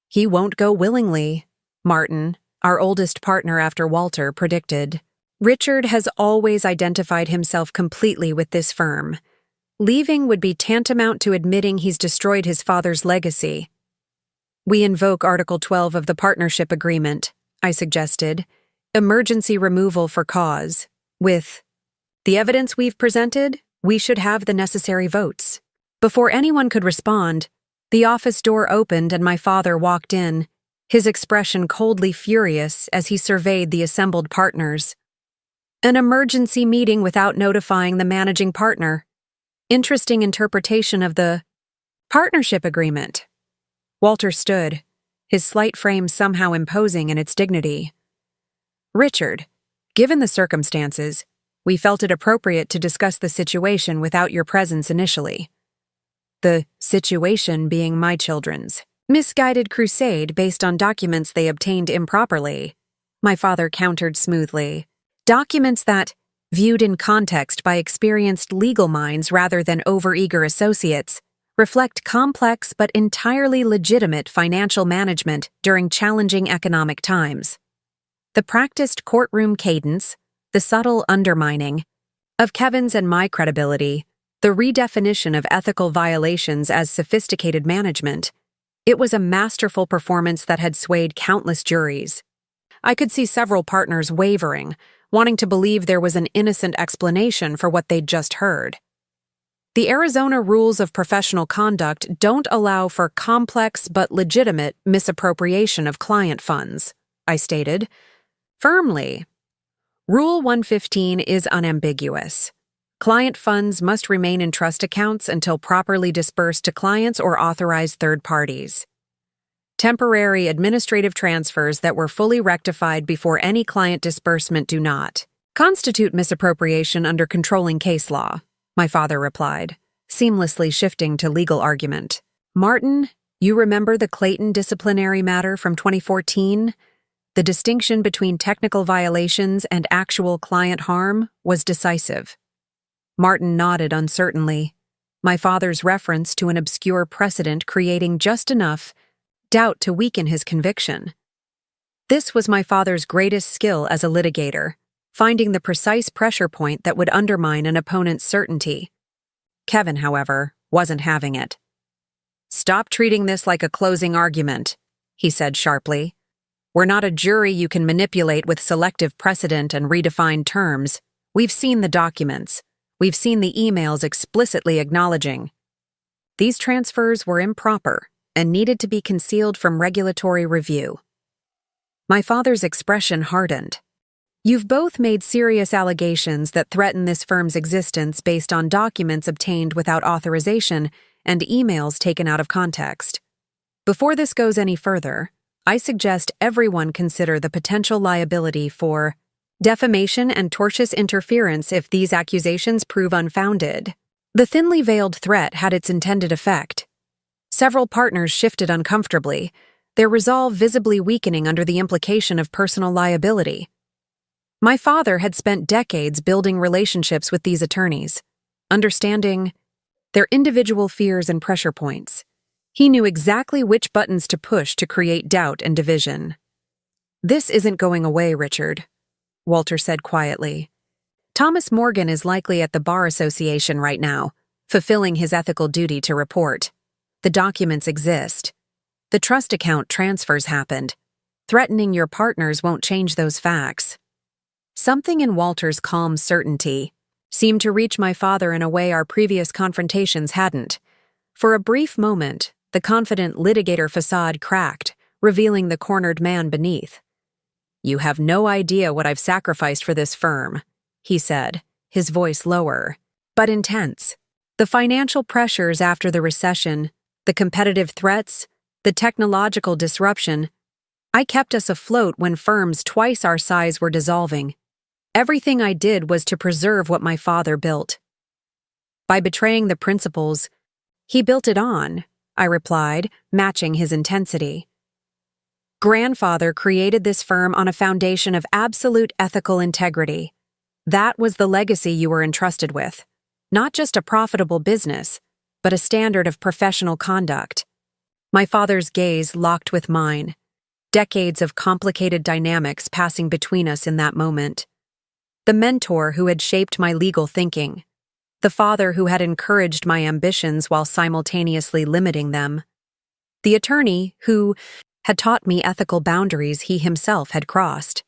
"He won't go willingly," Martin, our oldest partner after Walter, predicted. "Richard has always identified himself completely with this firm. Leaving would be tantamount to admitting he's destroyed his father's legacy." "We invoke Article 12 of the partnership agreement," I suggested. "Emergency removal for cause. With the evidence we've presented, we should have the necessary votes." Before anyone could respond, the office door opened and my father walked in, his expression coldly furious as he surveyed the assembled partners. "An emergency meeting without notifying the managing partner. Interesting interpretation of the partnership agreement." Walter stood, his slight frame somehow imposing in its dignity. "Richard, given the circumstances, we felt it appropriate to discuss the situation without your presence initially." The situation being my children's misguided crusade based on documents they obtained improperly, my father countered smoothly. Documents that, viewed in context by experienced legal minds rather than overeager associates, reflect complex but entirely legitimate financial management during challenging economic times. The practiced courtroom cadence, the subtle undermining of Kevin's and my credibility, the redefinition of ethical violations as sophisticated management, it was a masterful performance that had swayed countless juries. I could see several partners wavering, wanting to believe there was an innocent explanation for what they'd just heard. "The Arizona rules of professional conduct don't allow for complex but legitimate misappropriation of client funds," I stated firmly. "Rule 115 is unambiguous. Client funds must remain in trust accounts until properly dispersed to clients or authorized third parties. Temporary administrative transfers that were fully rectified before any client disbursement do not constitute misappropriation under controlling case law," my father replied, seamlessly shifting to legal argument. "Martin, you remember the Clayton disciplinary matter from 2014? The distinction between technical violations and actual client harm was decisive." Martin nodded uncertainly, my father's reference to an obscure precedent creating just enough doubt to weaken his conviction. This was my father's greatest skill as a litigator, finding the precise pressure point that would undermine an opponent's certainty. Kevin, however, wasn't having it. "Stop treating this like a closing argument," he said sharply. "We're not a jury you can manipulate with selective precedent and redefined terms. We've seen the documents. We've seen the emails explicitly acknowledging these transfers were improper and needed to be concealed from regulatory review." My father's expression hardened. "You've both made serious allegations that threaten this firm's existence based on documents obtained without authorization and emails taken out of context. Before this goes any further, I suggest everyone consider the potential liability for defamation and tortious interference if these accusations prove unfounded." The thinly veiled threat had its intended effect. Several partners shifted uncomfortably, their resolve visibly weakening under the implication of personal liability. My father had spent decades building relationships with these attorneys, understanding their individual fears and pressure points. He knew exactly which buttons to push to create doubt and division. "This isn't going away, Richard," Walter said quietly. "Thomas Morgan is likely at the Bar Association right now, fulfilling his ethical duty to report. The documents exist. The trust account transfers happened. Threatening your partners won't change those facts." Something in Walter's calm certainty seemed to reach my father in a way our previous confrontations hadn't. For a brief moment, the confident litigator facade cracked, revealing the cornered man beneath. "You have no idea what I've sacrificed for this firm," he said, his voice lower, but intense. "The financial pressures after the recession, the competitive threats, the technological disruption. I kept us afloat when firms twice our size were dissolving. Everything I did was to preserve what my father built. By betraying the principles he built it on, I replied, matching his intensity. Grandfather created this firm on a foundation of absolute ethical integrity. That was the legacy you were entrusted with. Not just a profitable business, but a standard of professional conduct. My father's gaze locked with mine, decades of complicated dynamics passing between us in that moment. The mentor who had shaped my legal thinking, the father who had encouraged my ambitions while simultaneously limiting them, the attorney who had taught me ethical boundaries he himself had crossed.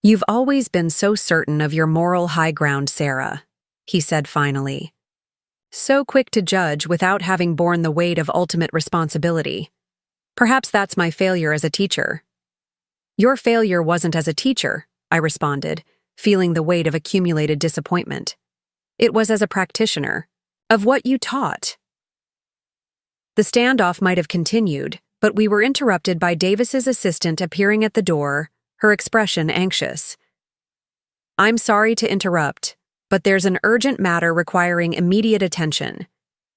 "You've always been so certain of your moral high ground, Sarah," he said finally. "So quick to judge without having borne the weight of ultimate responsibility. Perhaps that's my failure as a teacher." "Your failure wasn't as a teacher," I responded, feeling the weight of accumulated disappointment. "It was as a practitioner, of what you taught." The standoff might have continued, but we were interrupted by Davis's assistant appearing at the door, her expression anxious. "I'm sorry to interrupt, but there's an urgent matter requiring immediate attention.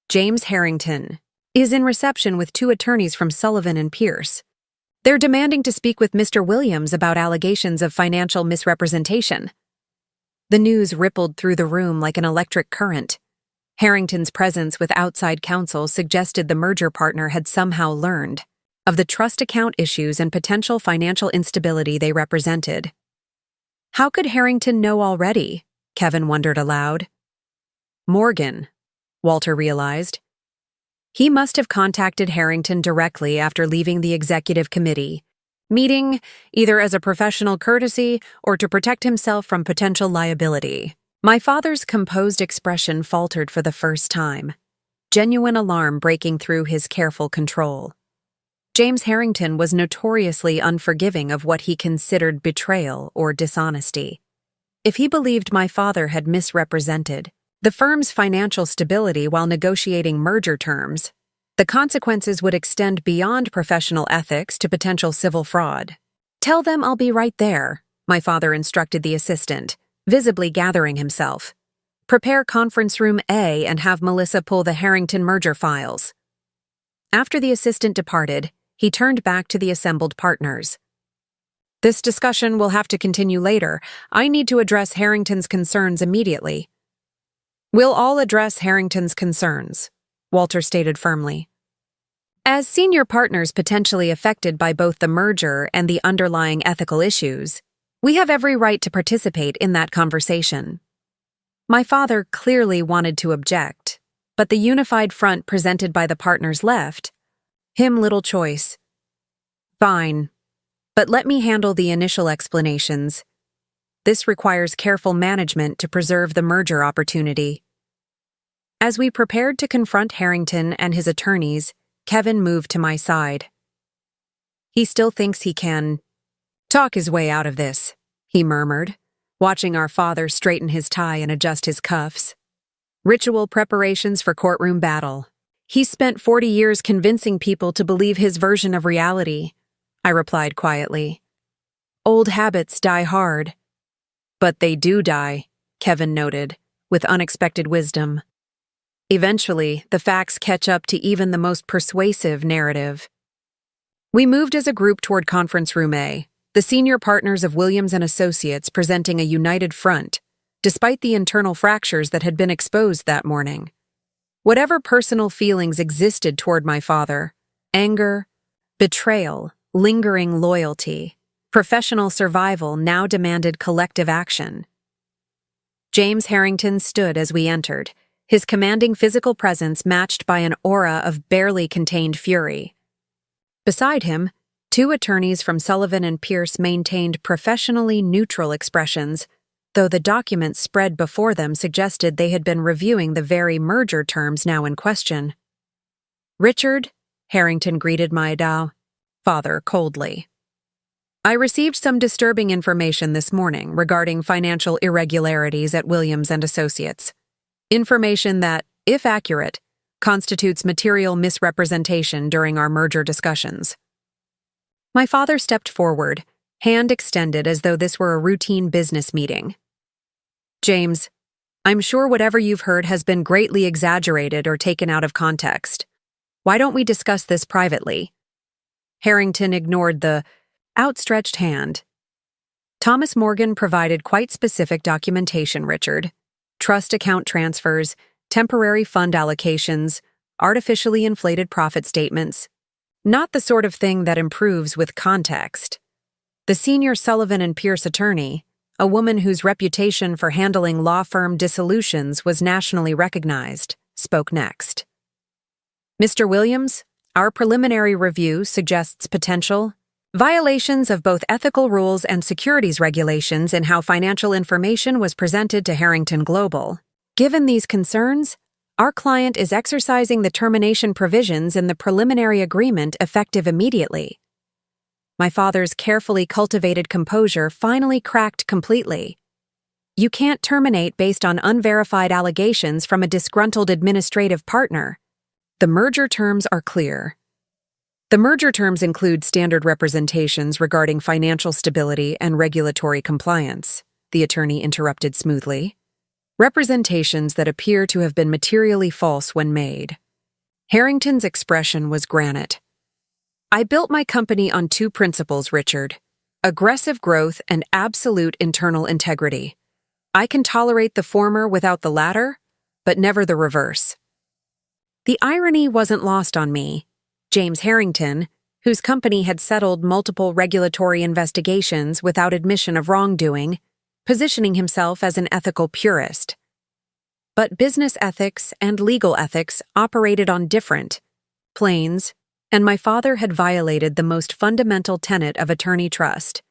James Harrington is in reception with 2 attorneys from Sullivan and Pierce. They're demanding to speak with Mr. Williams about allegations of financial misrepresentation." The news rippled through the room like an electric current. Harrington's presence with outside counsel suggested the merger partner had somehow learned of the trust account issues and potential financial instability they represented. How could Harrington know already? Kevin wondered aloud. Morgan, Walter realized. He must have contacted Harrington directly after leaving the executive committee, meeting either as a professional courtesy or to protect himself from potential liability. My father's composed expression faltered for the first time, genuine alarm breaking through his careful control. James Harrington was notoriously unforgiving of what he considered betrayal or dishonesty. If he believed my father had misrepresented the firm's financial stability while negotiating merger terms, the consequences would extend beyond professional ethics to potential civil fraud. "Tell them I'll be right there," my father instructed the assistant, visibly gathering himself. "Prepare conference room A and have Melissa pull the Harrington merger files." After the assistant departed, he turned back to the assembled partners. "This discussion will have to continue later. I need to address Harrington's concerns immediately." "We'll all address Harrington's concerns," Walter stated firmly. "As senior partners potentially affected by both the merger and the underlying ethical issues, we have every right to participate in that conversation." My father clearly wanted to object, but the unified front presented by the partners left him little choice. "Fine, but let me handle the initial explanations. This requires careful management to preserve the merger opportunity." As we prepared to confront Harrington and his attorneys, Kevin moved to my side. "He still thinks he can talk his way out of this," he murmured, watching our father straighten his tie and adjust his cuffs. "Ritual preparations for courtroom battle. He spent 40 years convincing people to believe his version of reality," I replied quietly. "Old habits die hard." "But they do die," Kevin noted, with unexpected wisdom. "Eventually, the facts catch up to even the most persuasive narrative." We moved as a group toward conference room A, the senior partners of Williams and Associates presenting a united front, despite the internal fractures that had been exposed that morning. Whatever personal feelings existed toward my father, anger, betrayal, lingering loyalty, professional survival now demanded collective action. James Harrington stood as we entered, his commanding physical presence matched by an aura of barely contained fury. Beside him, 2 attorneys from Sullivan and Pierce maintained professionally neutral expressions, though the documents spread before them suggested they had been reviewing the very merger terms now in question. "Richard," Harrington greeted my father coldly. "I received some disturbing information this morning regarding financial irregularities at Williams and Associates. Information that, if accurate, constitutes material misrepresentation during our merger discussions." My father stepped forward, hand extended as though this were a routine business meeting. James, I'm sure whatever you've heard has been greatly exaggerated or taken out of context. Why don't we discuss this privately? Harrington ignored the outstretched hand. Thomas Morgan provided quite specific documentation, Richard. Trust account transfers, temporary fund allocations, artificially inflated profit statements. Not the sort of thing that improves with context. The senior Sullivan and Pierce attorney, a woman whose reputation for handling law firm dissolutions was nationally recognized, spoke next. Mr. Williams, our preliminary review suggests potential violations of both ethical rules and securities regulations in how financial information was presented to Harrington Global. Given these concerns, our client is exercising the termination provisions in the preliminary agreement effective immediately. My father's carefully cultivated composure finally cracked completely. You can't terminate based on unverified allegations from a disgruntled administrative partner. The merger terms are clear. The merger terms include standard representations regarding financial stability and regulatory compliance, the attorney interrupted smoothly. Representations that appear to have been materially false when made. Harrington's expression was granite. I built my company on two principles, Richard: aggressive growth and absolute internal integrity. I can tolerate the former without the latter, but never the reverse. The irony wasn't lost on me. James Harrington, whose company had settled multiple regulatory investigations without admission of wrongdoing, positioning himself as an ethical purist. But business ethics and legal ethics operated on different planes, and my father had violated the most fundamental tenet of attorney trust.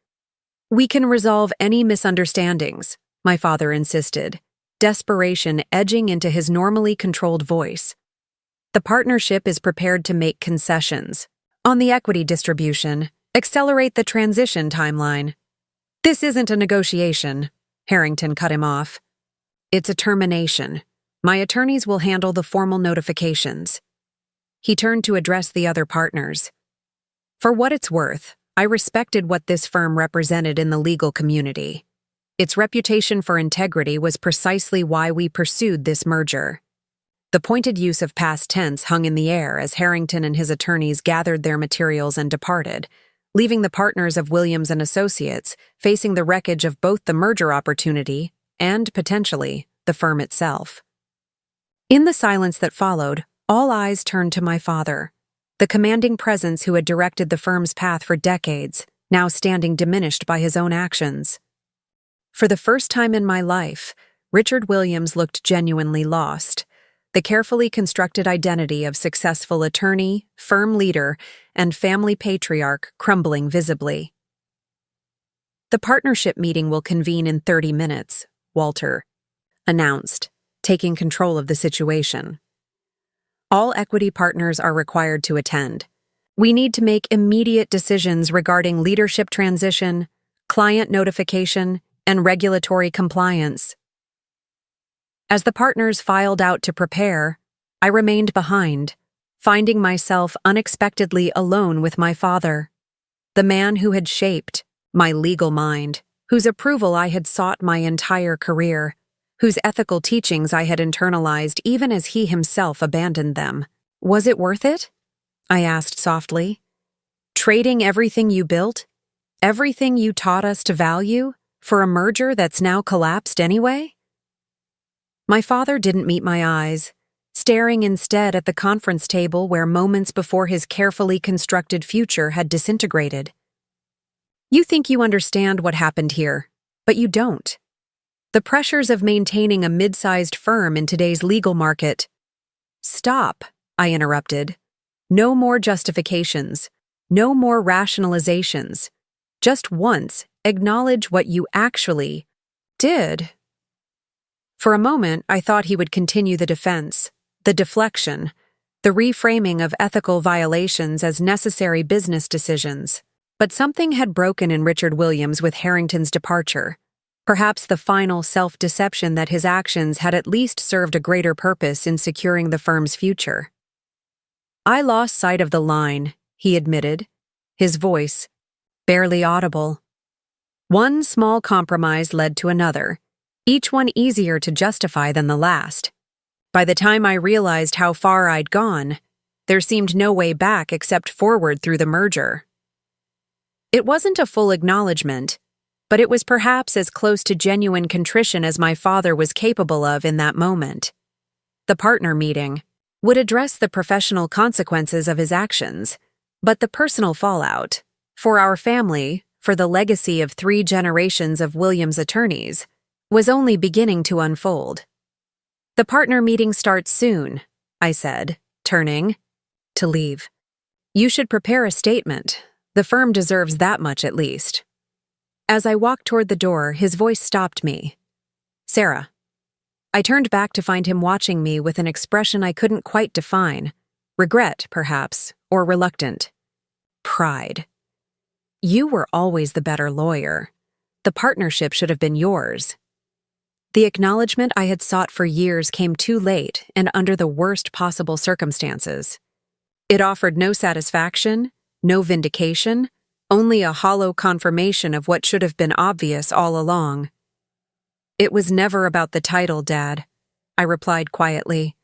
We can resolve any misunderstandings, my father insisted, desperation edging into his normally controlled voice. The partnership is prepared to make concessions on the equity distribution, accelerate the transition timeline. This isn't a negotiation, Harrington cut him off. It's a termination. My attorneys will handle the formal notifications. He turned to address the other partners. For what it's worth, I respected what this firm represented in the legal community. Its reputation for integrity was precisely why we pursued this merger. The pointed use of past tense hung in the air as Harrington and his attorneys gathered their materials and departed, leaving the partners of Williams and Associates facing the wreckage of both the merger opportunity and, potentially, the firm itself. In the silence that followed, all eyes turned to my father, the commanding presence who had directed the firm's path for decades, now standing diminished by his own actions. For the first time in my life, Richard Williams looked genuinely lost. The carefully constructed identity of successful attorney, firm leader, and family patriarch crumbling visibly. The partnership meeting will convene in 30 minutes, Walter announced, taking control of the situation. All equity partners are required to attend. We need to make immediate decisions regarding leadership transition, client notification, and regulatory compliance. As the partners filed out to prepare, I remained behind, finding myself unexpectedly alone with my father, the man who had shaped my legal mind, whose approval I had sought my entire career, whose ethical teachings I had internalized even as he himself abandoned them. Was it worth it? I asked softly. Trading everything you built, everything you taught us to value, for a merger that's now collapsed anyway? My father didn't meet my eyes, staring instead at the conference table where moments before his carefully constructed future had disintegrated. You think you understand what happened here, but you don't. The pressures of maintaining a mid-sized firm in today's legal market. Stop, I interrupted. No more justifications, no more rationalizations. Just once, acknowledge what you actually did. For a moment, I thought he would continue the defense, the deflection, the reframing of ethical violations as necessary business decisions. But something had broken in Richard Williams with Harrington's departure. Perhaps the final self-deception that his actions had at least served a greater purpose in securing the firm's future. I lost sight of the line, he admitted. his voice barely audible. One small compromise led to another, each one easier to justify than the last. By the time I realized how far I'd gone, there seemed no way back except forward through the merger. It wasn't a full acknowledgement, but it was perhaps as close to genuine contrition as my father was capable of in that moment. The partner meeting would address the professional consequences of his actions, but the personal fallout, for our family, for the legacy of 3 generations of Williams attorneys, was only beginning to unfold. "The partner meeting starts soon," I said, turning to leave. "You should prepare a statement. The firm deserves that much at least." As I walked toward the door, his voice stopped me. "Sarah." I turned back to find him watching me with an expression I couldn't quite define. Regret, perhaps, or reluctant. Pride. "You were always the better lawyer. The partnership should have been yours." The acknowledgement I had sought for years came too late and under the worst possible circumstances. It offered no satisfaction, no vindication, only a hollow confirmation of what should have been obvious all along. "It was never about the title, Dad," I replied quietly.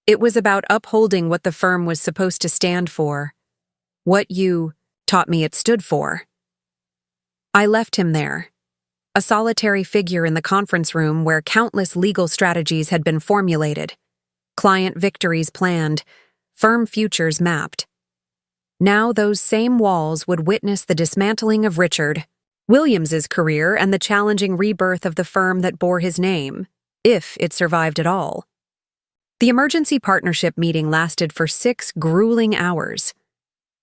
"It was about upholding what the firm was supposed to stand for. What you taught me it stood for." I left him there, a solitary figure in the conference room where countless legal strategies had been formulated, client victories planned, firm futures mapped. Now those same walls would witness the dismantling of Richard Williams's career and the challenging rebirth of the firm that bore his name, if it survived at all. The emergency partnership meeting lasted for 6 grueling hours.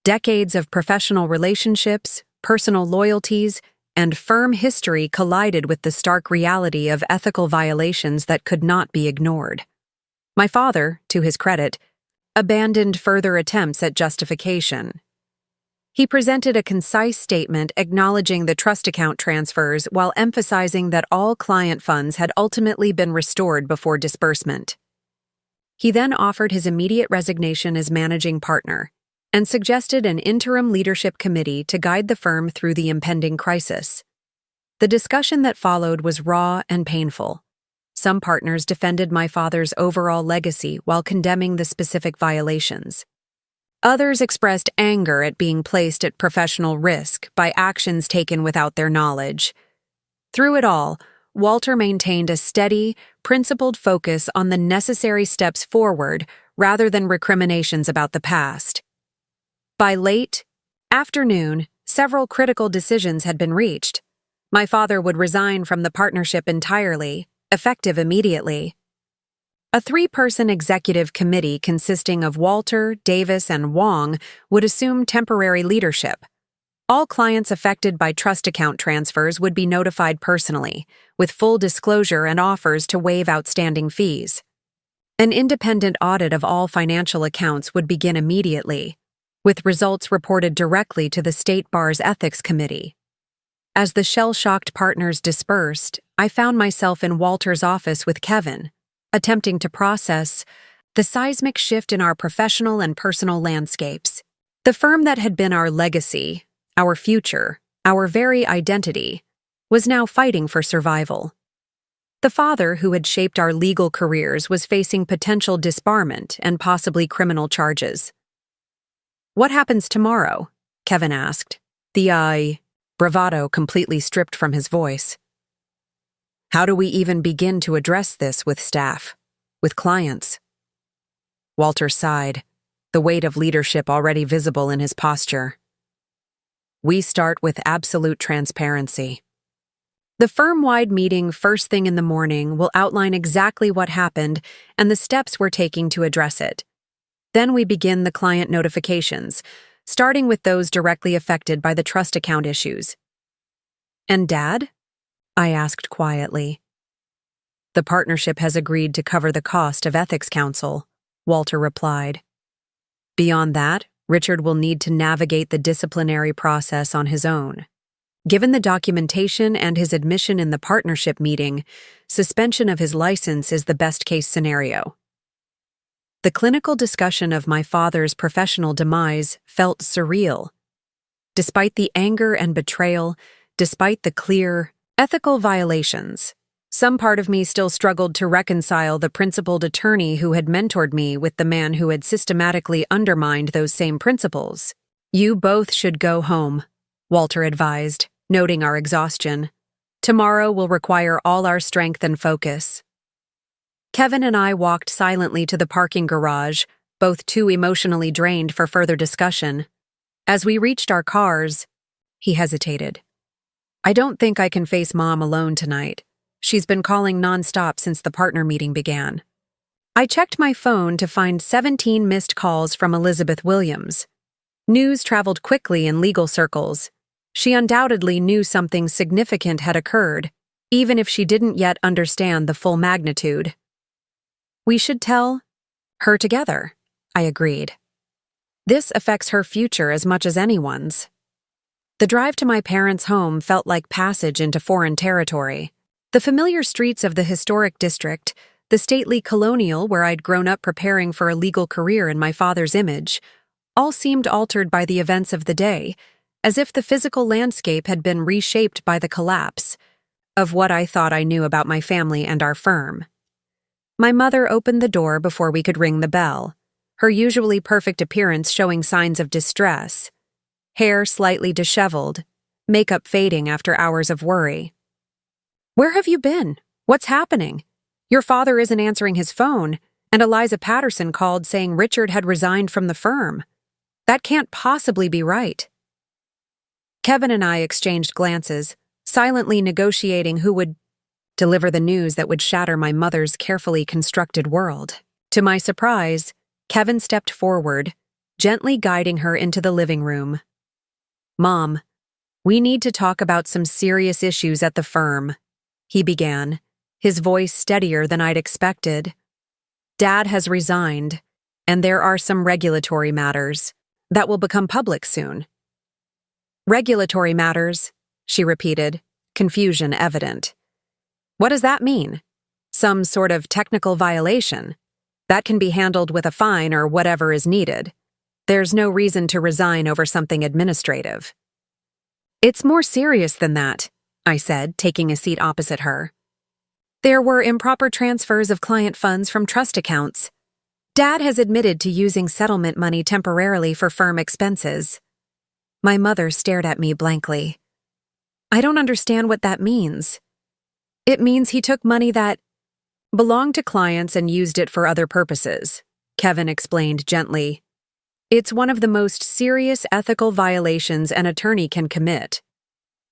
Decades of professional relationships, personal loyalties, and firm history collided with the stark reality of ethical violations that could not be ignored. My father, to his credit, abandoned further attempts at justification. He presented a concise statement acknowledging the trust account transfers while emphasizing that all client funds had ultimately been restored before disbursement. He then offered his immediate resignation as managing partner and suggested an interim leadership committee to guide the firm through the impending crisis. The discussion that followed was raw and painful. Some partners defended my father's overall legacy while condemning the specific violations. Others expressed anger at being placed at professional risk by actions taken without their knowledge. Through it all, Walter maintained a steady, principled focus on the necessary steps forward rather than recriminations about the past. By late afternoon, several critical decisions had been reached. My father would resign from the partnership entirely, effective immediately. A 3-person executive committee consisting of Walter, Davis, and Wong would assume temporary leadership. All clients affected by trust account transfers would be notified personally, with full disclosure and offers to waive outstanding fees. An independent audit of all financial accounts would begin immediately, with results reported directly to the State Bar's Ethics Committee. As the shell-shocked partners dispersed, I found myself in Walter's office with Kevin, attempting to process the seismic shift in our professional and personal landscapes. The firm that had been our legacy, our future, our very identity, was now fighting for survival. The father who had shaped our legal careers was facing potential disbarment and possibly criminal charges. "What happens tomorrow?" Kevin asked, the bravado completely stripped from his voice. "How do we even begin to address this with staff, with clients?" Walter sighed, the weight of leadership already visible in his posture. "We start with absolute transparency. The firm-wide meeting first thing in the morning will outline exactly what happened and the steps we're taking to address it. Then we begin the client notifications, starting with those directly affected by the trust account issues." "And Dad?" I asked quietly. "The partnership has agreed to cover the cost of ethics counsel," Walter replied. "Beyond that, Richard will need to navigate the disciplinary process on his own. Given the documentation and his admission in the partnership meeting, suspension of his license is the best-case scenario." The clinical discussion of my father's professional demise felt surreal. despite the anger and betrayal, despite the clear, ethical violations. Some part of me still struggled to reconcile the principled attorney who had mentored me with the man who had systematically undermined those same principles. "You both should go home," Walter advised, noting our exhaustion. "Tomorrow will require all our strength and focus." Kevin and I walked silently to the parking garage, both too emotionally drained for further discussion. As we reached our cars, he hesitated. "I don't think I can face Mom alone tonight. She's been calling nonstop since the partner meeting began." I checked my phone to find 17 missed calls from Elizabeth Williams. News traveled quickly in legal circles. She undoubtedly knew something significant had occurred, even if she didn't yet understand the full magnitude. "We should tell her together," I agreed. "This affects her future as much as anyone's." The drive to my parents' home felt like passage into foreign territory. The familiar streets of the historic district, the stately colonial where I'd grown up preparing for a legal career in my father's image, all seemed altered by the events of the day, as if the physical landscape had been reshaped by the collapse of what I thought I knew about my family and our firm. My mother opened the door before we could ring the bell, her usually perfect appearance showing signs of distress, hair slightly disheveled, makeup fading after hours of worry. "Where have you been? What's happening? Your father isn't answering his phone, and Eliza Patterson called saying Richard had resigned from the firm. That can't possibly be right." Kevin and I exchanged glances, silently negotiating who would deliver the news that would shatter my mother's carefully constructed world. To my surprise, Kevin stepped forward, gently guiding her into the living room. "Mom, we need to talk about some serious issues at the firm," he began, his voice steadier than I'd expected. "Dad has resigned, and there are some regulatory matters that will become public soon." "Regulatory matters," she repeated, confusion evident. "What does that mean? Some sort of technical violation? That can be handled with a fine or whatever is needed. There's no reason to resign over something administrative." "It's more serious than that," I said, taking a seat opposite her. "There were improper transfers of client funds from trust accounts. Dad has admitted to using settlement money temporarily for firm expenses." My mother stared at me blankly. "I don't understand what that means." "It means he took money that belonged to clients and used it for other purposes," Kevin explained gently. "It's one of the most serious ethical violations an attorney can commit."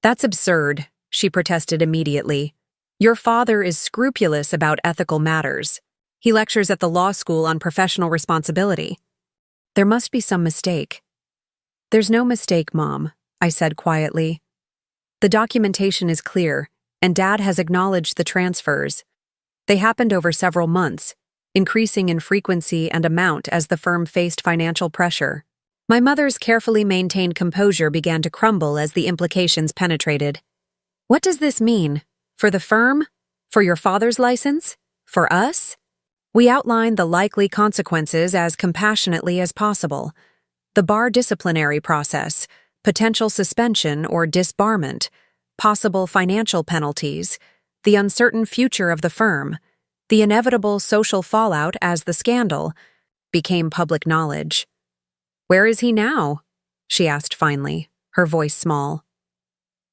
"That's absurd," she protested immediately. "Your father is scrupulous about ethical matters. He lectures at the law school on professional responsibility." "There must be some mistake." "There's no mistake, Mom," I said quietly. "The documentation is clear, and Dad has acknowledged the transfers. They happened over several months, increasing in frequency and amount as the firm faced financial pressure." My mother's carefully maintained composure began to crumble as the implications penetrated. "What does this mean? For the firm? For your father's license? For us?" We outlined the likely consequences as compassionately as possible. The bar disciplinary process, potential suspension or disbarment, possible financial penalties, the uncertain future of the firm, the inevitable social fallout as the scandal became public knowledge. "Where is he now?" she asked finally, her voice small.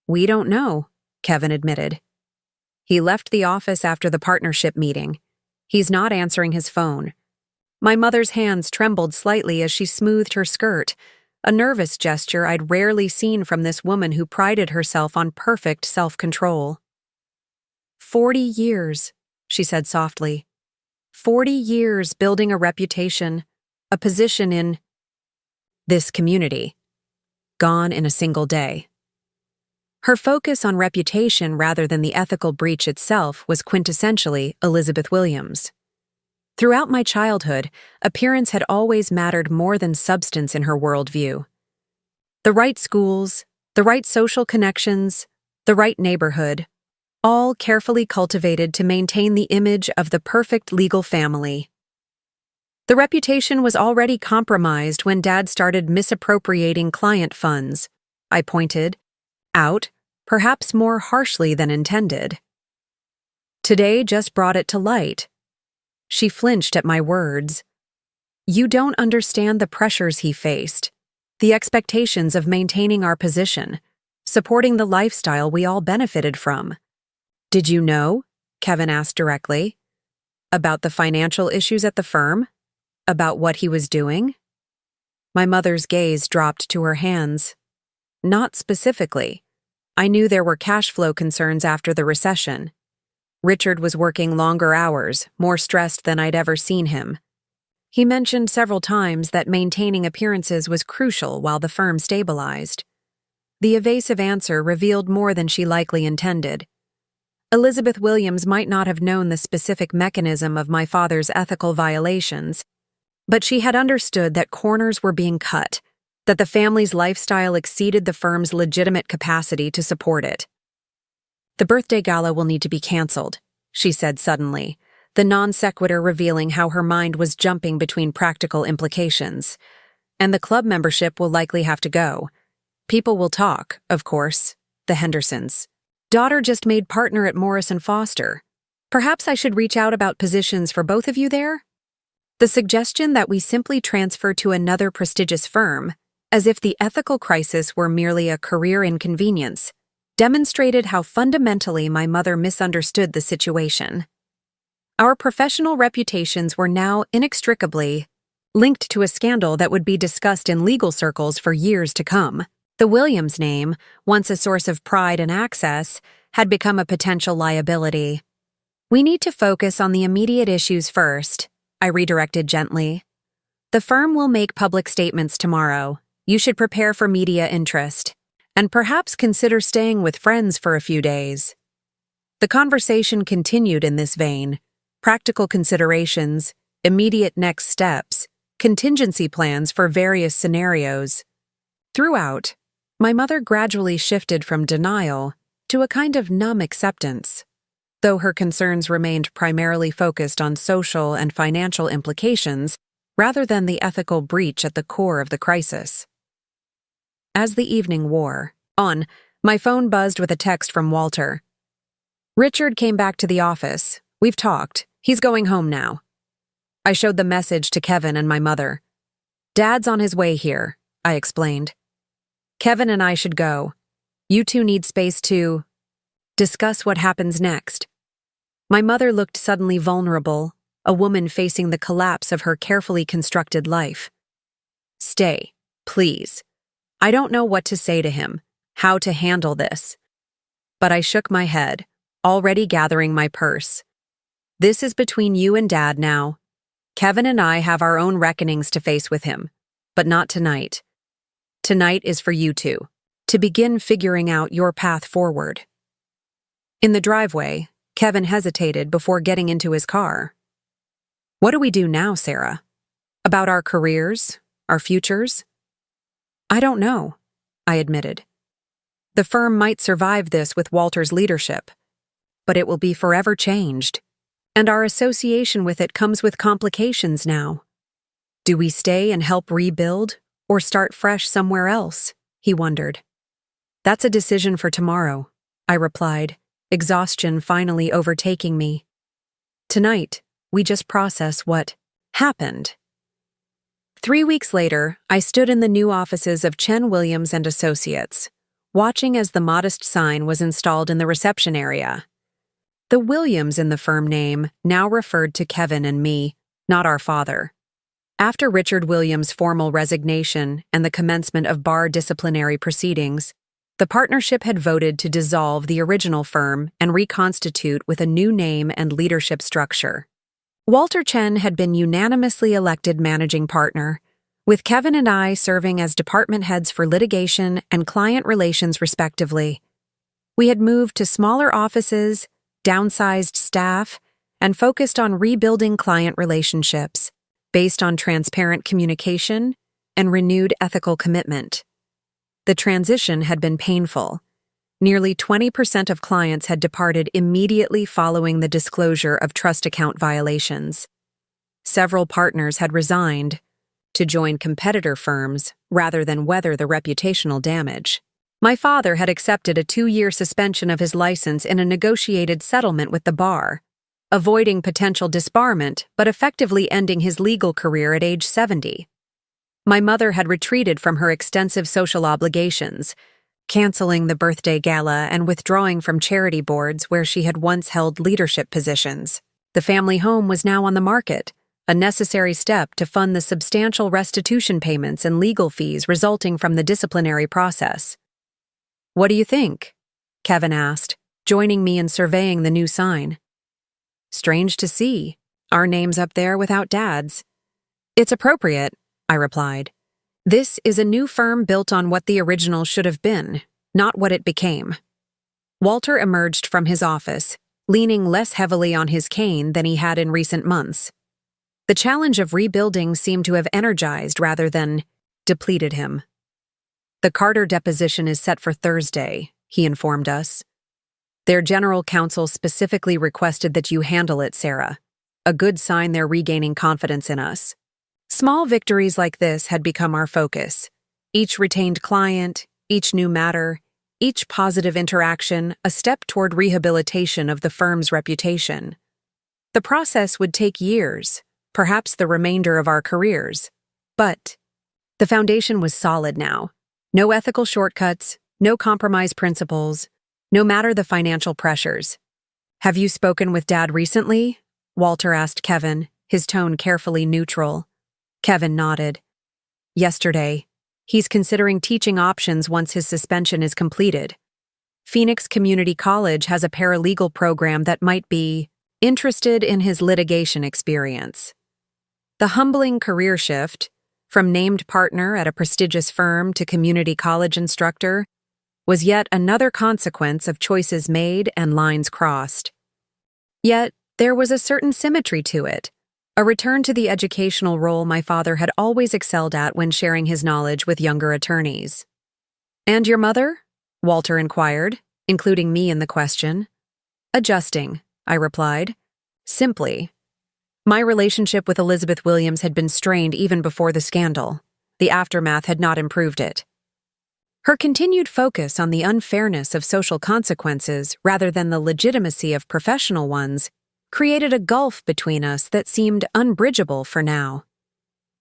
"We don't know," Kevin admitted. "He left the office after the partnership meeting. He's not answering his phone." My mother's hands trembled slightly as she smoothed her skirt, a nervous gesture I'd rarely seen from this woman who prided herself on perfect self-control. 40 years, she said softly. 40 years building a reputation, a position in this community. Gone in a single day. Her focus on reputation rather than the ethical breach itself was quintessentially Elizabeth Williams. Throughout my childhood, appearance had always mattered more than substance in her worldview. The right schools, the right social connections, the right neighborhood, all carefully cultivated to maintain the image of the perfect legal family. The reputation was already compromised when Dad started misappropriating client funds, I pointed out, perhaps more harshly than intended. Today just brought it to light. She flinched at my words. You don't understand the pressures he faced, the expectations of maintaining our position, supporting the lifestyle we all benefited from. Did you know? Kevin asked directly. About the financial issues at the firm? About what he was doing? My mother's gaze dropped to her hands. Not specifically. I knew there were cash flow concerns after the recession. Richard was working longer hours, more stressed than I'd ever seen him. He mentioned several times that maintaining appearances was crucial while the firm stabilized. The evasive answer revealed more than she likely intended. Elizabeth Williams might not have known the specific mechanism of my father's ethical violations, but she had understood that corners were being cut, that the family's lifestyle exceeded the firm's legitimate capacity to support it. The birthday gala will need to be canceled, she said suddenly, the non sequitur revealing how her mind was jumping between practical implications. And the club membership will likely have to go. People will talk, of course, the Hendersons. Daughter just made partner at Morris & Foster. Perhaps I should reach out about positions for both of you there? The suggestion that we simply transfer to another prestigious firm, as if the ethical crisis were merely a career inconvenience, demonstrated how fundamentally my mother misunderstood the situation. Our professional reputations were now inextricably linked to a scandal that would be discussed in legal circles for years to come. The Williams name, once a source of pride and access, had become a potential liability. We need to focus on the immediate issues first, I redirected gently. The firm will make public statements tomorrow. You should prepare for media interest, and perhaps consider staying with friends for a few days. The conversation continued in this vein. Practical considerations, immediate next steps, contingency plans for various scenarios. Throughout, my mother gradually shifted from denial to a kind of numb acceptance, though her concerns remained primarily focused on social and financial implications rather than the ethical breach at the core of the crisis. As the evening wore on, my phone buzzed with a text from Walter. Richard came back to the office. We've talked. He's going home now. I showed the message to Kevin and my mother. Dad's on his way here, I explained. Kevin and I should go. You two need space to discuss what happens next. My mother looked suddenly vulnerable, a woman facing the collapse of her carefully constructed life. Stay, please. I don't know what to say to him, how to handle this. But I shook my head, already gathering my purse. This is between you and Dad now. Kevin and I have our own reckonings to face with him, but not tonight. Tonight is for you two, to begin figuring out your path forward. In the driveway, Kevin hesitated before getting into his car. What do we do now, Sarah? About our careers, our futures? I don't know, I admitted. The firm might survive this with Walter's leadership, but it will be forever changed, and our association with it comes with complications now. Do we stay and help rebuild, or start fresh somewhere else? He wondered. That's a decision for tomorrow, I replied, exhaustion finally overtaking me. Tonight, we just process what happened. 3 weeks later, I stood in the new offices of Chen Williams and Associates, watching as the modest sign was installed in the reception area. The Williams in the firm name now referred to Kevin and me, not our father. After Richard Williams' formal resignation and the commencement of bar disciplinary proceedings, the partnership had voted to dissolve the original firm and reconstitute with a new name and leadership structure. Walter Chen had been unanimously elected managing partner, with Kevin and I serving as department heads for litigation and client relations respectively. We had moved to smaller offices, downsized staff, and focused on rebuilding client relationships, based on transparent communication and renewed ethical commitment. The transition had been painful. Nearly 20% of clients had departed immediately following the disclosure of trust account violations. Several partners had resigned to join competitor firms rather than weather the reputational damage. My father had accepted a 2-year suspension of his license in a negotiated settlement with the bar, avoiding potential disbarment but effectively ending his legal career at age 70. My mother had retreated from her extensive social obligations, canceling the birthday gala and withdrawing from charity boards where she had once held leadership positions. The family home was now on the market, a necessary step to fund the substantial restitution payments and legal fees resulting from the disciplinary process. "What do you think?" Kevin asked, joining me in surveying the new sign. "Strange to see. Our name's up there without Dad's." "It's appropriate," I replied. "This is a new firm built on what the original should have been, not what it became." Walter emerged from his office, leaning less heavily on his cane than he had in recent months. The challenge of rebuilding seemed to have energized rather than depleted him. "The Carter deposition is set for Thursday," he informed us. "Their general counsel specifically requested that you handle it, Sarah. A good sign they're regaining confidence in us." Small victories like this had become our focus. Each retained client, each new matter, each positive interaction, a step toward rehabilitation of the firm's reputation. The process would take years, perhaps the remainder of our careers. But the foundation was solid now. No ethical shortcuts, no compromise principles, no matter the financial pressures. "Have you spoken with Dad recently?" Walter asked Kevin, his tone carefully neutral. Kevin nodded. "Yesterday. He's considering teaching options once his suspension is completed. Phoenix Community College has a paralegal program that might be interested in his litigation experience." The humbling career shift, from named partner at a prestigious firm to community college instructor, was yet another consequence of choices made and lines crossed. Yet, there was a certain symmetry to it, a return to the educational role my father had always excelled at when sharing his knowledge with younger attorneys. "And your mother?" Walter inquired, including me in the question. "Adjusting," I replied. Simply. My relationship with Elizabeth Williams had been strained even before the scandal. The aftermath had not improved it. Her continued focus on the unfairness of social consequences rather than the legitimacy of professional ones created a gulf between us that seemed unbridgeable for now.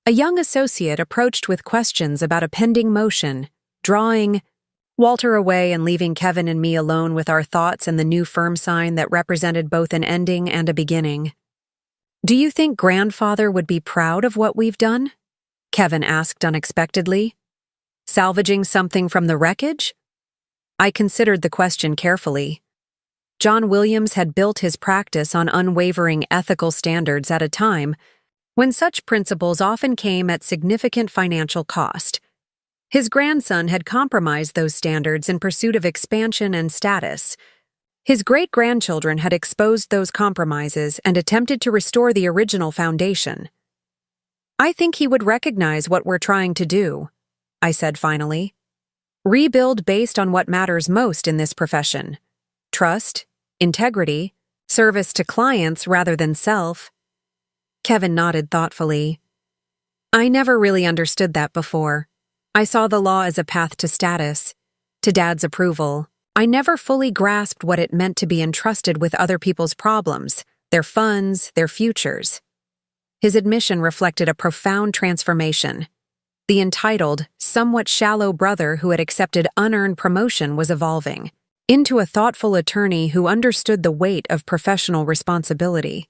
A young associate approached with questions about a pending motion, drawing Walter away and leaving Kevin and me alone with our thoughts and the new firm sign that represented both an ending and a beginning. "Do you think Grandfather would be proud of what we've done?" Kevin asked unexpectedly. "Salvaging something from the wreckage?" I considered the question carefully. John Williams had built his practice on unwavering ethical standards at a time when such principles often came at significant financial cost. His grandson had compromised those standards in pursuit of expansion and status. His great-grandchildren had exposed those compromises and attempted to restore the original foundation. "I think he would recognize what we're trying to do," I said finally. "Rebuild based on what matters most in this profession: trust, integrity, service to clients rather than self." Kevin nodded thoughtfully. "I never really understood that before. I saw the law as a path to status, to Dad's approval. I never fully grasped what it meant to be entrusted with other people's problems, their funds, their futures." His admission reflected a profound transformation. The entitled, somewhat shallow brother who had accepted unearned promotion was evolving into a thoughtful attorney who understood the weight of professional responsibility.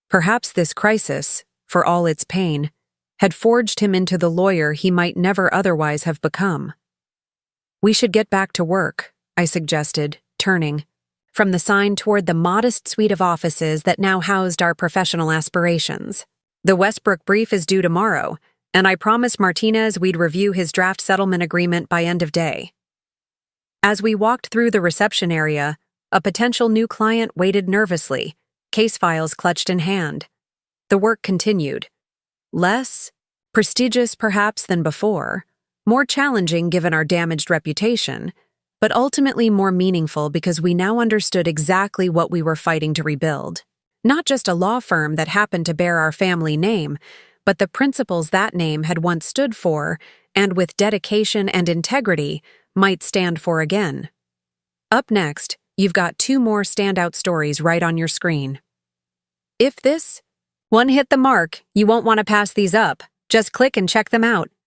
Perhaps this crisis, for all its pain, had forged him into the lawyer he might never otherwise have become. "We should get back to work," I suggested, turning from the sign toward the modest suite of offices that now housed our professional aspirations. "The Westbrook brief is due tomorrow, and I promised Martinez we'd review his draft settlement agreement by end of day." As we walked through the reception area, a potential new client waited nervously, case files clutched in hand. The work continued. Less prestigious perhaps than before, more challenging given our damaged reputation, but ultimately more meaningful because we now understood exactly what we were fighting to rebuild. Not just a law firm that happened to bear our family name, but the principles that name had once stood for, and with dedication and integrity, might stand for again. Up next, you've got 2 more standout stories right on your screen. If this one hit the mark, you won't want to pass these up. Just click and check them out.